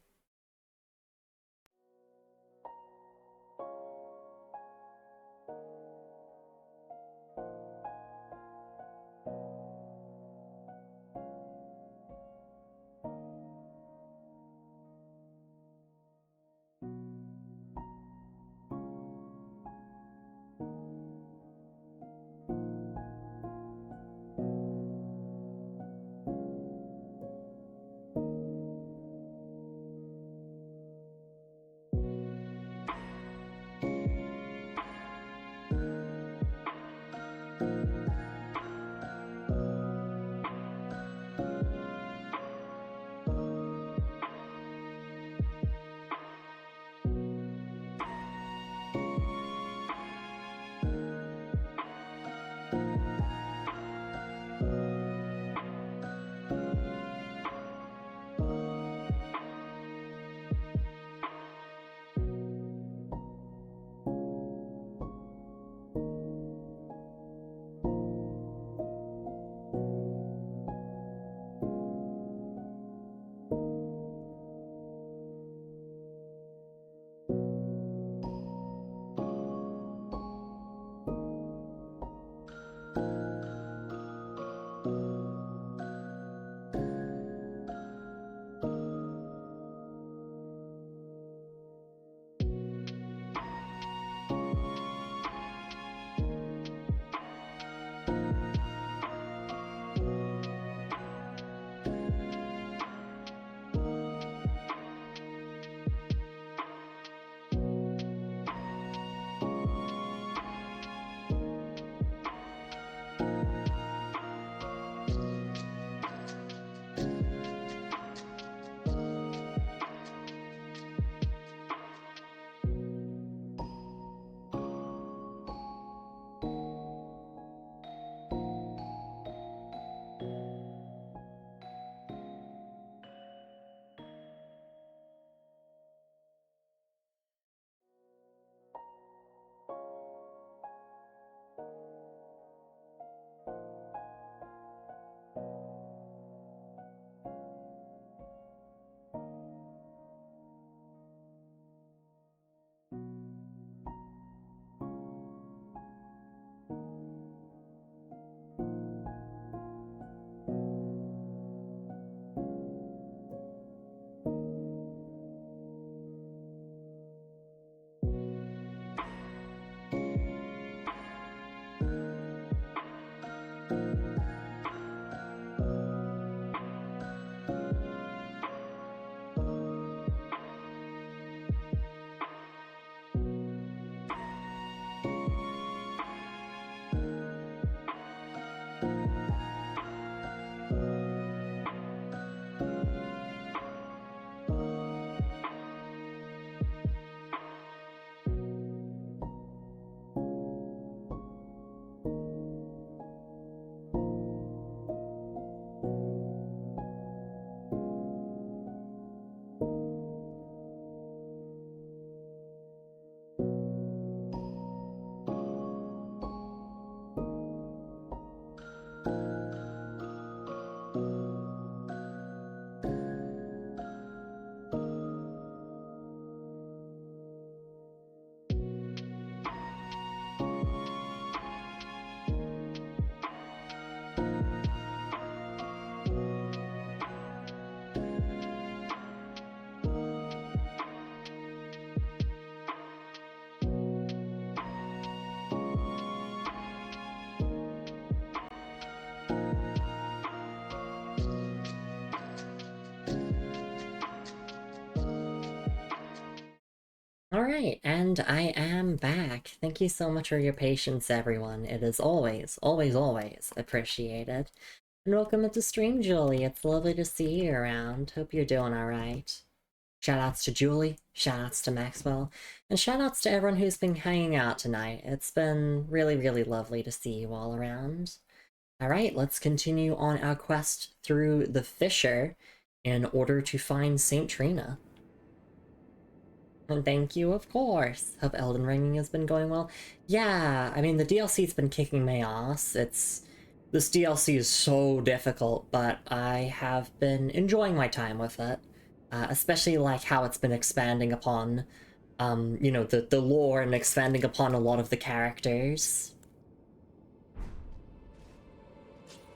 Alright, and I am back. Thank you so much for your patience, everyone. It is always, always, always appreciated. And welcome to the stream, Julie. It's lovely to see you around. Hope you're doing alright. Shoutouts to Julie, shoutouts to Maxwell, and shoutouts to everyone who's been hanging out tonight. It's been really, really lovely to see you all around. Alright, let's continue on our quest through the Fissure in order to find Saint Trina. And thank you, of course. Hope Elden Ring has been going well. Yeah, I mean, the DLC's been kicking my ass. This DLC is so difficult, but I have been enjoying my time with it. Especially like how it's been expanding upon, you know, the lore and expanding upon a lot of the characters.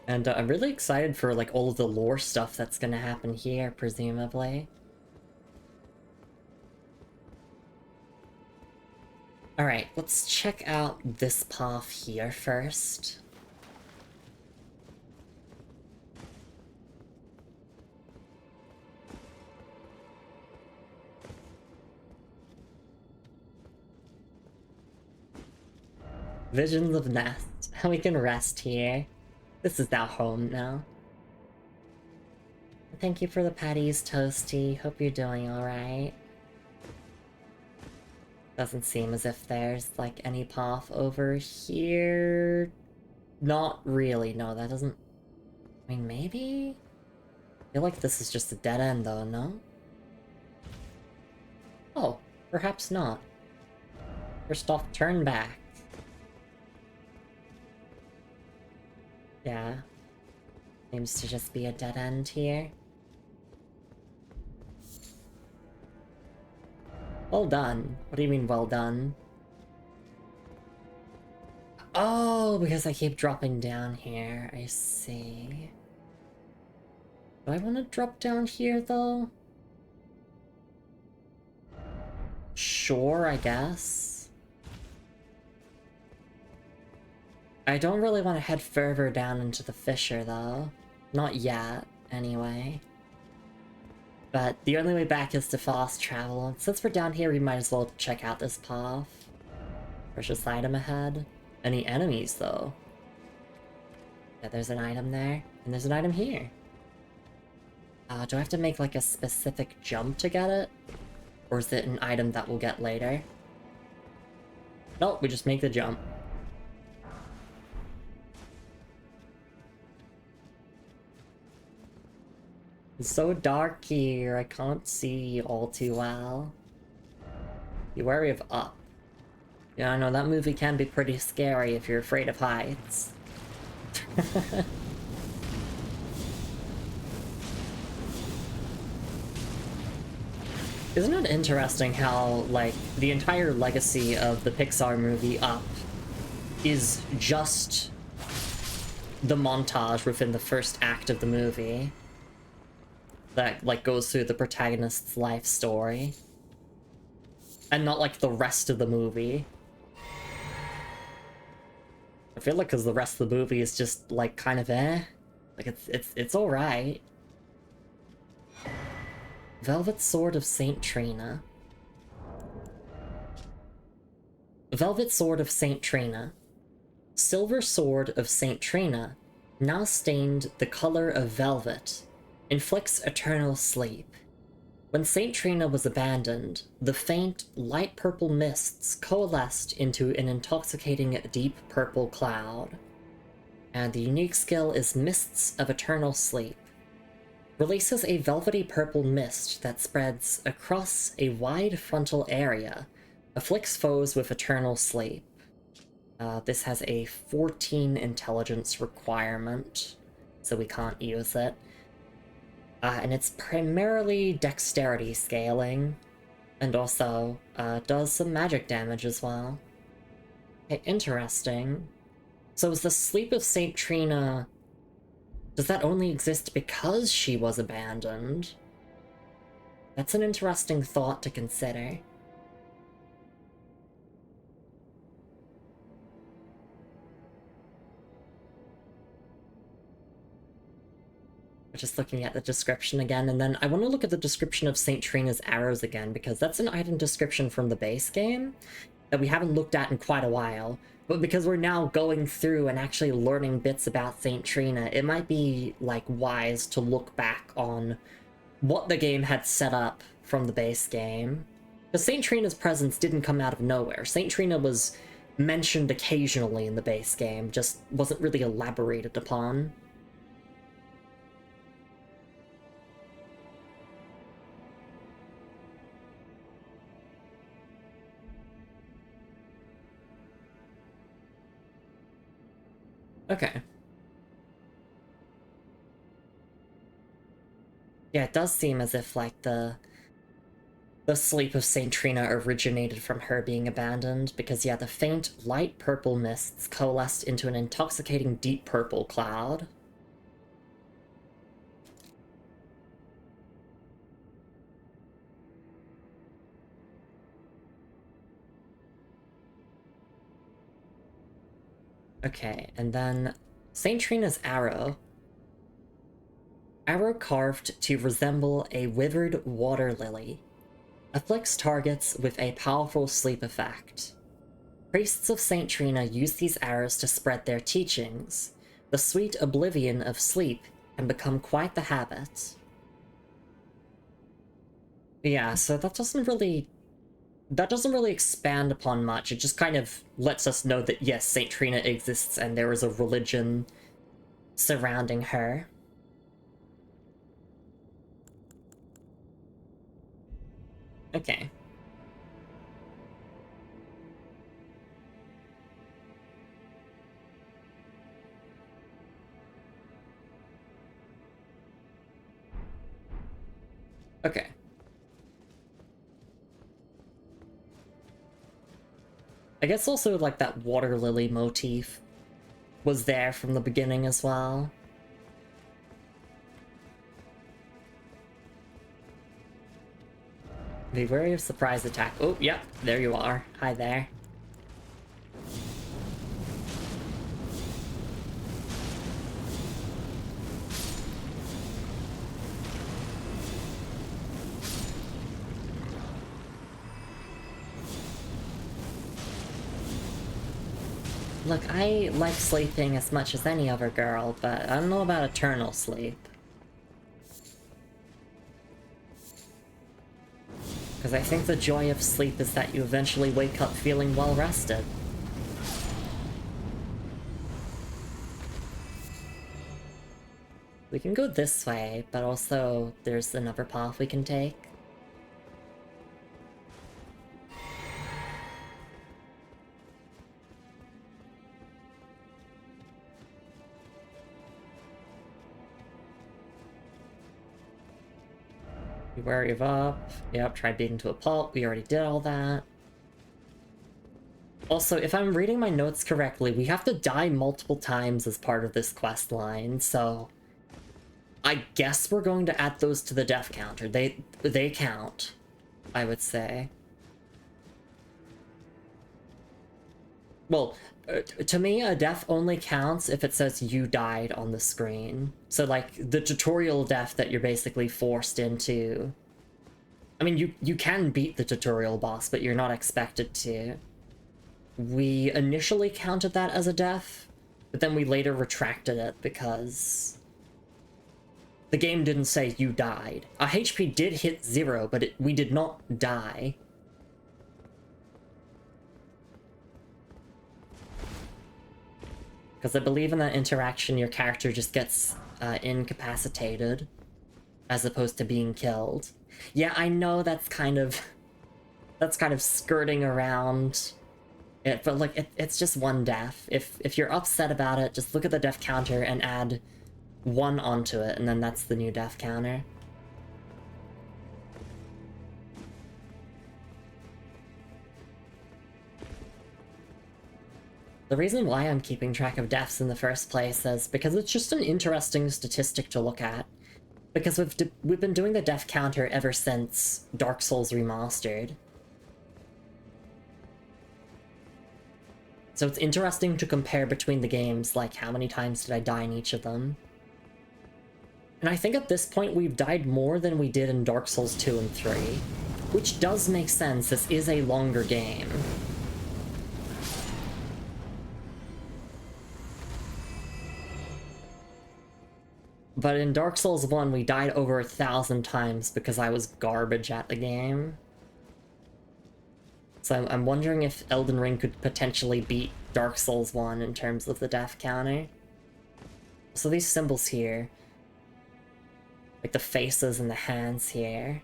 And I'm really excited for like all of the lore stuff that's gonna happen here, presumably. Alright, let's check out this path here first. Visions of Nest. We can rest here. This is our home now. Thank you for the patties, Toasty. Hope you're doing alright. Doesn't seem as if there's, like, any path over here. Not really, no, that doesn't... I mean, maybe? I feel like this is just a dead end, though, no? Oh, perhaps not. First off, turn back. Yeah. Seems to just be a dead end here. Well done. What do you mean, well done? Oh, because I keep dropping down here. I see. Do I want to drop down here, though? Sure, I guess. I don't really want to head further down into the fissure, though. Not yet, anyway. But the only way back is to fast travel. And since we're down here, we might as well check out this path. Precious item ahead. Any enemies, though? Yeah, there's an item there. And there's an item here. Do I have to make, like, a specific jump to get it? Or is it an item that we'll get later? Nope, we just make the jump. It's so dark here, I can't see all too well. Be wary of up. Yeah, I know, that movie can be pretty scary if you're afraid of heights. Isn't it interesting how, like, the entire legacy of the Pixar movie Up is just the montage within the first act of the movie that, like, goes through the protagonist's life story. And not, like, the rest of the movie. I feel like because the rest of the movie is just, like, kind of eh. Like, it's alright. Velvet Sword of Saint Trina. Velvet Sword of Saint Trina. Silver Sword of Saint Trina, now stained the color of velvet, inflicts eternal sleep. When Saint Trina was abandoned, the faint, light purple mists coalesced into an intoxicating deep purple cloud. And the unique skill is Mists of Eternal Sleep. Releases a velvety purple mist that spreads across a wide frontal area, afflicts foes with eternal sleep. This has a 14 intelligence requirement, so we can't use it. And it's primarily dexterity scaling, and also does some magic damage as well. Okay, interesting. So is the Sleep of Saint Trina... Does that only exist because she was abandoned? That's an interesting thought to consider. Just looking at the description again, and then I want to look at the description of St. Trina's arrows again, because that's an item description from the base game that we haven't looked at in quite a while. But because we're now going through and actually learning bits about St. Trina, it might be, like, wise to look back on what the game had set up from the base game. Because St. Trina's presence didn't come out of nowhere. St. Trina was mentioned occasionally in the base game, just wasn't really elaborated upon. Okay. Yeah, it does seem as if, like, the sleep of St. Trina originated from her being abandoned, because, yeah, the faint, light purple mists coalesced into an intoxicating deep purple cloud. Okay, and then St. Trina's arrow. Arrow carved to resemble a withered water lily. Afflicts targets with a powerful sleep effect. Priests of St. Trina use these arrows to spread their teachings. The sweet oblivion of sleep can become quite the habit. Yeah, so that doesn't really expand upon much. It just kind of lets us know that, yes, St. Trina exists and there is a religion surrounding her. Okay. Okay. I guess also, like, that water lily motif was there from the beginning as well. Be wary of surprise attack. Oh, yep, there you are. Hi there. Look, I like sleeping as much as any other girl, but I don't know about eternal sleep. Because I think the joy of sleep is that you eventually wake up feeling well rested. We can go this way, but also there's another path we can take. Be wary of up. Yep, try beating to a pulp. We already did all that. Also, if I'm reading my notes correctly, we have to die multiple times as part of this quest line, so I guess we're going to add those to the death counter. They count, I would say. Well, to me, a death only counts if it says you died on the screen. So, like, the tutorial death that you're basically forced into. I mean, you can beat the tutorial boss, but you're not expected to. We initially counted that as a death, but then we later retracted it because the game didn't say you died. Our HP did hit 0, but we did not die. Because I believe in that interaction, your character just gets incapacitated, as opposed to being killed. Yeah, I know that's kind of skirting around it, but like it's just one death. If you're upset about it, just look at the death counter and add 1 onto it, and then that's the new death counter. The reason why I'm keeping track of deaths in the first place is because it's just an interesting statistic to look at. Because we've been doing the death counter ever since Dark Souls Remastered. So it's interesting to compare between the games, like how many times did I die in each of them. And I think at this point we've died more than we did in Dark Souls 2 and 3. Which does make sense, this is a longer game. But in Dark Souls 1, we died over 1,000 times because I was garbage at the game. So I'm wondering if Elden Ring could potentially beat Dark Souls 1 in terms of the death counter. So these symbols here, like the faces and the hands here,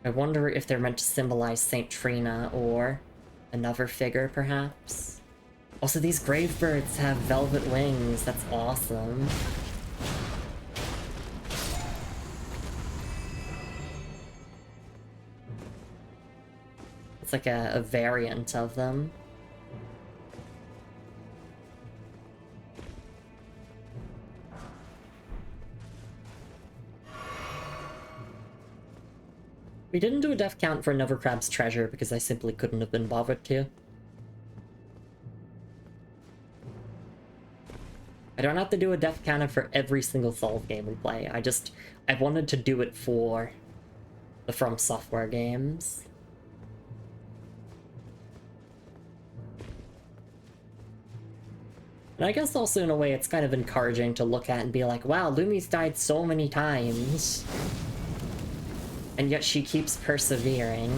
I wonder if they're meant to symbolize Saint Trina or another figure, perhaps? Also, these grave birds have velvet wings. That's awesome. It's like a variant of them. We didn't do a death count for Nevercrab's treasure because I simply couldn't have been bothered to. I don't have to do a death counter for every single Souls game we play. I wanted to do it for the From Software games. And I guess also in a way it's kind of encouraging to look at and be like, wow, Lumi's died so many times. And yet she keeps persevering.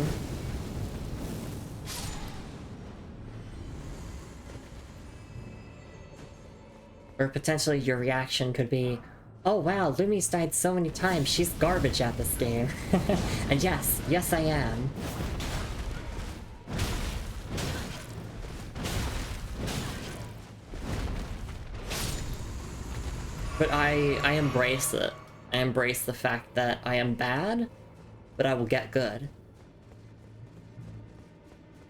Or potentially your reaction could be, oh wow, Lumi's died so many times, she's garbage at this game. And yes I am. But I embrace it. I embrace the fact that I am bad, but I will get good.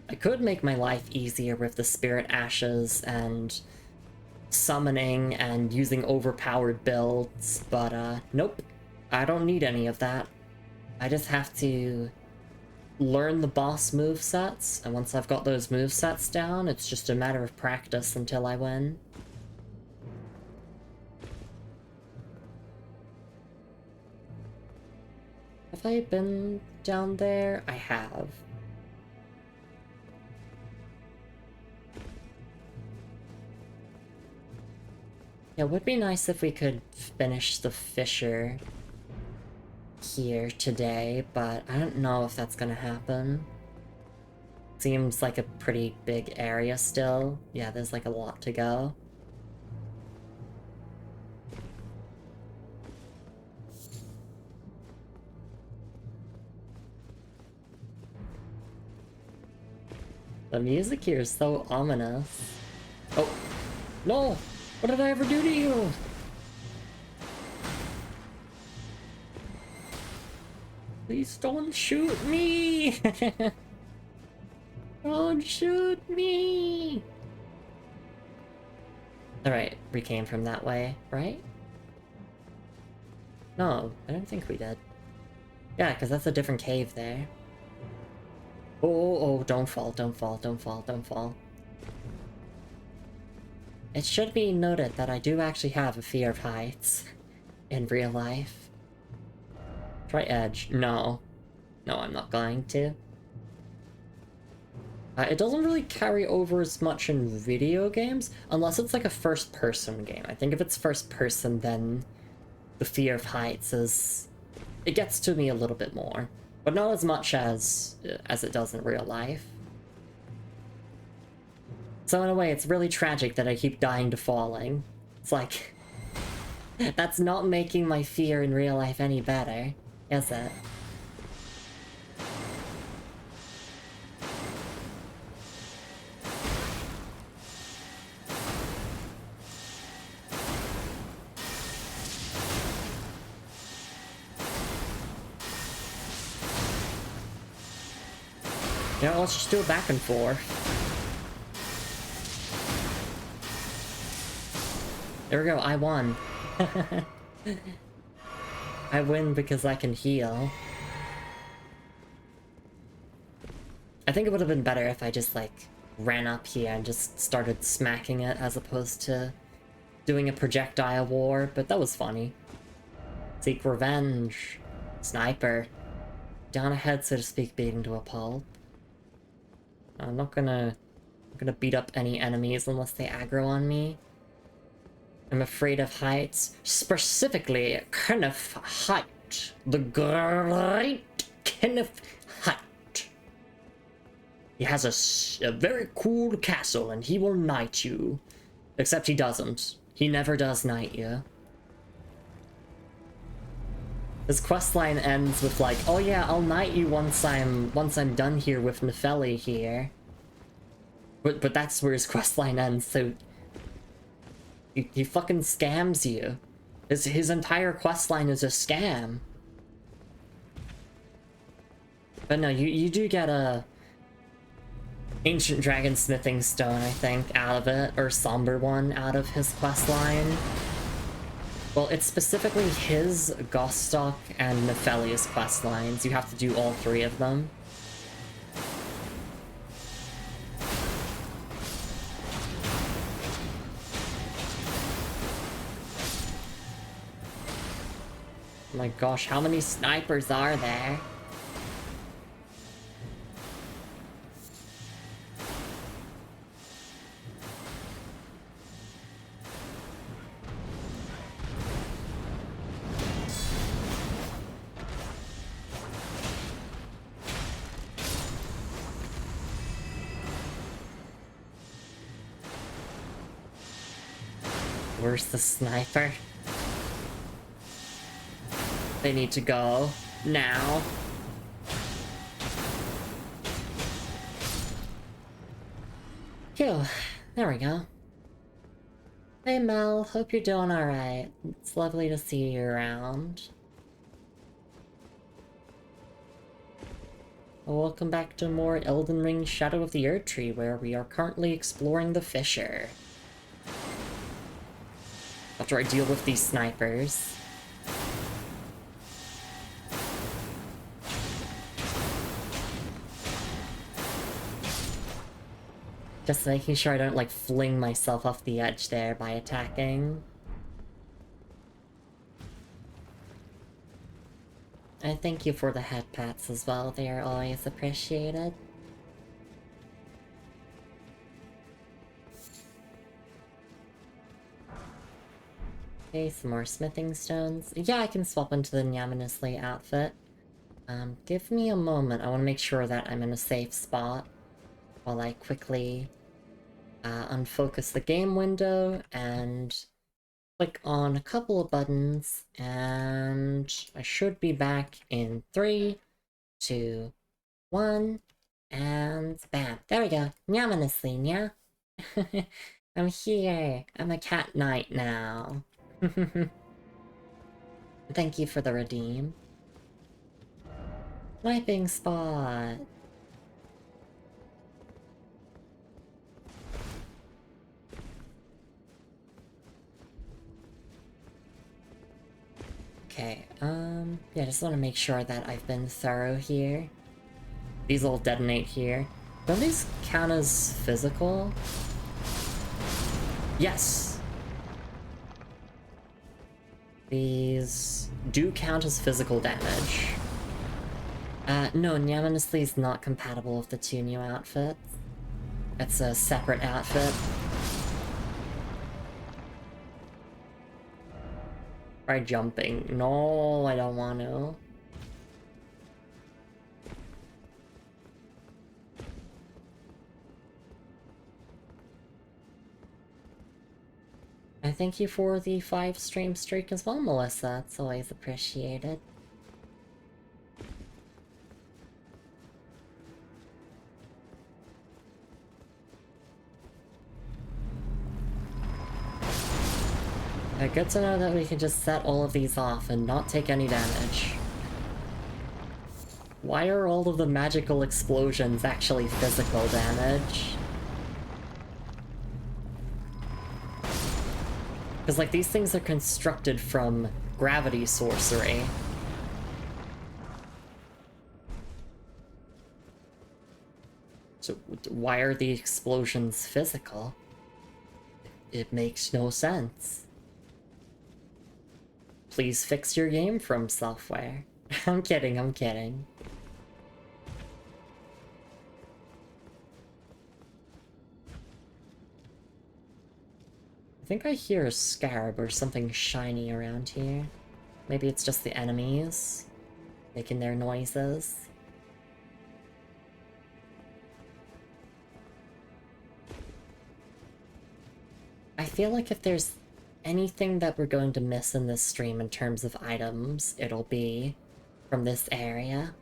I could make my life easier with the spirit ashes and summoning and using overpowered builds, but nope. I don't need any of that. I just have to learn the boss movesets, and once I've got those movesets down, it's just a matter of practice until I win. Have I been down there? I have. Yeah, it would be nice if we could finish the Fissure here today, but I don't know if that's gonna happen. Seems like a pretty big area still. Yeah, there's like a lot to go. The music here is so ominous. Oh, no! What did I ever do to you? Please don't shoot me! Don't shoot me! Alright, we came from that way, right? No, I don't think we did. Yeah, because that's a different cave there. Oh, don't fall, don't fall, don't fall, don't fall. It should be noted that I do actually have a fear of heights in real life. Try edge. No. No, I'm not going to. It doesn't really carry over as much in video games, unless it's like a first-person game. I think if it's first-person, then the fear of heights is... It gets to me a little bit more. But not as much as it does in real life. So in a way, it's really tragic that I keep dying to falling. It's like... That's not making my fear in real life any better, is it? You know, let's just do it back and forth. There we go, I won. I win because I can heal. I think it would have been better if I just, like, ran up here and just started smacking it as opposed to doing a projectile war, but that was funny. Seek revenge. Sniper. Down ahead, so to speak, beating to a pulp. I'm not gonna beat up any enemies unless they aggro on me. I'm afraid of heights. Specifically, Kenneth Height. The great Kenneth Height. He has a very cool castle and he will knight you. Except he doesn't. He never does knight you. His questline ends with like, oh yeah, I'll knight you once I'm done here with Nefeli here. But that's where his questline ends, so he fucking scams you. His entire questline is a scam. But no, you do get a Ancient Dragon Smithing Stone, I think, out of it, or Somber one out of his questline. Well, it's specifically his, Gostock, and Nefeli's questlines. You have to do all three of them. Oh my gosh, how many snipers are there? Where's the sniper? They need to go now. Phew, there we go. Hey Mel, hope you're doing alright. It's lovely to see you around. Welcome back to more Elden Ring Shadow of the Erdtree, where we are currently exploring the fissure. After I deal with these snipers. Just making sure I don't, like, fling myself off the edge there by attacking. I thank you for the head pats as well, they are always appreciated. Okay, some more smithing stones. Yeah, I can swap into the Nyaminously outfit. Give me a moment, I want to make sure that I'm in a safe spot while I quickly unfocus the game window and click on a couple of buttons, and I should be back in 3, 2, 1, and bam. There we go. Nyaminously, yeah? I'm here. I'm a cat knight now. Thank you for the redeem. Sniping spot. Okay, yeah, just want to make sure that I've been thorough here. These all detonate here. Don't these count as physical? Yes! These do count as physical damage. No, Nyaminously is not compatible with the two new outfits. It's a separate outfit. Try jumping. No, I don't want to. I thank you for the 5 stream streak as well, Melissa. It's always appreciated. Good to know that we can just set all of these off and not take any damage. Why are all of the magical explosions actually physical damage? Because, like, these things are constructed from gravity sorcery. So, why are the explosions physical? it makes no sense. Please fix your game from software. I'm kidding, I'm kidding. I think I hear a scarab or something shiny around here. Maybe it's just the enemies making their noises. I feel like if there's anything that we're going to miss in this stream in terms of items, it'll be from this area.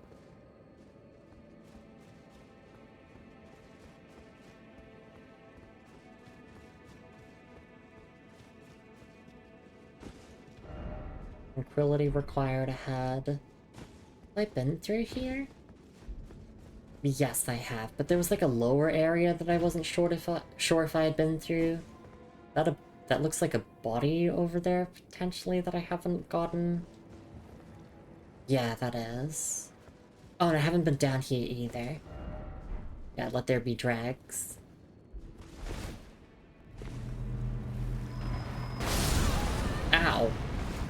Tranquility required ahead. Have I been through here? Yes, I have, but there was like a lower area that I wasn't sure if I had been through. That looks like a body over there, potentially, that I haven't gotten. Yeah, that is. Oh, and I haven't been down here either. Yeah, let there be drags. Ow.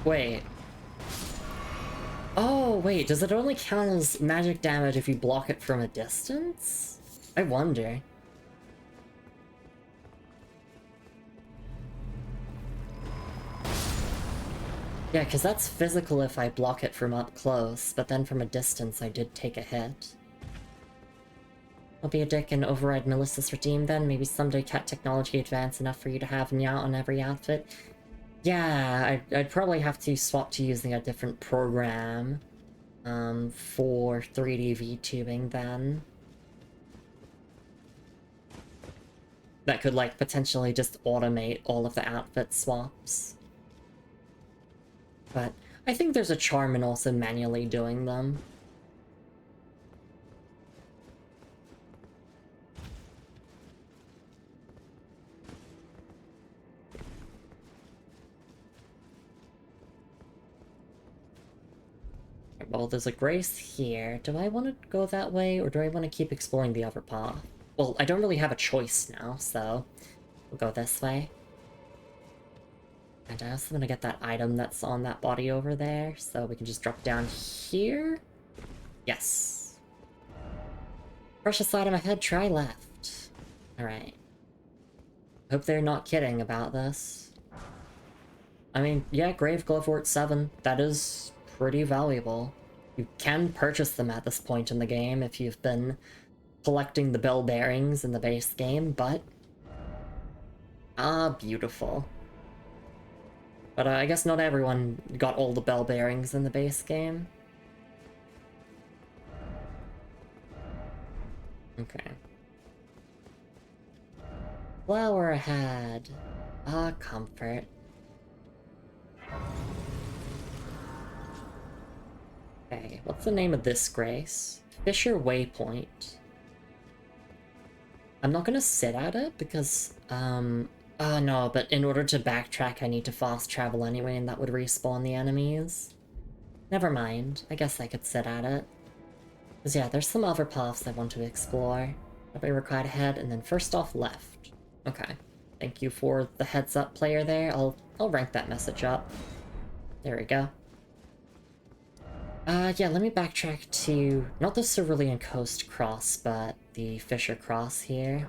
Wait. Oh, wait, does it only count as magic damage if you block it from a distance? I wonder. Yeah, because that's physical if I block it from up close, but then from a distance I did take a hit. I'll be a dick and override Melissa's redeem then. Maybe someday cat technology advance enough for you to have Nya on every outfit. Yeah, I'd probably have to swap to using a different program for 3D VTubing then. That could, like, potentially just automate all of the outfit swaps. But I think there's a charm in also manually doing them. Well, there's a grace here. Do I want to go that way, or do I want to keep exploring the other path? Well, I don't really have a choice now, so we'll go this way. And I also want to get that item that's on that body over there, so we can just drop down here. Yes. Precious item ahead, try left. Alright. Hope they're not kidding about this. I mean, yeah, Grave Glovewort 7, that is pretty valuable. You can purchase them at this point in the game if you've been collecting the bell bearings in the base game, but... beautiful. But I guess not everyone got all the bell bearings in the base game. Okay. Flower ahead. Comfort. Okay, what's the name of this grace? Fisher Waypoint. I'm not gonna sit at it because, oh no, but in order to backtrack I need to fast travel anyway and that would respawn the enemies. Never mind, I guess I could sit at it. Because yeah, there's some other paths I want to explore. Probably required ahead, and then first off left. Okay. Thank you for the heads up, player there. I'll rank that message up. There we go. Yeah, let me backtrack to, not the Cerulean Coast Cross, but the Fisher Cross here.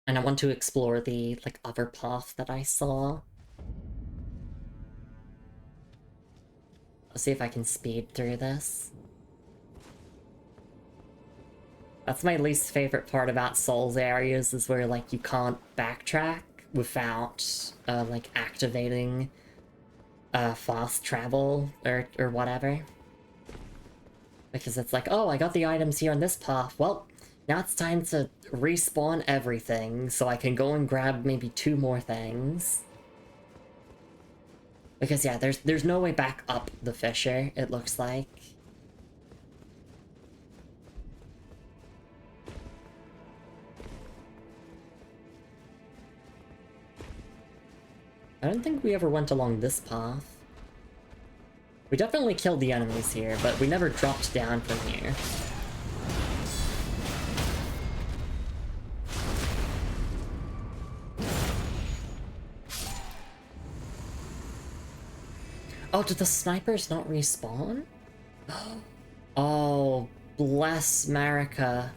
And I want to explore the, like, other path that I saw. Let's see if I can speed through this. That's my least favorite part about Souls areas, is where, like, you can't backtrack without, like, activating fast travel or whatever. Because it's like, oh, I got the items here on this path. Well, now it's time to respawn everything so I can go and grab maybe 2 more things. Because yeah, there's no way back up the fissure, it looks like. I don't think we ever went along this path. We definitely killed the enemies here, but we never dropped down from here. Oh, did the snipers not respawn? Oh, bless Marika.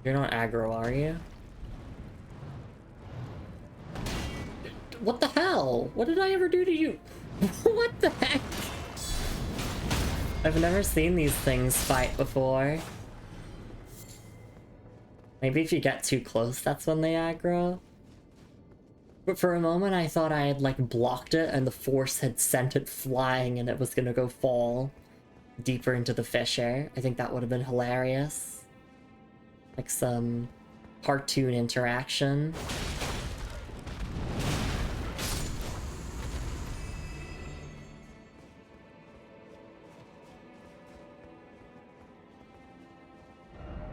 You're not aggro, are you? What the hell? What did I ever do to you? What the heck? I've never seen these things fight before. Maybe if you get too close, that's when they aggro. But for a moment, I thought I had, like, blocked it and the force had sent it flying and it was gonna go fall deeper into the fissure. I think that would have been hilarious. Like some cartoon interaction.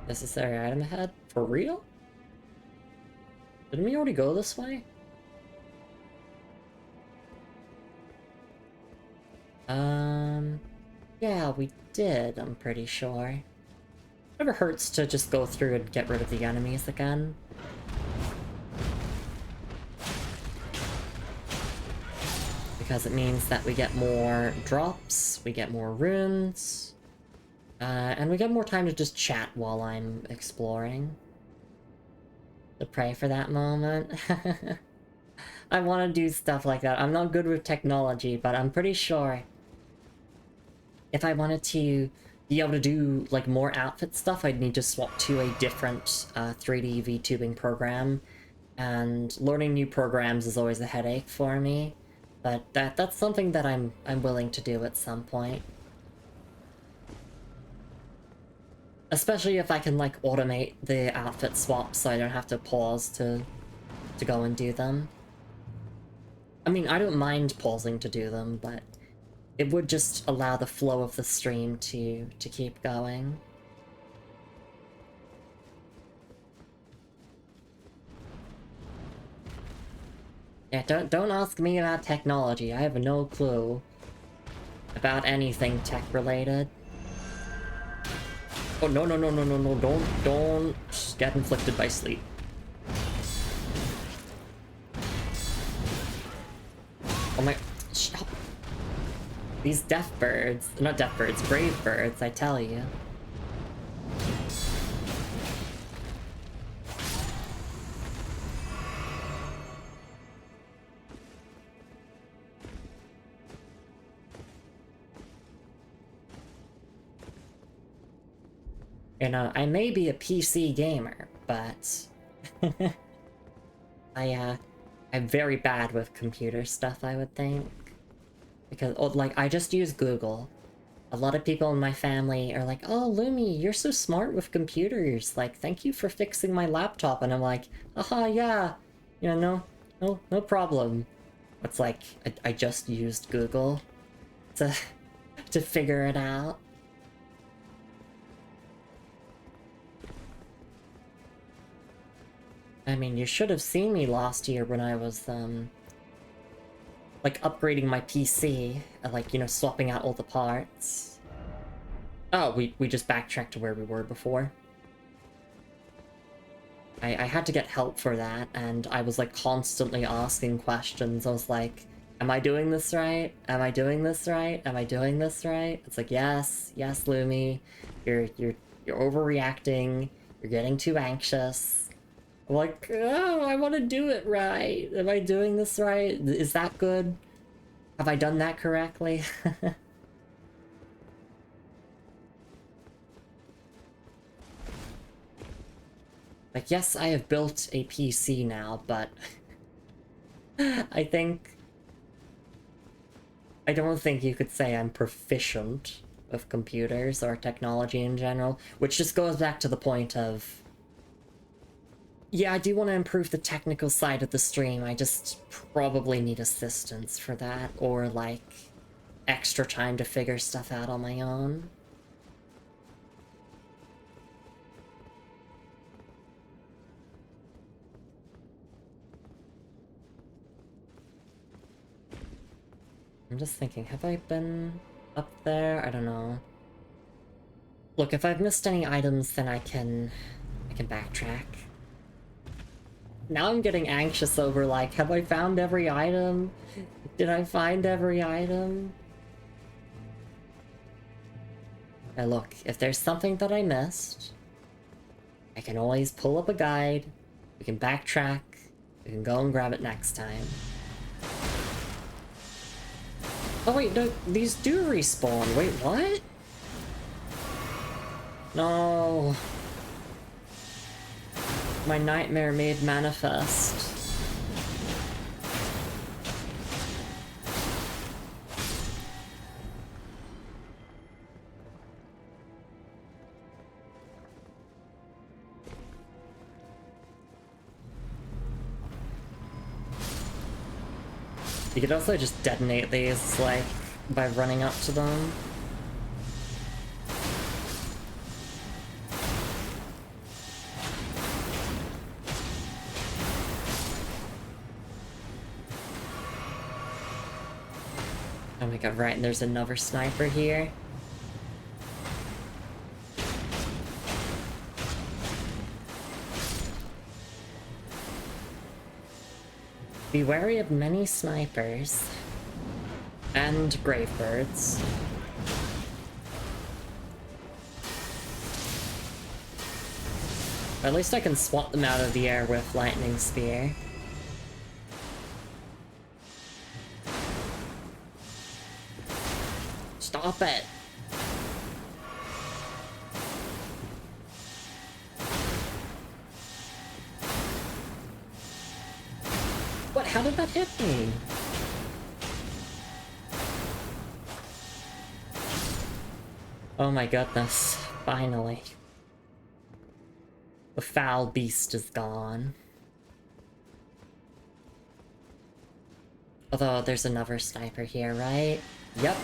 Necessary item ahead? For real? Didn't we already go this way? Yeah, we did, I'm pretty sure. Never hurts to just go through and get rid of the enemies again. Because it means that we get more drops, we get more runes, and we get more time to just chat while I'm exploring. To pray for that moment. I want to do stuff like that. I'm not good with technology, but I'm pretty sure if I wanted to be able to do like more outfit stuff, I'd need to swap to a different 3D VTubing program. And learning new programs is always a headache for me. But that's something that I'm willing to do at some point. Especially if I can like automate the outfit swaps so I don't have to pause to go and do them. I mean, I don't mind pausing to do them, but it would just allow the flow of the stream to keep going. Yeah, don't ask me about technology. I have no clue about anything tech related. Oh no, don't get inflicted by sleep. Oh my, stop. These deaf birds, not deaf birds, brave birds, I tell you. You know, I may be a PC gamer, but I'm very bad with computer stuff, I would think. Because, oh, like, I just use Google. A lot of people in my family are like, oh, Lumi, you're so smart with computers. Like, thank you for fixing my laptop. And I'm like, haha, yeah. You know, no problem. It's like, I just used Google to, to figure it out. I mean, you should have seen me last year when I was, like, upgrading my PC, and, like, you know, swapping out all the parts. Oh, we just backtracked to where we were before. I had to get help for that, and I was, like, constantly asking questions. I was like, am I doing this right? Am I doing this right? Am I doing this right? It's like, yes, Lumi. You're overreacting. You're getting too anxious. I'm like, oh, I want to do it right. Am I doing this right? Is that good? Have I done that correctly? Like, yes, I have built a PC now, but I don't think you could say I'm proficient with computers or technology in general, which just goes back to the point of, yeah, I do want to improve the technical side of the stream, I just probably need assistance for that, or, like, extra time to figure stuff out on my own. I'm just thinking, have I been up there? I don't know. Look, if I've missed any items, then I can backtrack. Now I'm getting anxious over, like, have I found every item? Did I find every item? Now look, if there's something that I missed, I can always pull up a guide, we can backtrack, we can go and grab it next time. Oh wait, no, these do respawn. Wait, what? No. My nightmare made manifest. You could also just detonate these, like, by running up to them. Oh my god, right, and there's another sniper here. Be wary of many snipers. And gravebirds. At least I can swat them out of the air with lightning spear. Stop it! What? How did that hit me? Oh my goodness, finally. The foul beast is gone. Although there's another sniper here, right? Yep.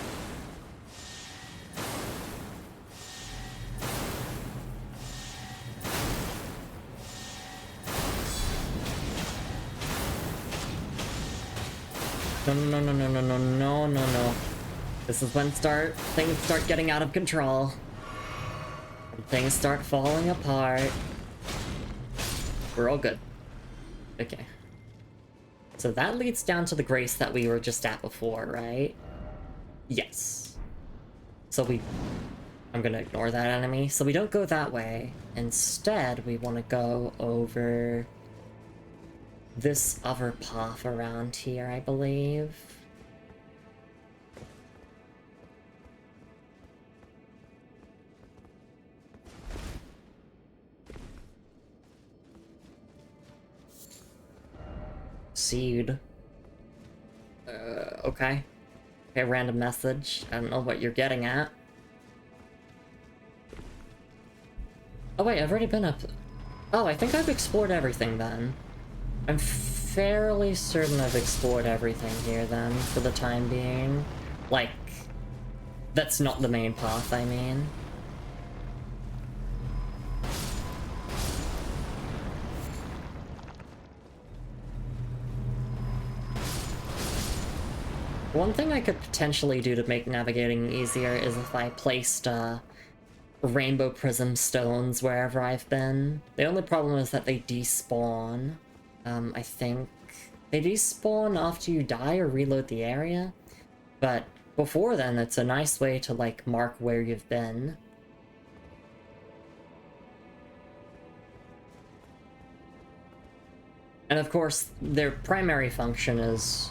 No. This is when things start getting out of control. When things start falling apart. We're all good. Okay. So that leads down to the grace that we were just at before, right? Yes. So I'm gonna ignore that enemy. So we don't go that way. Instead, we want to go over this other path around here, I believe. Seed. Okay. Okay, random message. I don't know what you're getting at. Oh wait, I've already been up... Oh, I think I've explored everything then. I'm fairly certain I've explored everything here then, for the time being. Like, that's not the main path, I mean. One thing I could potentially do to make navigating easier is if I placed, rainbow prism stones wherever I've been. The only problem is that they despawn. I think they despawn after you die or reload the area. But before then, it's a nice way to, like, mark where you've been. And of course, their primary function is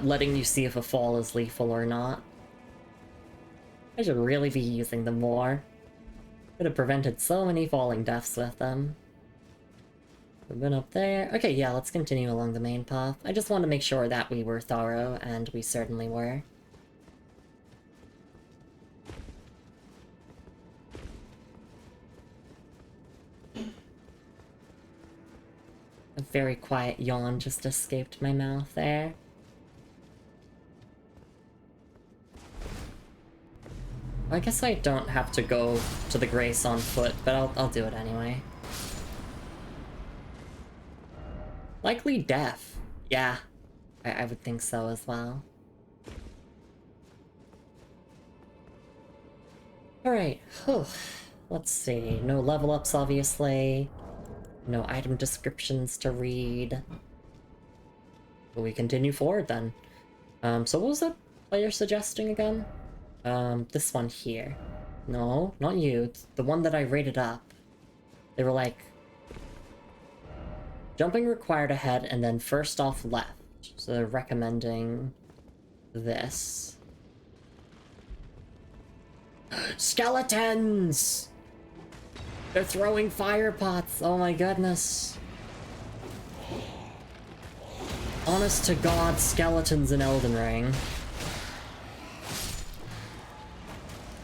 letting you see if a fall is lethal or not. I should really be using them more. Could have prevented so many falling deaths with them. We've been up there. Okay, yeah, let's continue along the main path. I just want to make sure that we were thorough, and we certainly were. A very quiet yawn just escaped my mouth there. I guess I don't have to go to the Grace on foot, but I'll do it anyway. Likely death. Yeah, I would think so as well. Alright, let's see. No level ups, obviously. No item descriptions to read. But we continue forward then. So what was the player suggesting again? This one here. No, not you. It's the one that I rated up. They were like, jumping required ahead and then first off left. So they're recommending this. Skeletons! They're throwing fire pots! Oh my goodness. Honest to God, skeletons in Elden Ring.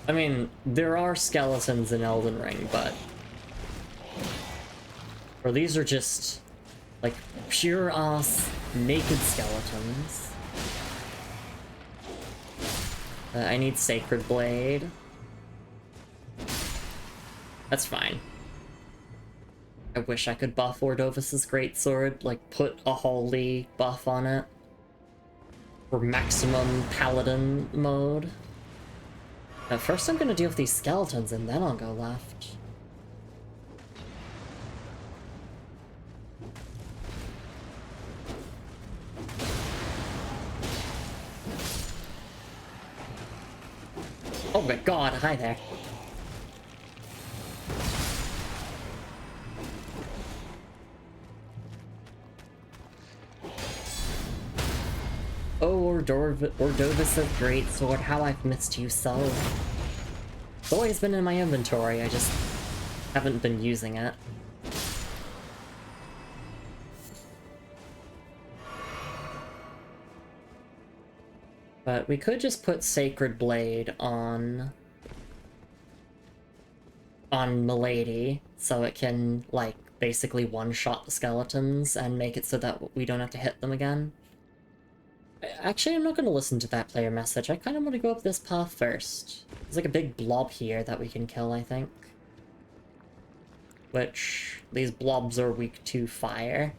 I mean, there are skeletons in Elden Ring, but... or these are just, like, pure-ass naked skeletons. I need Sacred Blade. That's fine. I wish I could buff Ordovis's Greatsword, like, put a holy buff on it. For maximum paladin mode. Now, first I'm gonna deal with these skeletons, and then I'll go left. Oh my god, hi there. Oh, Ordovis's Greatsword, how I've missed you so. It's always been in my inventory, I just haven't been using it. But we could just put Sacred Blade on Milady, so it can, like, basically one-shot the skeletons and make it so that we don't have to hit them again. Actually, I'm not going to listen to that player message. I kind of want to go up this path first. There's like a big blob here that we can kill, I think. Which, these blobs are weak to fire.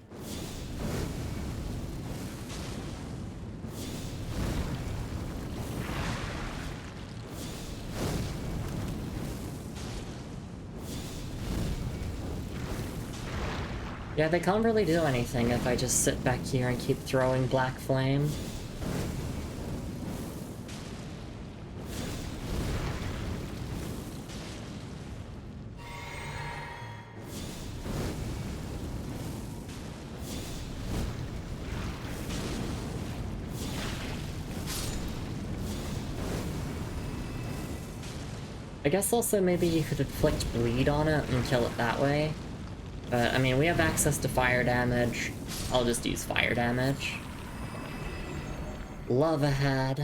Yeah, they can't really do anything if I just sit back here and keep throwing Black Flame. I guess also maybe you could inflict bleed on it and kill it that way. But, I mean, we have access to fire damage. I'll just use fire damage. Love ahead.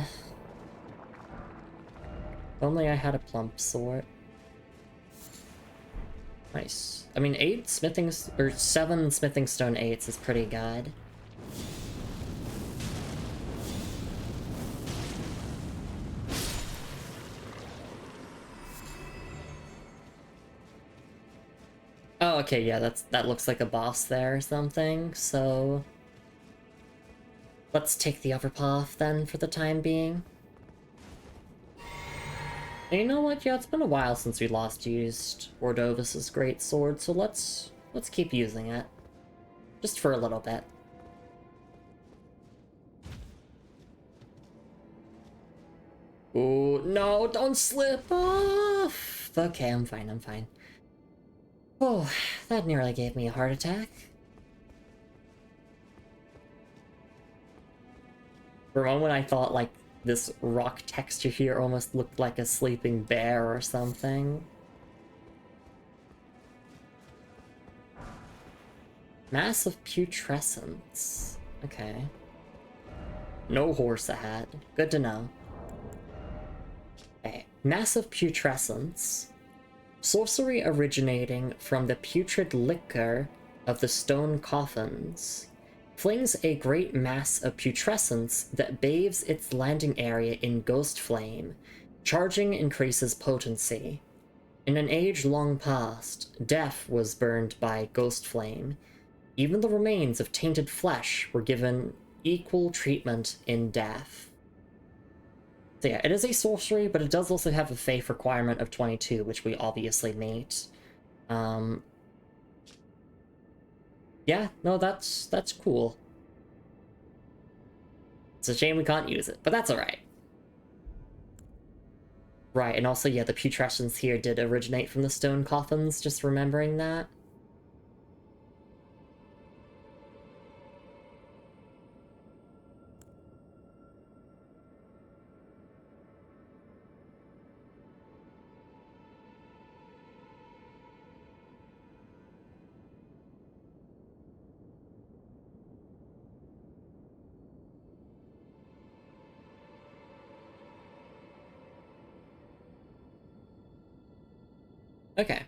If only I had a plump sword. Nice. I mean, 7 smithing stone 8s is pretty good. Oh, okay, yeah, that looks like a boss there or something, so... let's take the upper path then for the time being. And you know what? Yeah, it's been a while since we last used Ordovis's Greatsword, so let's keep using it. Just for a little bit. Ooh, no, don't slip off! Okay, I'm fine, I'm fine. Oh, that nearly gave me a heart attack. For a moment I thought, like, this rock texture here almost looked like a sleeping bear or something. Mass of putrescence. Okay. No horse ahead. Good to know. Okay. Mass of putrescence. Sorcery originating from the putrid liquor of the stone coffins. Flings a great mass of putrescence that bathes its landing area in ghost flame. Charging increases potency. In an age long past, death was burned by ghost flame. Even the remains of tainted flesh were given equal treatment in death. So yeah, it is a sorcery, but it does also have a faith requirement of 22, which we obviously meet. Yeah, no, that's cool. It's a shame we can't use it, but that's alright. Right, and also, yeah, the putrescence here did originate from the stone coffins, just remembering that. Okay.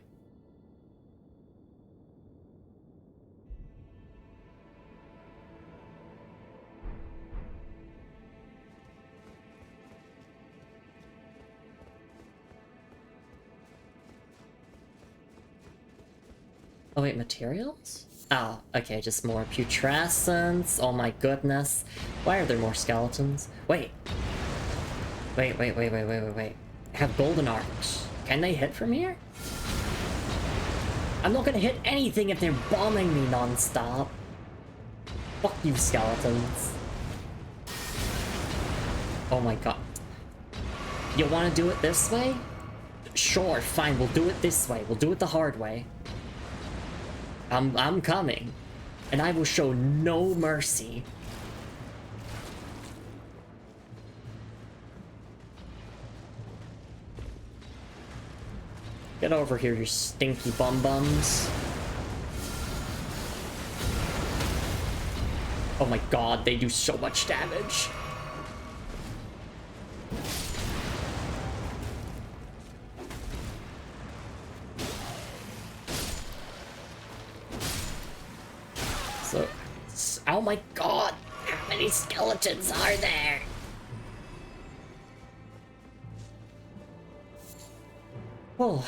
Oh wait, materials? Oh, okay, just more putrescence. Oh my goodness. Why are there more skeletons? Wait. Wait. I have golden arcs. Can they hit from here? I'm not gonna hit anything if they're bombing me non-stop. Fuck you, skeletons. Oh my god. You wanna do it this way? Sure, fine, we'll do it this way. We'll do it the hard way. I'm coming. And I will show no mercy. Get over here, you stinky bum-bums. Oh my god, they do so much damage. Oh my god, how many skeletons are there? Oh.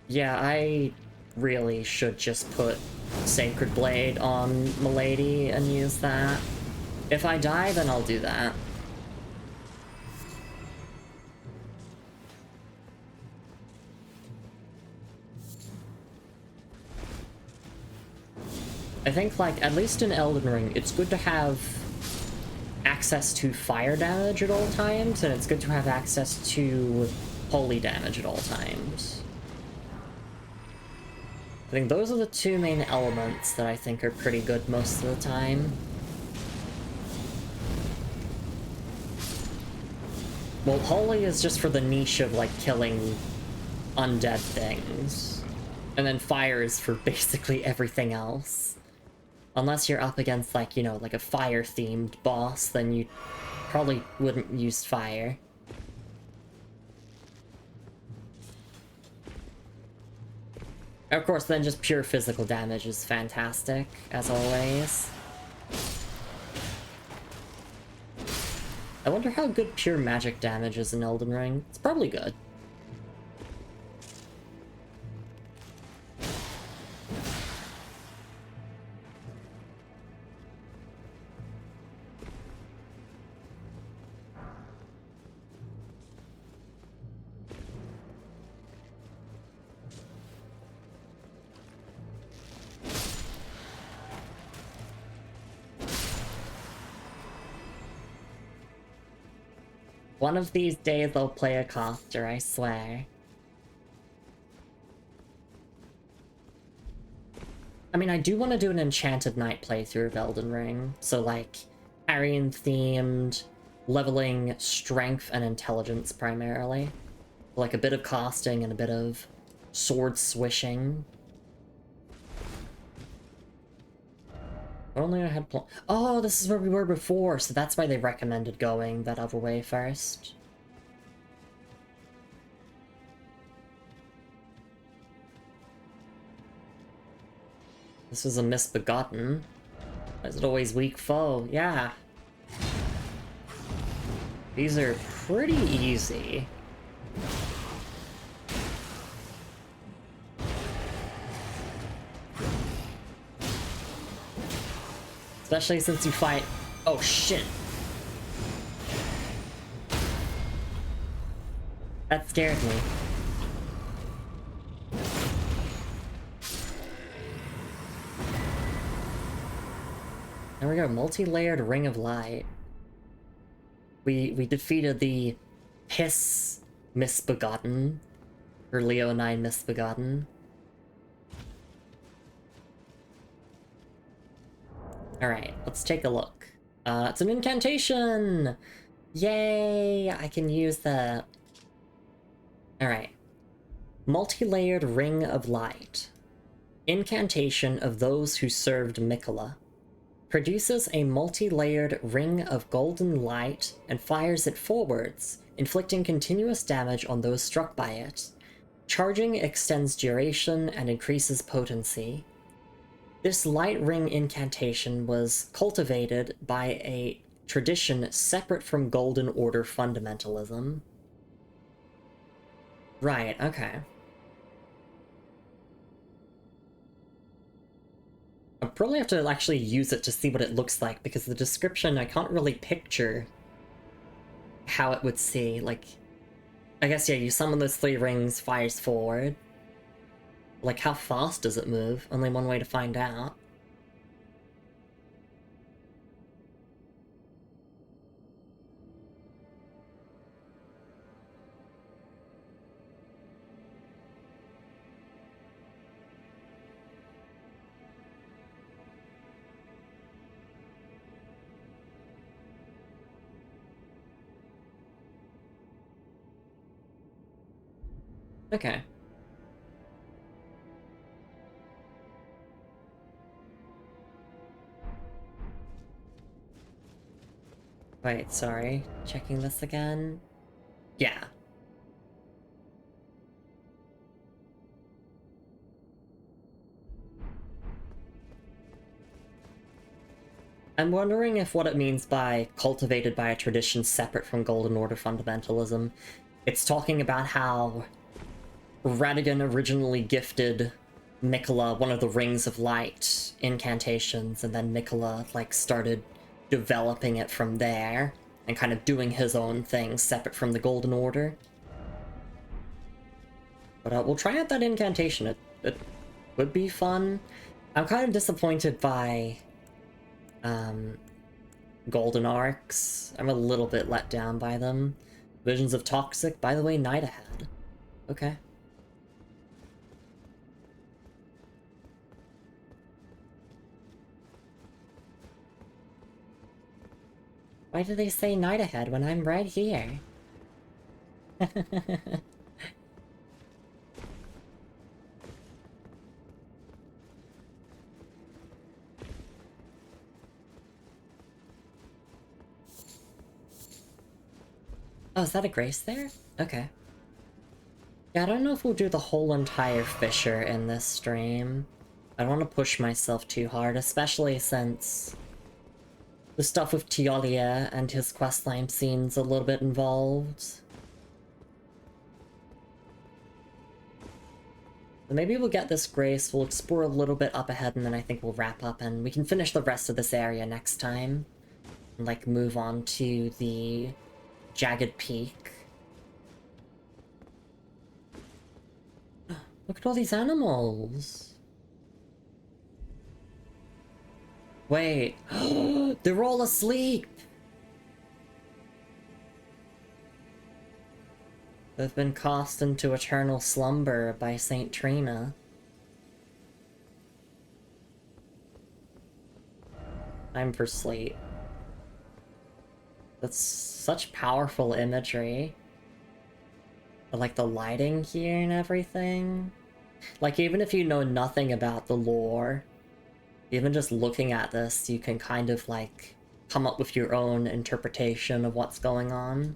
Yeah, I really should just put Sacred Blade on Milady and use that. If I die, then I'll do that. I think, like, at least in Elden Ring, it's good to have access to fire damage at all times, and it's good to have access to holy damage at all times. I think those are the two main elements that I think are pretty good most of the time. Well, holy is just for the niche of, like, killing undead things. And then fire is for basically everything else. Unless you're up against, like, you know, like a fire-themed boss, then you probably wouldn't use fire. Of course, then just pure physical damage is fantastic, as always. I wonder how good pure magic damage is in Elden Ring. It's probably good. One of these days I'll play a copter, I swear. I mean, I do want to do an Enchanted Knight playthrough of Elden Ring. So, like, Aryan-themed, leveling strength and intelligence primarily. Like, a bit of casting and a bit of sword swishing. If only I had oh, this is where we were before, so that's why they recommended going that other way first. This is a misbegotten. Why is it always weak foe? Yeah. These are pretty easy. Especially since you fight... Oh, shit. That scared me. There we go, multi-layered Ring of Light. We defeated the Hiss Misbegotten, or Leonine Misbegotten. Alright, let's take a look. It's an incantation! Yay! I can use that. Alright. Multi-layered Ring of Light. Incantation of those who served Mikola. Produces a multi-layered ring of golden light and fires it forwards, inflicting continuous damage on those struck by it. Charging extends duration and increases potency. This light ring incantation was cultivated by a tradition separate from Golden Order fundamentalism. Right, okay. I'll probably have to actually use it to see what it looks like, because the description, I can't really picture how it would see. Like, I guess, yeah, you summon those 3 rings, fires forward. Like, how fast does it move? Only one way to find out. Okay. Wait, sorry. Checking this again. Yeah. I'm wondering if what it means by cultivated by a tradition separate from Golden Order fundamentalism, it's talking about how Radigan originally gifted Mikola one of the Rings of Light incantations, and then Mikola, like, started developing it from there, and kind of doing his own thing separate from the Golden Order. But we'll try out that incantation. It would be fun. I'm kind of disappointed by Golden Arcs. I'm a little bit let down by them. Visions of Toxic, by the way, Night Ahead. Okay. Why do they say Night Ahead when I'm right here? Oh, is that a Grace there? Okay. Yeah, I don't know if we'll do the whole entire Fissure in this stream. I don't want to push myself too hard, especially since the stuff with Tiolia and his questline seems a little bit involved. So maybe we'll get this Grace, we'll explore a little bit up ahead, and then I think we'll wrap up, and we can finish the rest of this area next time. And, like, move on to the Jagged Peak. Look at all these animals! Wait, they're all asleep! They've been cast into eternal slumber by Saint Trina. Time for sleep. That's such powerful imagery. But, like, the lighting here and everything. Like, even if you know nothing about the lore, even just looking at this, you can kind of, like, come up with your own interpretation of what's going on.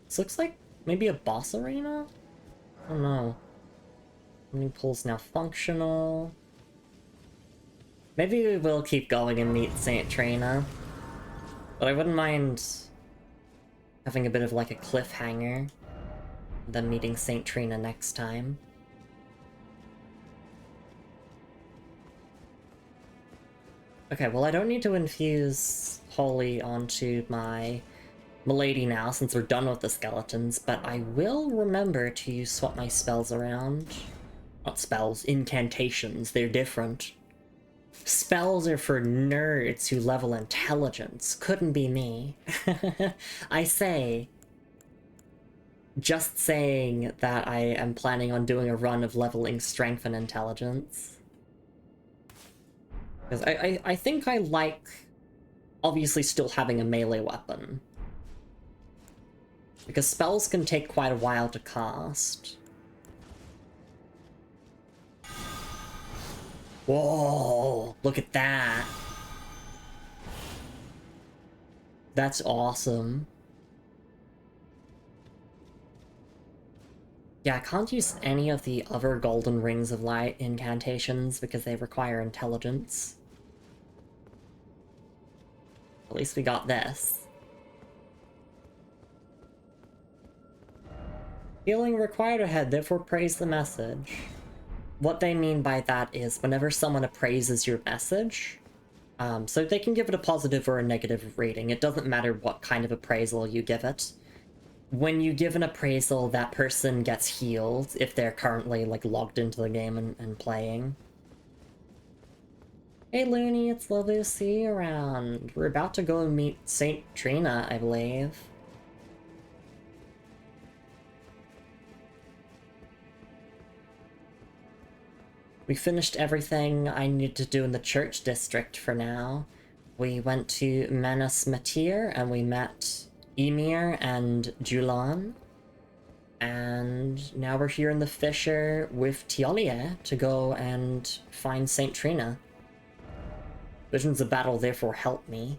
This looks like maybe a boss arena? I don't know. Swimming pool's now functional. Maybe we will keep going and meet Saint Trina. But I wouldn't mind having a bit of like a cliffhanger. Then meeting Saint Trina next time. Okay, well I don't need to infuse Holy onto my Milady now, since we're done with the skeletons, but I will remember to swap my spells around. Not spells, incantations, they're different. Spells are for nerds who level intelligence. Couldn't be me. I say, just saying that I am planning on doing a run of leveling strength and intelligence. Because I think I like, obviously, still having a melee weapon. Because spells can take quite a while to cast. Whoa, look at that. That's awesome. Yeah, I can't use any of the other Golden Rings of Light incantations because they require intelligence. At least we got this. Healing required ahead, therefore praise the message. What they mean by that is whenever someone appraises your message, so they can give it a positive or a negative rating. It doesn't matter what kind of appraisal you give it. When you give an appraisal, that person gets healed if they're currently, like, logged into the game and playing. Hey Looney, it's lovely to see you around. We're about to go meet Saint Trina, I believe. We finished everything I needed to do in the church district for now. We went to Manus Matir and we met Emir and Julan. And now we're here in the Fissure with Tialia to go and find Saint Trina. Visions of battle therefore help me.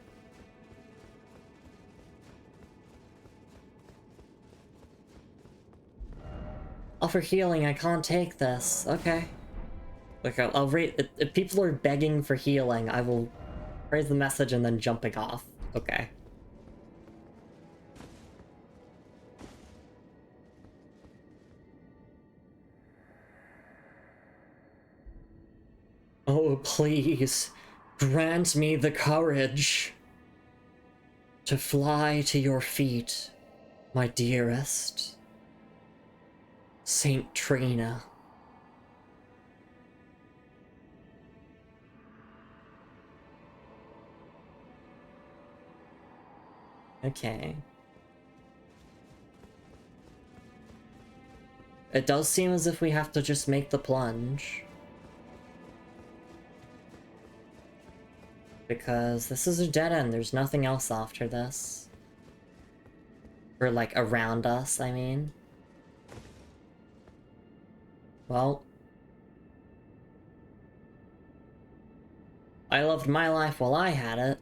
Offer healing, I can't take this. Okay. Look, I'll rate. If people are begging for healing, I will raise the message and then jumping off. Okay. Oh, please, grant me the courage to fly to your feet, my dearest Saint Trina. Okay. It does seem as if we have to just make the plunge. Because this is a dead end, there's nothing else after this. Or, like, around us, I mean. Well. I loved my life while I had it.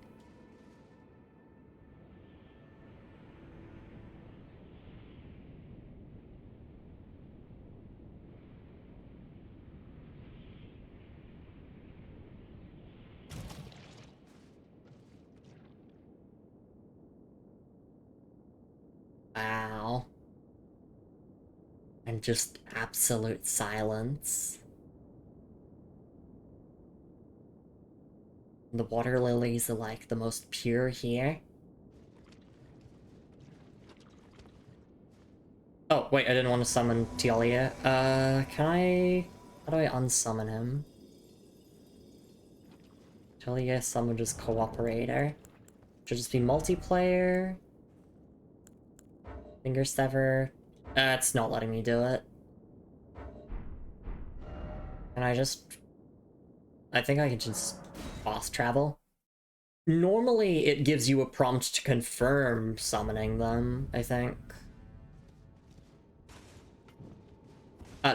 Wow. And just absolute silence. The water lilies are like the most pure here. Oh, wait, I didn't want to summon Tialia. Can I... How do I unsummon him? Tialia summoned as cooperator. Should just be multiplayer. Finger sever. It's not letting me do it. Can I just... I think I can just fast travel. Normally, it gives you a prompt to confirm summoning them, I think.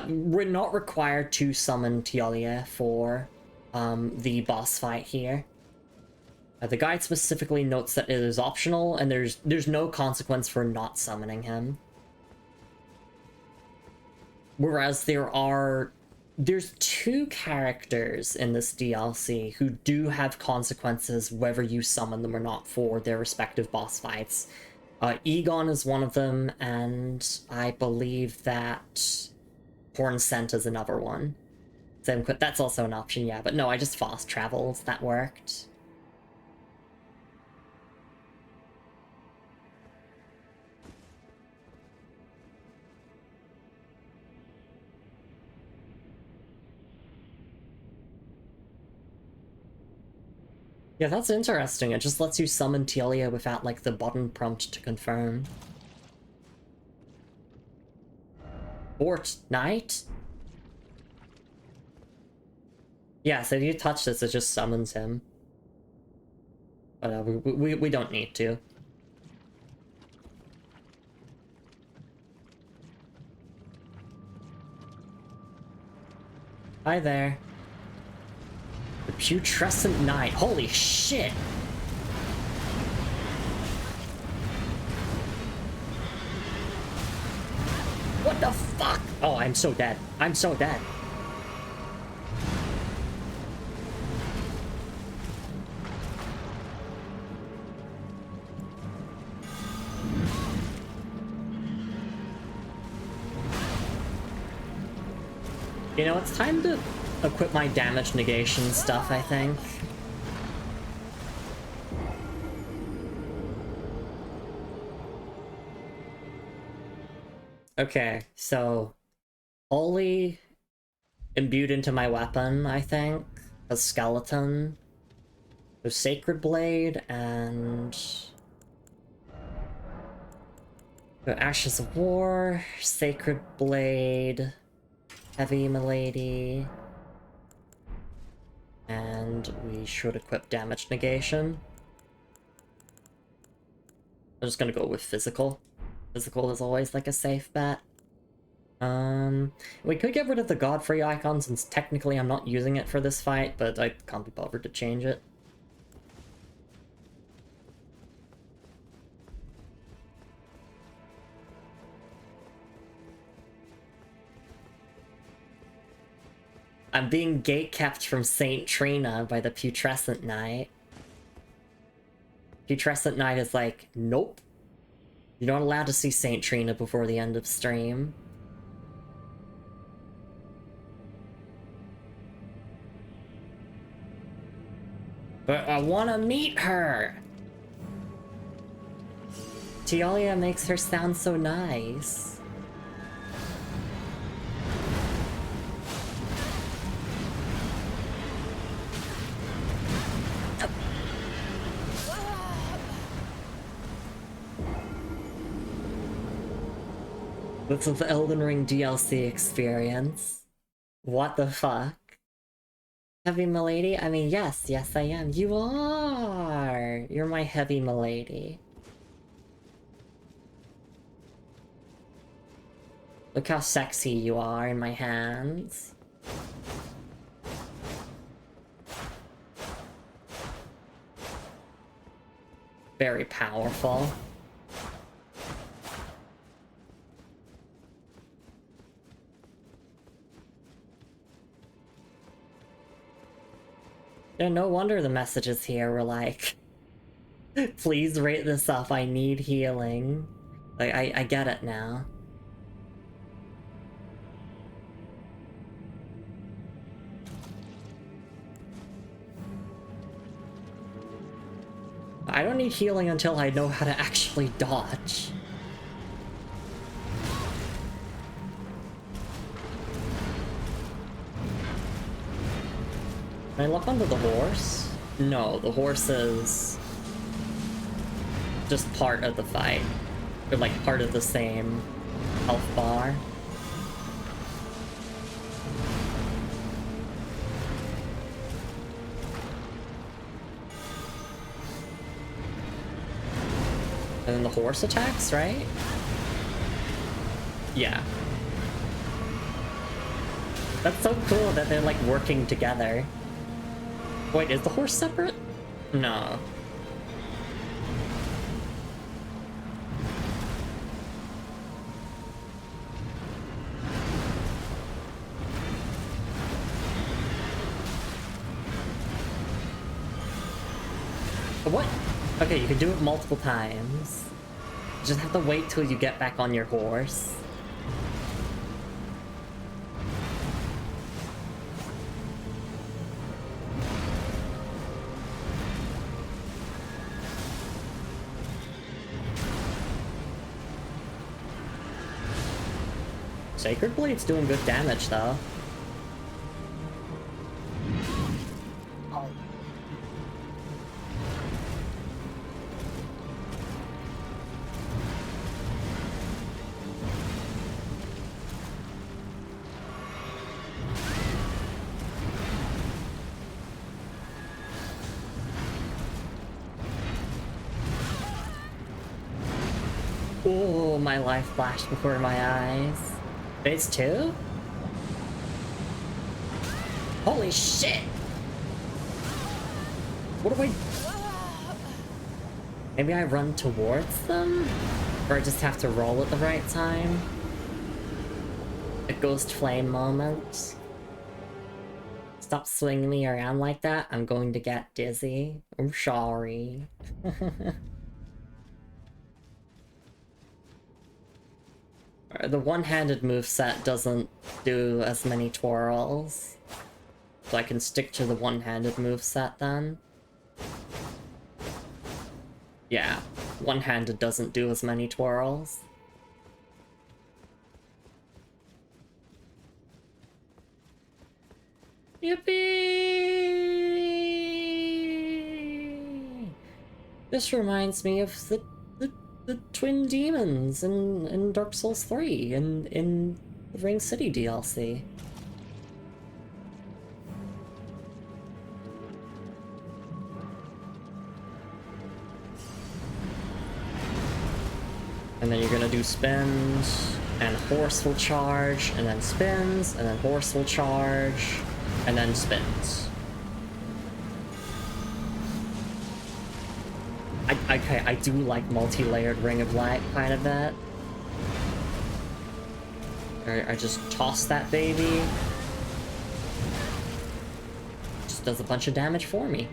We're not required to summon Tialia for the boss fight here. The guide specifically notes that it is optional, and there's no consequence for not summoning him. Whereas there's two characters in this DLC who do have consequences whether you summon them or not for their respective boss fights. Egon is one of them, and I believe that Hornsent is another one. So that's also an option, yeah, but no, I just fast traveled, that worked. Yeah, that's interesting. It just lets you summon Telia without, like, the button prompt to confirm. Fortnite? Yeah, so if you touch this, it just summons him. But we don't need to. Hi there. The Putrescent Knight. Holy shit! What the fuck? Oh, I'm so dead. I'm so dead. You know, it's time to equip my damage negation stuff, I think. Okay, so Holy imbued into my weapon, I think. A skeleton. The Sacred Blade and the Ashes of War, Sacred Blade, Heavy Milady, and we should equip damage negation. I'm just gonna go with physical. Physical is always like a safe bet. We could get rid of the Godfrey icon since technically I'm not using it for this fight, but I can't be bothered to change it. I'm being gatekept from Saint Trina by the Putrescent Knight. Putrescent Knight is like, nope. You're not allowed to see Saint Trina before the end of stream. But I want to meet her! Tialia makes her sound so nice. This is the Elden Ring DLC experience. What the fuck? Heavy Milady? I mean, yes, I am. You are! You're my Heavy Milady. Look how sexy you are in my hands. Very powerful. Yeah, no wonder the messages here were like, please rate this up, I need healing. Like, I get it now. I don't need healing until I know how to actually dodge. Can I lock onto the horse? No, the horse is just part of the fight. Or like part of the same health bar. And then the horse attacks, right? Yeah. That's so cool that they're like working together. Wait, is the horse separate? No. What? Okay, you can do it multiple times. You just have to wait till you get back on your horse. Sacred Blade's doing good damage, though. Oh, my life flashed before my eyes. Phase 2? Holy shit! What do I... Maybe I run towards them? Or I just have to roll at the right time? A ghost flame moment. Stop swinging me around like that. I'm going to get dizzy. I'm sorry. The one-handed moveset doesn't do as many twirls. So I can stick to the one-handed moveset then. Yeah, one-handed doesn't do as many twirls. Yippee! This reminds me of the twin demons in Dark Souls 3 and in the Ring City DLC. And then you're gonna do spins, and horse will charge, and then spins, and then horse will charge, and then spins. I do like multi-layered Ring of Light quite a bit. I just toss that baby. Just does a bunch of damage for me.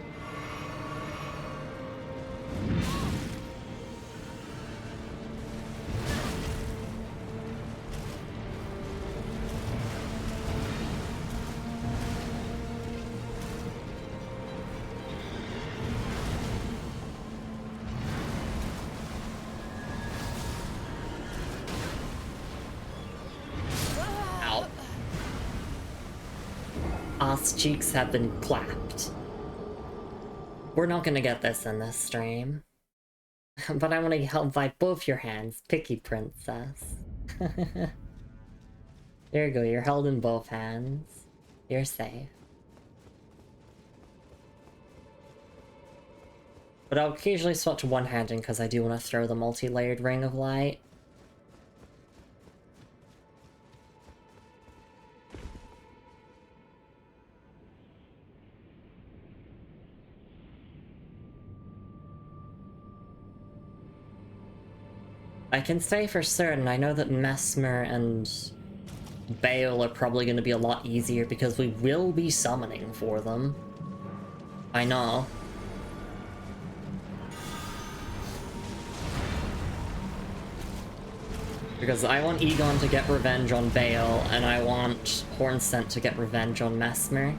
Cheeks have been clapped. We're not gonna get this in this stream. But I want to help by both your hands, picky princess. There you go, you're held in both hands. You're safe. But I'll occasionally swap to one-handed because I do want to throw the multi-layered Ring of Light. I can say for certain, I know that Mesmer and Bale are probably going to be a lot easier because we will be summoning for them. I know. Because I want Egon to get revenge on Bale, and I want Hornsent to get revenge on Mesmer.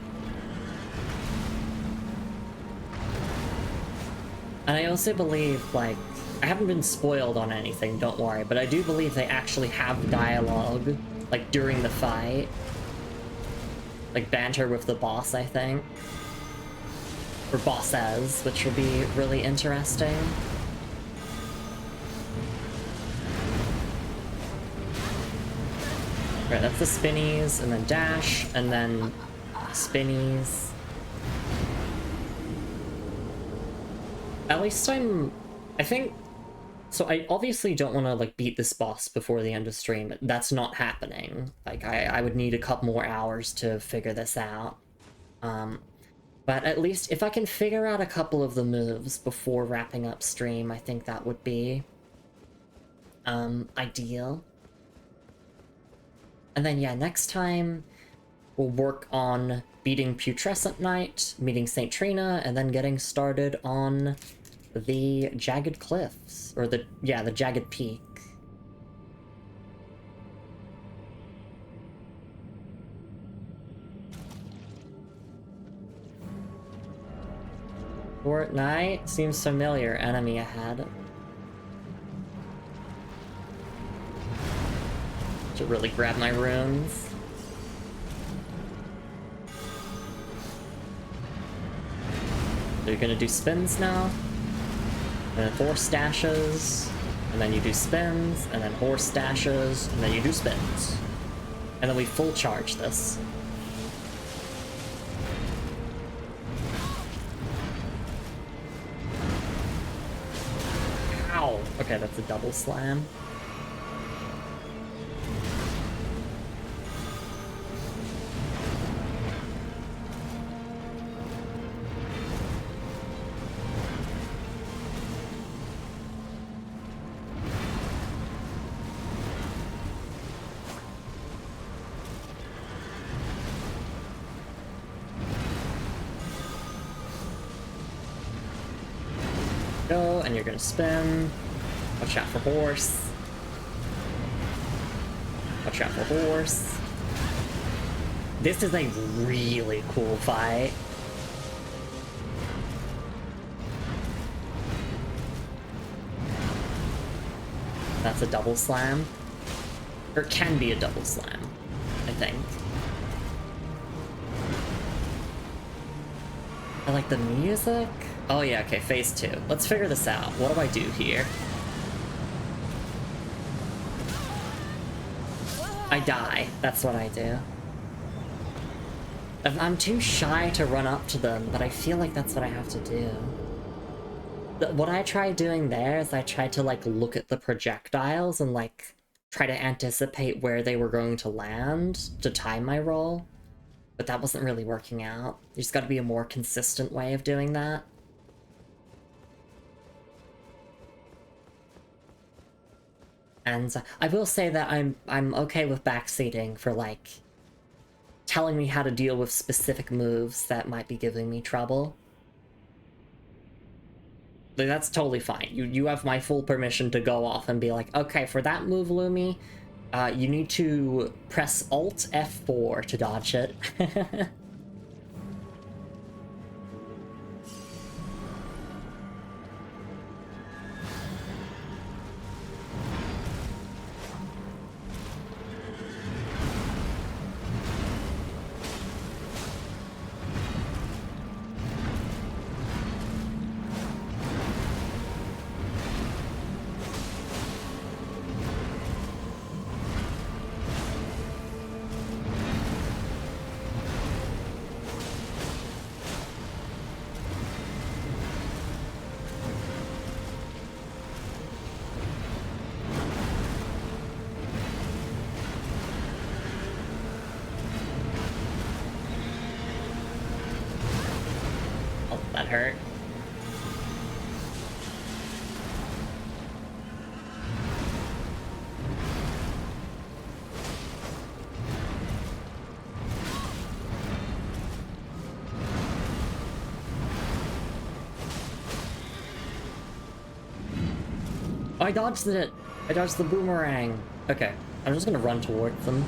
And I also believe, like, I haven't been spoiled on anything, don't worry, but I do believe they actually have dialogue, like, during the fight. Like, banter with the boss, I think. Or bosses, which will be really interesting. Right, that's the spinnies, and then dash, and then spinnies. At least I think... So I obviously don't want to, like, beat this boss before the end of stream. That's not happening. Like, I would need a couple more hours to figure this out. But at least if I can figure out a couple of the moves before wrapping up stream, I think that would be ideal. And then, yeah, next time we'll work on beating Putrescent Knight, meeting St. Trina, and then getting started on the Jagged Cliffs, or the Jagged Peak. Fortnite seems familiar. Enemy ahead. Should really grab my runes. So you're gonna do spins now, and then horse dashes, and then you do spins, and then horse dashes, and then you do spins. And then we full charge this. Ow! Okay, that's a double slam. Go, and you're gonna spin. Watch out for horse. Watch out for horse. This is a really cool fight. That's a double slam. Or it can be a double slam, I think. I like the music. Oh yeah, okay, phase 2. Let's figure this out. What do I do here? I die. That's what I do. I'm too shy to run up to them, but I feel like that's what I have to do. What I tried doing there is I tried to, like, look at the projectiles and, like, try to anticipate where they were going to land to time my roll. But that wasn't really working out. There's gotta be a more consistent way of doing that. And I will say that I'm okay with backseating for, like, telling me how to deal with specific moves that might be giving me trouble. Like, that's totally fine. You have my full permission to go off and be like, okay, for that move, Lumi, you need to press Alt F4 to dodge it. Oh, that hurt. Oh, I dodged it! I dodged the boomerang! Okay, I'm just gonna run towards them.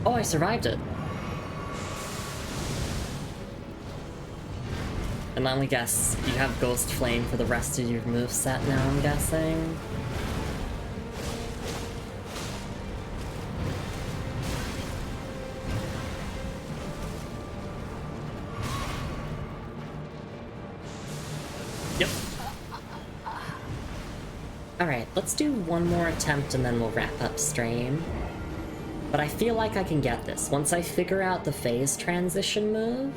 Oh, I survived it! And let me guess, you have Ghost Flame for the rest of your moveset now, I'm guessing? Yep. Alright, let's do one more attempt and then we'll wrap up stream. But I feel like I can get this. Once I figure out the phase transition move,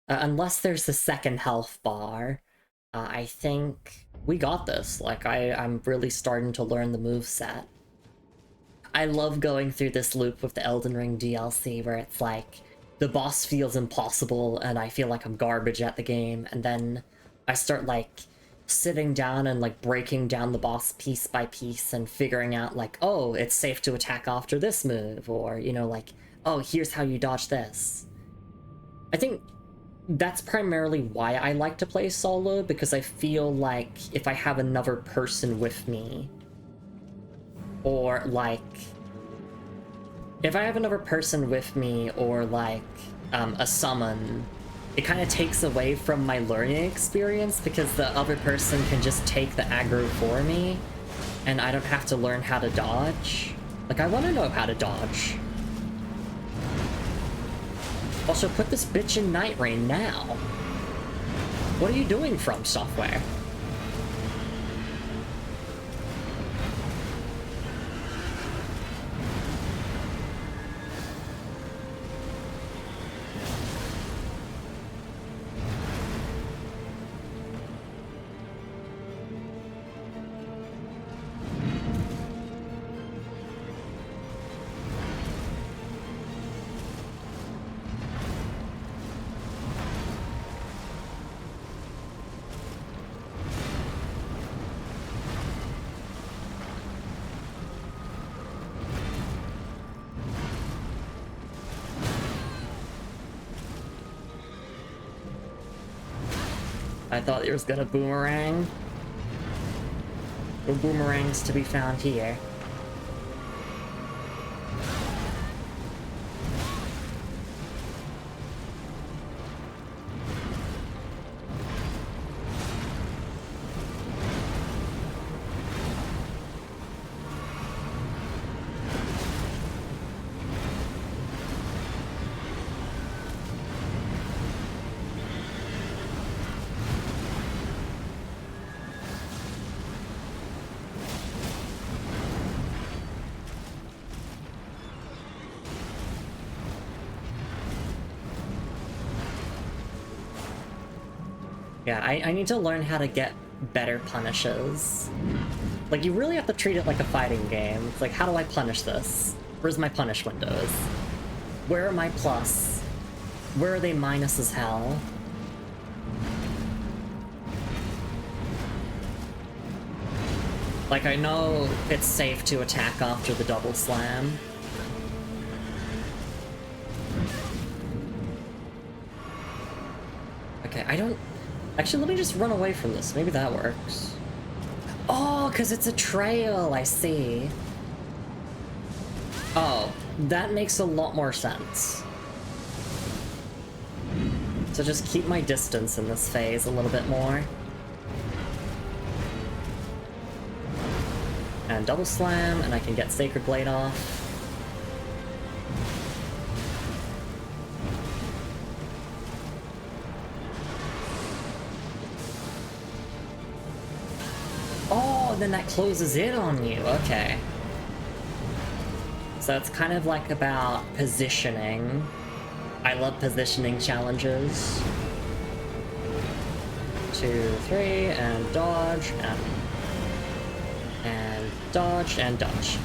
unless there's a second health bar, I think we got this. Like, I'm really starting to learn the moveset. I love going through this loop with the Elden Ring DLC where it's like, the boss feels impossible and I feel like I'm garbage at the game, and then I start, like, sitting down and, like, breaking down the boss piece by piece and figuring out, like, oh, it's safe to attack after this move, or, you know, like, oh, here's how you dodge this. I think that's primarily why I like to play solo, because I feel like if I have another person with me, or, like, if I have another person with me, or, like, a summon, it kind of takes away from my learning experience, because the other person can just take the aggro for me, and I don't have to learn how to dodge. Like, I want to know how to dodge. Also, put this bitch in Night Rain now. What are you doing, From Software? I thought it was gonna boomerang. No boomerangs to be found here. Yeah, I need to learn how to get better punishes. Like, you really have to treat it like a fighting game. It's like, how do I punish this? Where's my punish windows? Where are my plus? Where are they minus as hell? Like, I know it's safe to attack after the double slam. Okay, I don't... Actually, let me just run away from this. Maybe that works. Oh, because it's a trail, I see. Oh, that makes a lot more sense. So just keep my distance in this phase a little bit more. And double slam, and I can get Sacred Blade off. Oh, then that closes in on you, okay. So it's kind of like about positioning. I love positioning challenges. 2, 3, and dodge, and dodge, and dodge.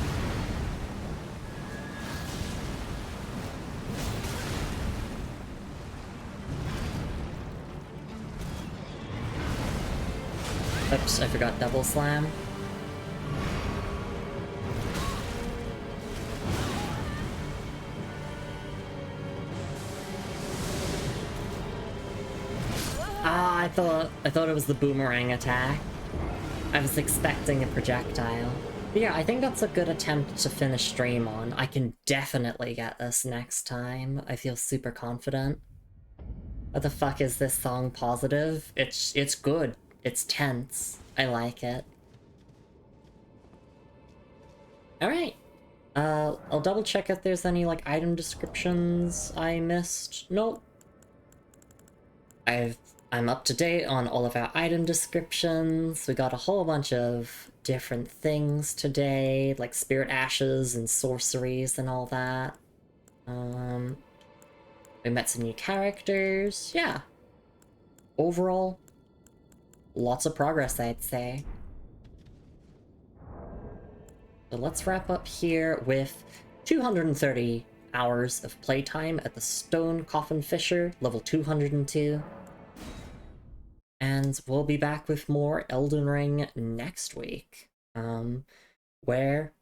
Oops, I forgot double slam. Ah, I thought it was the boomerang attack. I was expecting a projectile. But yeah, I think that's a good attempt to finish stream on. I can definitely get this next time. I feel super confident. What the fuck is this song positive? It's good. It's tense. I like it. Alright. I'll double check if there's any, like, item descriptions I missed. Nope. I'm up to date on all of our item descriptions. We got a whole bunch of different things today, like spirit ashes and sorceries and all that. We met some new characters. Yeah. Overall, lots of progress, I'd say. So let's wrap up here with 230 hours of playtime at the Stone Coffin Fisher, level 202. And we'll be back with more Elden Ring next week. Where,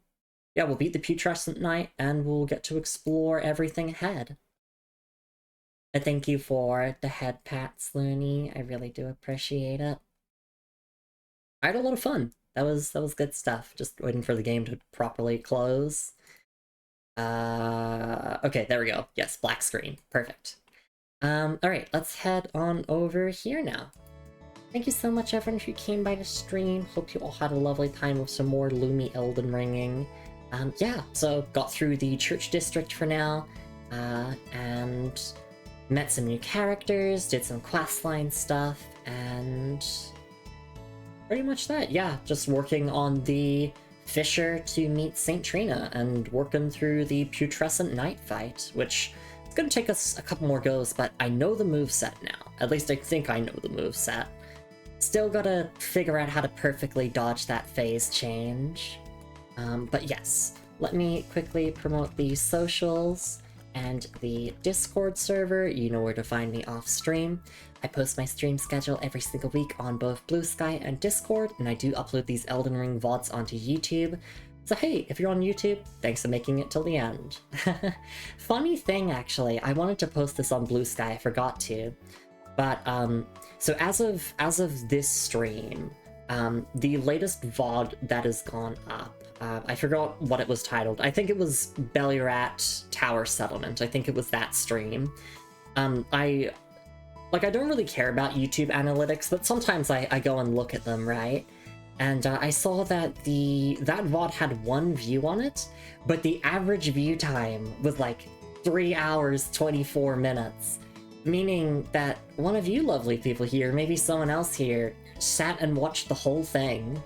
yeah, we'll beat the Putrescent Knight and we'll get to explore everything ahead. I thank you for the head pats, Looney. I really do appreciate it. I had a lot of fun. That was good stuff. Just waiting for the game to properly close. Okay, there we go. Yes, black screen. Perfect. Alright, let's head on over here now. Thank you so much, everyone, who came by the stream. Hope you all had a lovely time with some more Lumi Elden Ringing. Yeah, so got through the church district for now, and met some new characters, did some questline stuff, and pretty much that. Yeah, just working on the Fisher to meet Saint Trina and working through the Putrescent Knight fight, which is going to take us a couple more goes, but I know the moveset now. At least I think I know the moveset. Still gotta figure out how to perfectly dodge that phase change. But yes, let me quickly promote the socials and the Discord server. You know where to find me off stream. I post my stream schedule every single week on both Blue Sky and Discord, and I do upload these Elden Ring VODs onto YouTube. So hey, if you're on YouTube, thanks for making it till the end. Funny thing, actually, I wanted to post this on Blue Sky, I forgot to. But so as of this stream, the latest VOD that has gone up, I forgot what it was titled. I think it was Bellyrat Tower Settlement. I think it was that stream. I don't really care about YouTube analytics, but sometimes I go and look at them, right? And I saw that that VOD had 1 view on it, but the average view time was like 3 hours, 24 minutes. Meaning that one of you lovely people here, maybe someone else here, sat and watched the whole thing.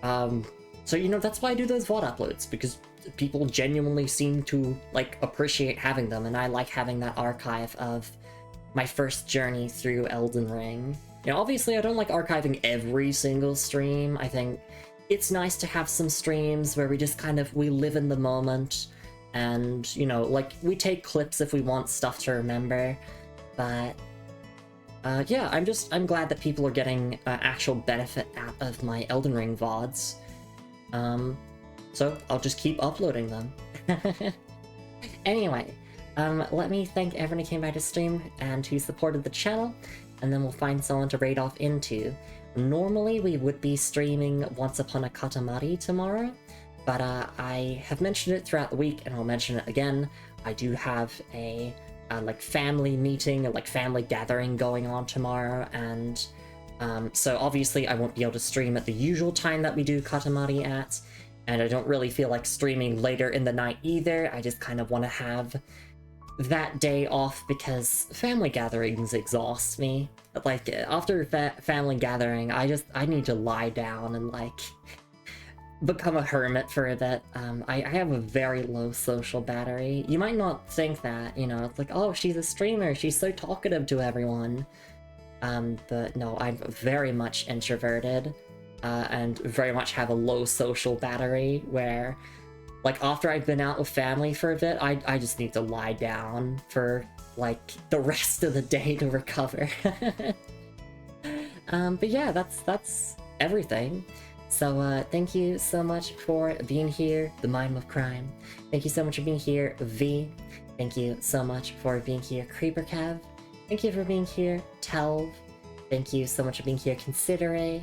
So, you know, that's why I do those VOD uploads, because people genuinely seem to, like, appreciate having them, and I like having that archive of my first journey through Elden Ring. You know, obviously I don't like archiving every single stream. I think it's nice to have some streams where we just kind of, we live in the moment, and, you know, like, we take clips if we want stuff to remember. But, yeah, I'm glad that people are getting actual benefit out of my Elden Ring VODs. So I'll just keep uploading them. Anyway, let me thank everyone who came by to stream and who supported the channel, and then we'll find someone to raid off into. Normally we would be streaming Once Upon a Katamari tomorrow, but I have mentioned it throughout the week, and I'll mention it again. I do have a like family meeting, like family gathering going on tomorrow, and so obviously I won't be able to stream at the usual time that we do Katamari at, and I don't really feel like streaming later in the night either. I just kind of want to have that day off because family gatherings exhaust me. Like, after family gathering, I need to lie down and, like, become a hermit for a bit. I have a very low social battery. You might not think that, you know, it's like, oh, she's a streamer, she's so talkative to everyone. But no, I'm very much introverted, and very much have a low social battery, where, like, after I've been out with family for a bit, I just need to lie down for, like, the rest of the day to recover. But yeah, that's everything. So, thank you so much for being here, The Mime of Crime. Thank you so much for being here, V. Thank you so much for being here, Creeper Cav. Thank you for being here, Telv. Thank you so much for being here, Considere.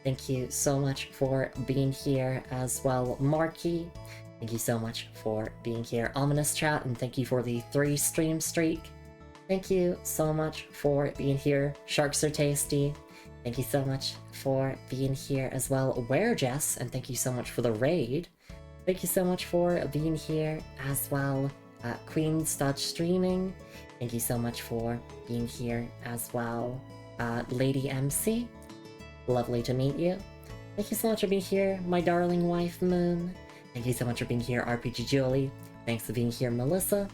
Thank you so much for being here as well, Marky. Thank you so much for being here, Ominous Chat, and thank you for the 3 stream streak. Thank you so much for being here, Sharks Are Tasty. Thank you so much for being here as well, Werejess, and thank you so much for the raid. Thank you so much for being here as well, Queen Stud Streaming. Thank you so much for being here as well, Lady MC. Lovely to meet you. Thank you so much for being here, my darling wife Moon. Thank you so much for being here, RPG Julie. Thanks for being here, Melissa.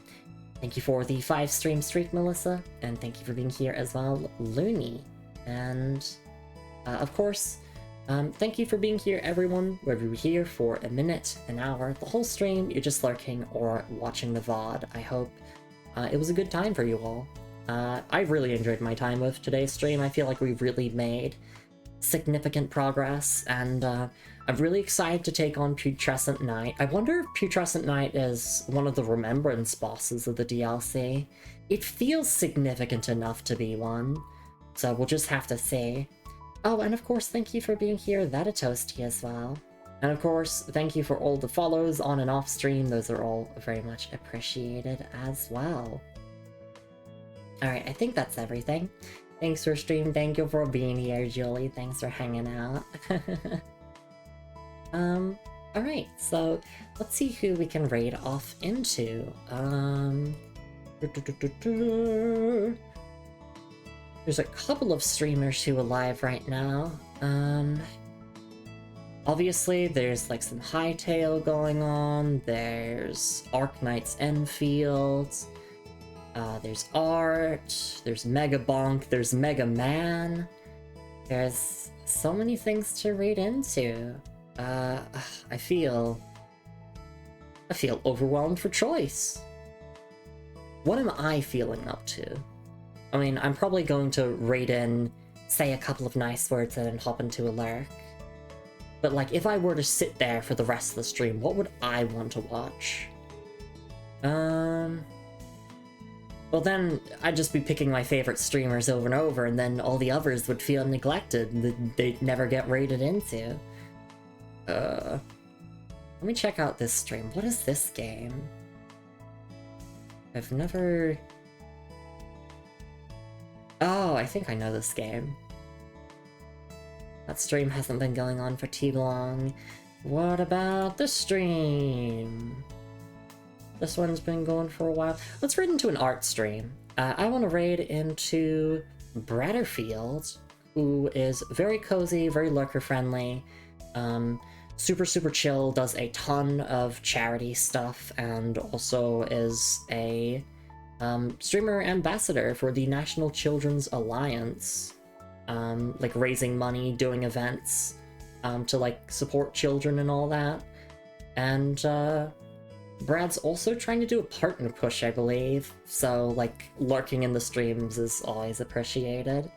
Thank you for the 5 stream streak, Melissa. And thank you for being here as well, Lumi. And, of course, thank you for being here, everyone. Whether you're here for a minute, an hour, the whole stream, you're just lurking or watching the VOD. I hope it was a good time for you all. I really enjoyed my time with today's stream. I feel like we really made significant progress, and I'm really excited to take on Putrescent Knight. I wonder if Putrescent Knight is one of the Remembrance bosses of the DLC. It feels significant enough to be one, so we'll just have to see. Oh, and of course, thank you for being here, That a Toasty, as well. And of course, thank you for all the follows on and off stream. Those are all very much appreciated as well. Alright, I think that's everything. Thanks for stream, thank you for being here, Julie. Thanks for hanging out. Alright, so let's see who we can raid off into. There's a couple of streamers who are live right now. Obviously, there's like some Hightail going on. There's Arknight's Enfield. There's Art. There's Mega Bonk. There's Mega Man. There's so many things to read into. I feel overwhelmed for choice. What am I feeling up to? I mean, I'm probably going to raid in, say a couple of nice words and then hop into a lurk. But like, if I were to sit there for the rest of the stream, what would I want to watch? Well, well then I'd just be picking my favorite streamers over and over, and then all the others would feel neglected, and they'd never get rated into. Let me check out this stream. What is this game? I've never... Oh, I think I know this game. That stream hasn't been going on for too long. What about this stream? This one's been going for a while. Let's raid into an art stream. I want to raid into Bratterfield, who is very cozy, very lurker-friendly, super chill, does a ton of charity stuff, and also is a streamer ambassador for the National Children's Alliance, like raising money, doing events to like support children and all that. And Brad's also trying to do a partner push, I believe, so like lurking in the streams is always appreciated.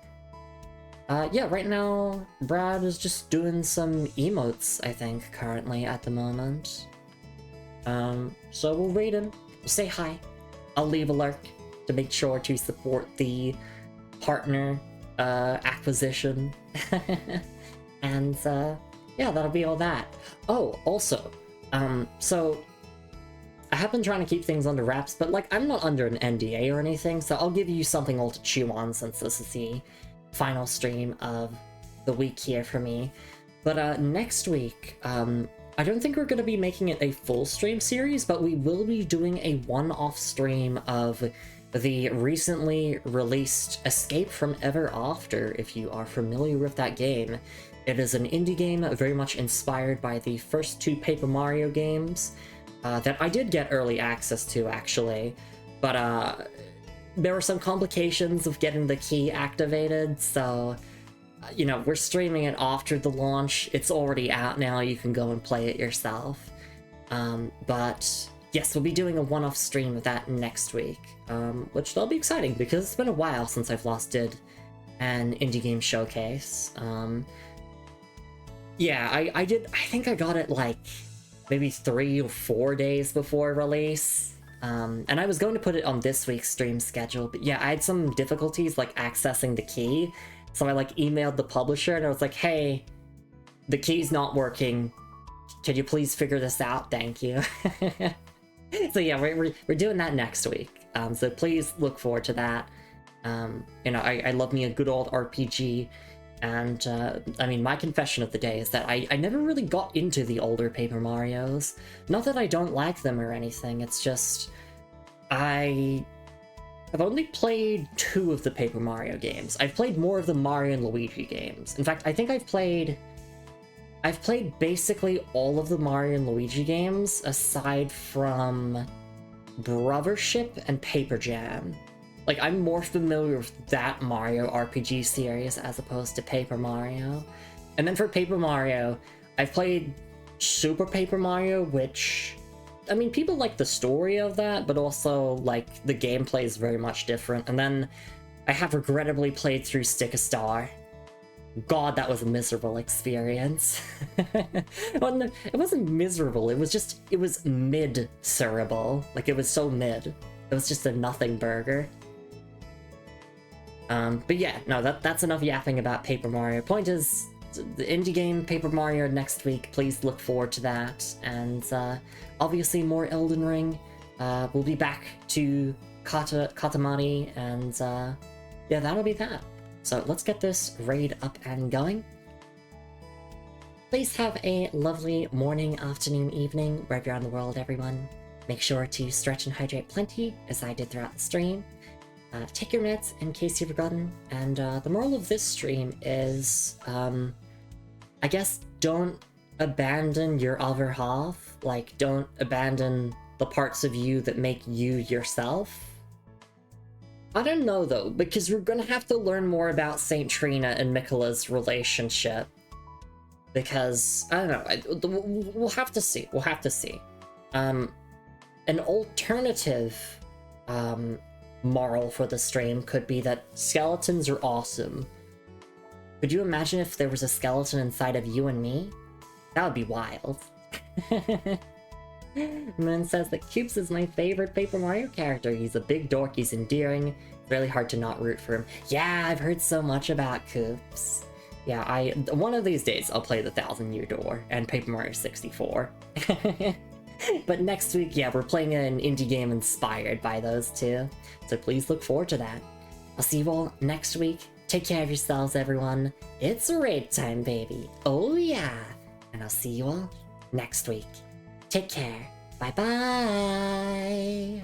Yeah, right now Brad is just doing some emotes, I think, currently at the moment. So we'll raid him, we'll say hi. I'll leave a lurk to make sure to support the partner acquisition. And yeah, that'll be all that. Oh, also, so I have been trying to keep things under wraps, but like I'm not under an NDA or anything, so I'll give you something all to chew on since this is the final stream of the week here for me. But next week, I don't think we're going to be making it a full stream series, but we will be doing a one-off stream of the recently released Escape from Ever After, if you are familiar with that game. It is an indie game very much inspired by the first two Paper Mario games that I did get early access to, actually, but there were some complications of getting the key activated, so you know, we're streaming it after the launch. It's already out now, you can go and play it yourself. But yes, we'll be doing a one-off stream of that next week, which will be exciting because it's been a while since I've last did an indie game showcase. Yeah, I think I got it like maybe 3 or 4 days before release. And I was going to put it on this week's stream schedule, but yeah, I had some difficulties like accessing the key. So I like emailed the publisher and I was like, hey, the key's not working. Could you please figure this out? Thank you. So yeah, we're doing that next week. So please look forward to that. You know, I love me a good old RPG. And I mean, my confession of the day is that I never really got into the older Paper Marios. Not that I don't like them or anything, it's just I've only played 2 of the Paper Mario games. I've played more of the Mario and Luigi games. In fact, I think I've played basically all of the Mario and Luigi games aside from Brothership and Paper Jam. Like, I'm more familiar with that Mario RPG series as opposed to Paper Mario. And then for Paper Mario, I've played Super Paper Mario, which, I mean, people like the story of that, but also, like, the gameplay is very much different. And then I have regrettably played through Stick a Star. God, that was a miserable experience. Well, no, it wasn't miserable, it was mid-serable. Like, it was so mid. It was just a nothing burger. But yeah, no, that's enough yapping about Paper Mario. Point is, the indie game Paper Mario next week, please look forward to that. And obviously more Elden Ring. We'll be back to Katamari, and yeah, that'll be that. So let's get this raid up and going. Please have a lovely morning, afternoon, evening, wherever you're in the world, everyone. Make sure to stretch and hydrate plenty, as I did throughout the stream. Take your meds in case you've forgotten, and the moral of this stream is, I guess, don't abandon your other half. Like, don't abandon the parts of you that make you yourself. I don't know, though, because we're gonna have to learn more about Saint Trina and Miquella's relationship. Because, I don't know, we'll have to see, An alternative, moral for the stream could be that skeletons are awesome. Could you imagine if there was a skeleton inside of you and me? That would be wild. Moon says that Cubes is my favorite Paper Mario character. He's a big dork, he's endearing. It's really hard to not root for him. Yeah, I've heard so much about Coops. Yeah, one of these days I'll play the 1000-Year Door and Paper Mario 64. But next week, yeah, we're playing an indie game inspired by those two. So please look forward to that. I'll see you all next week. Take care of yourselves, everyone. It's raid time, baby. Oh yeah. And I'll see you all next week. Take care. Bye-bye.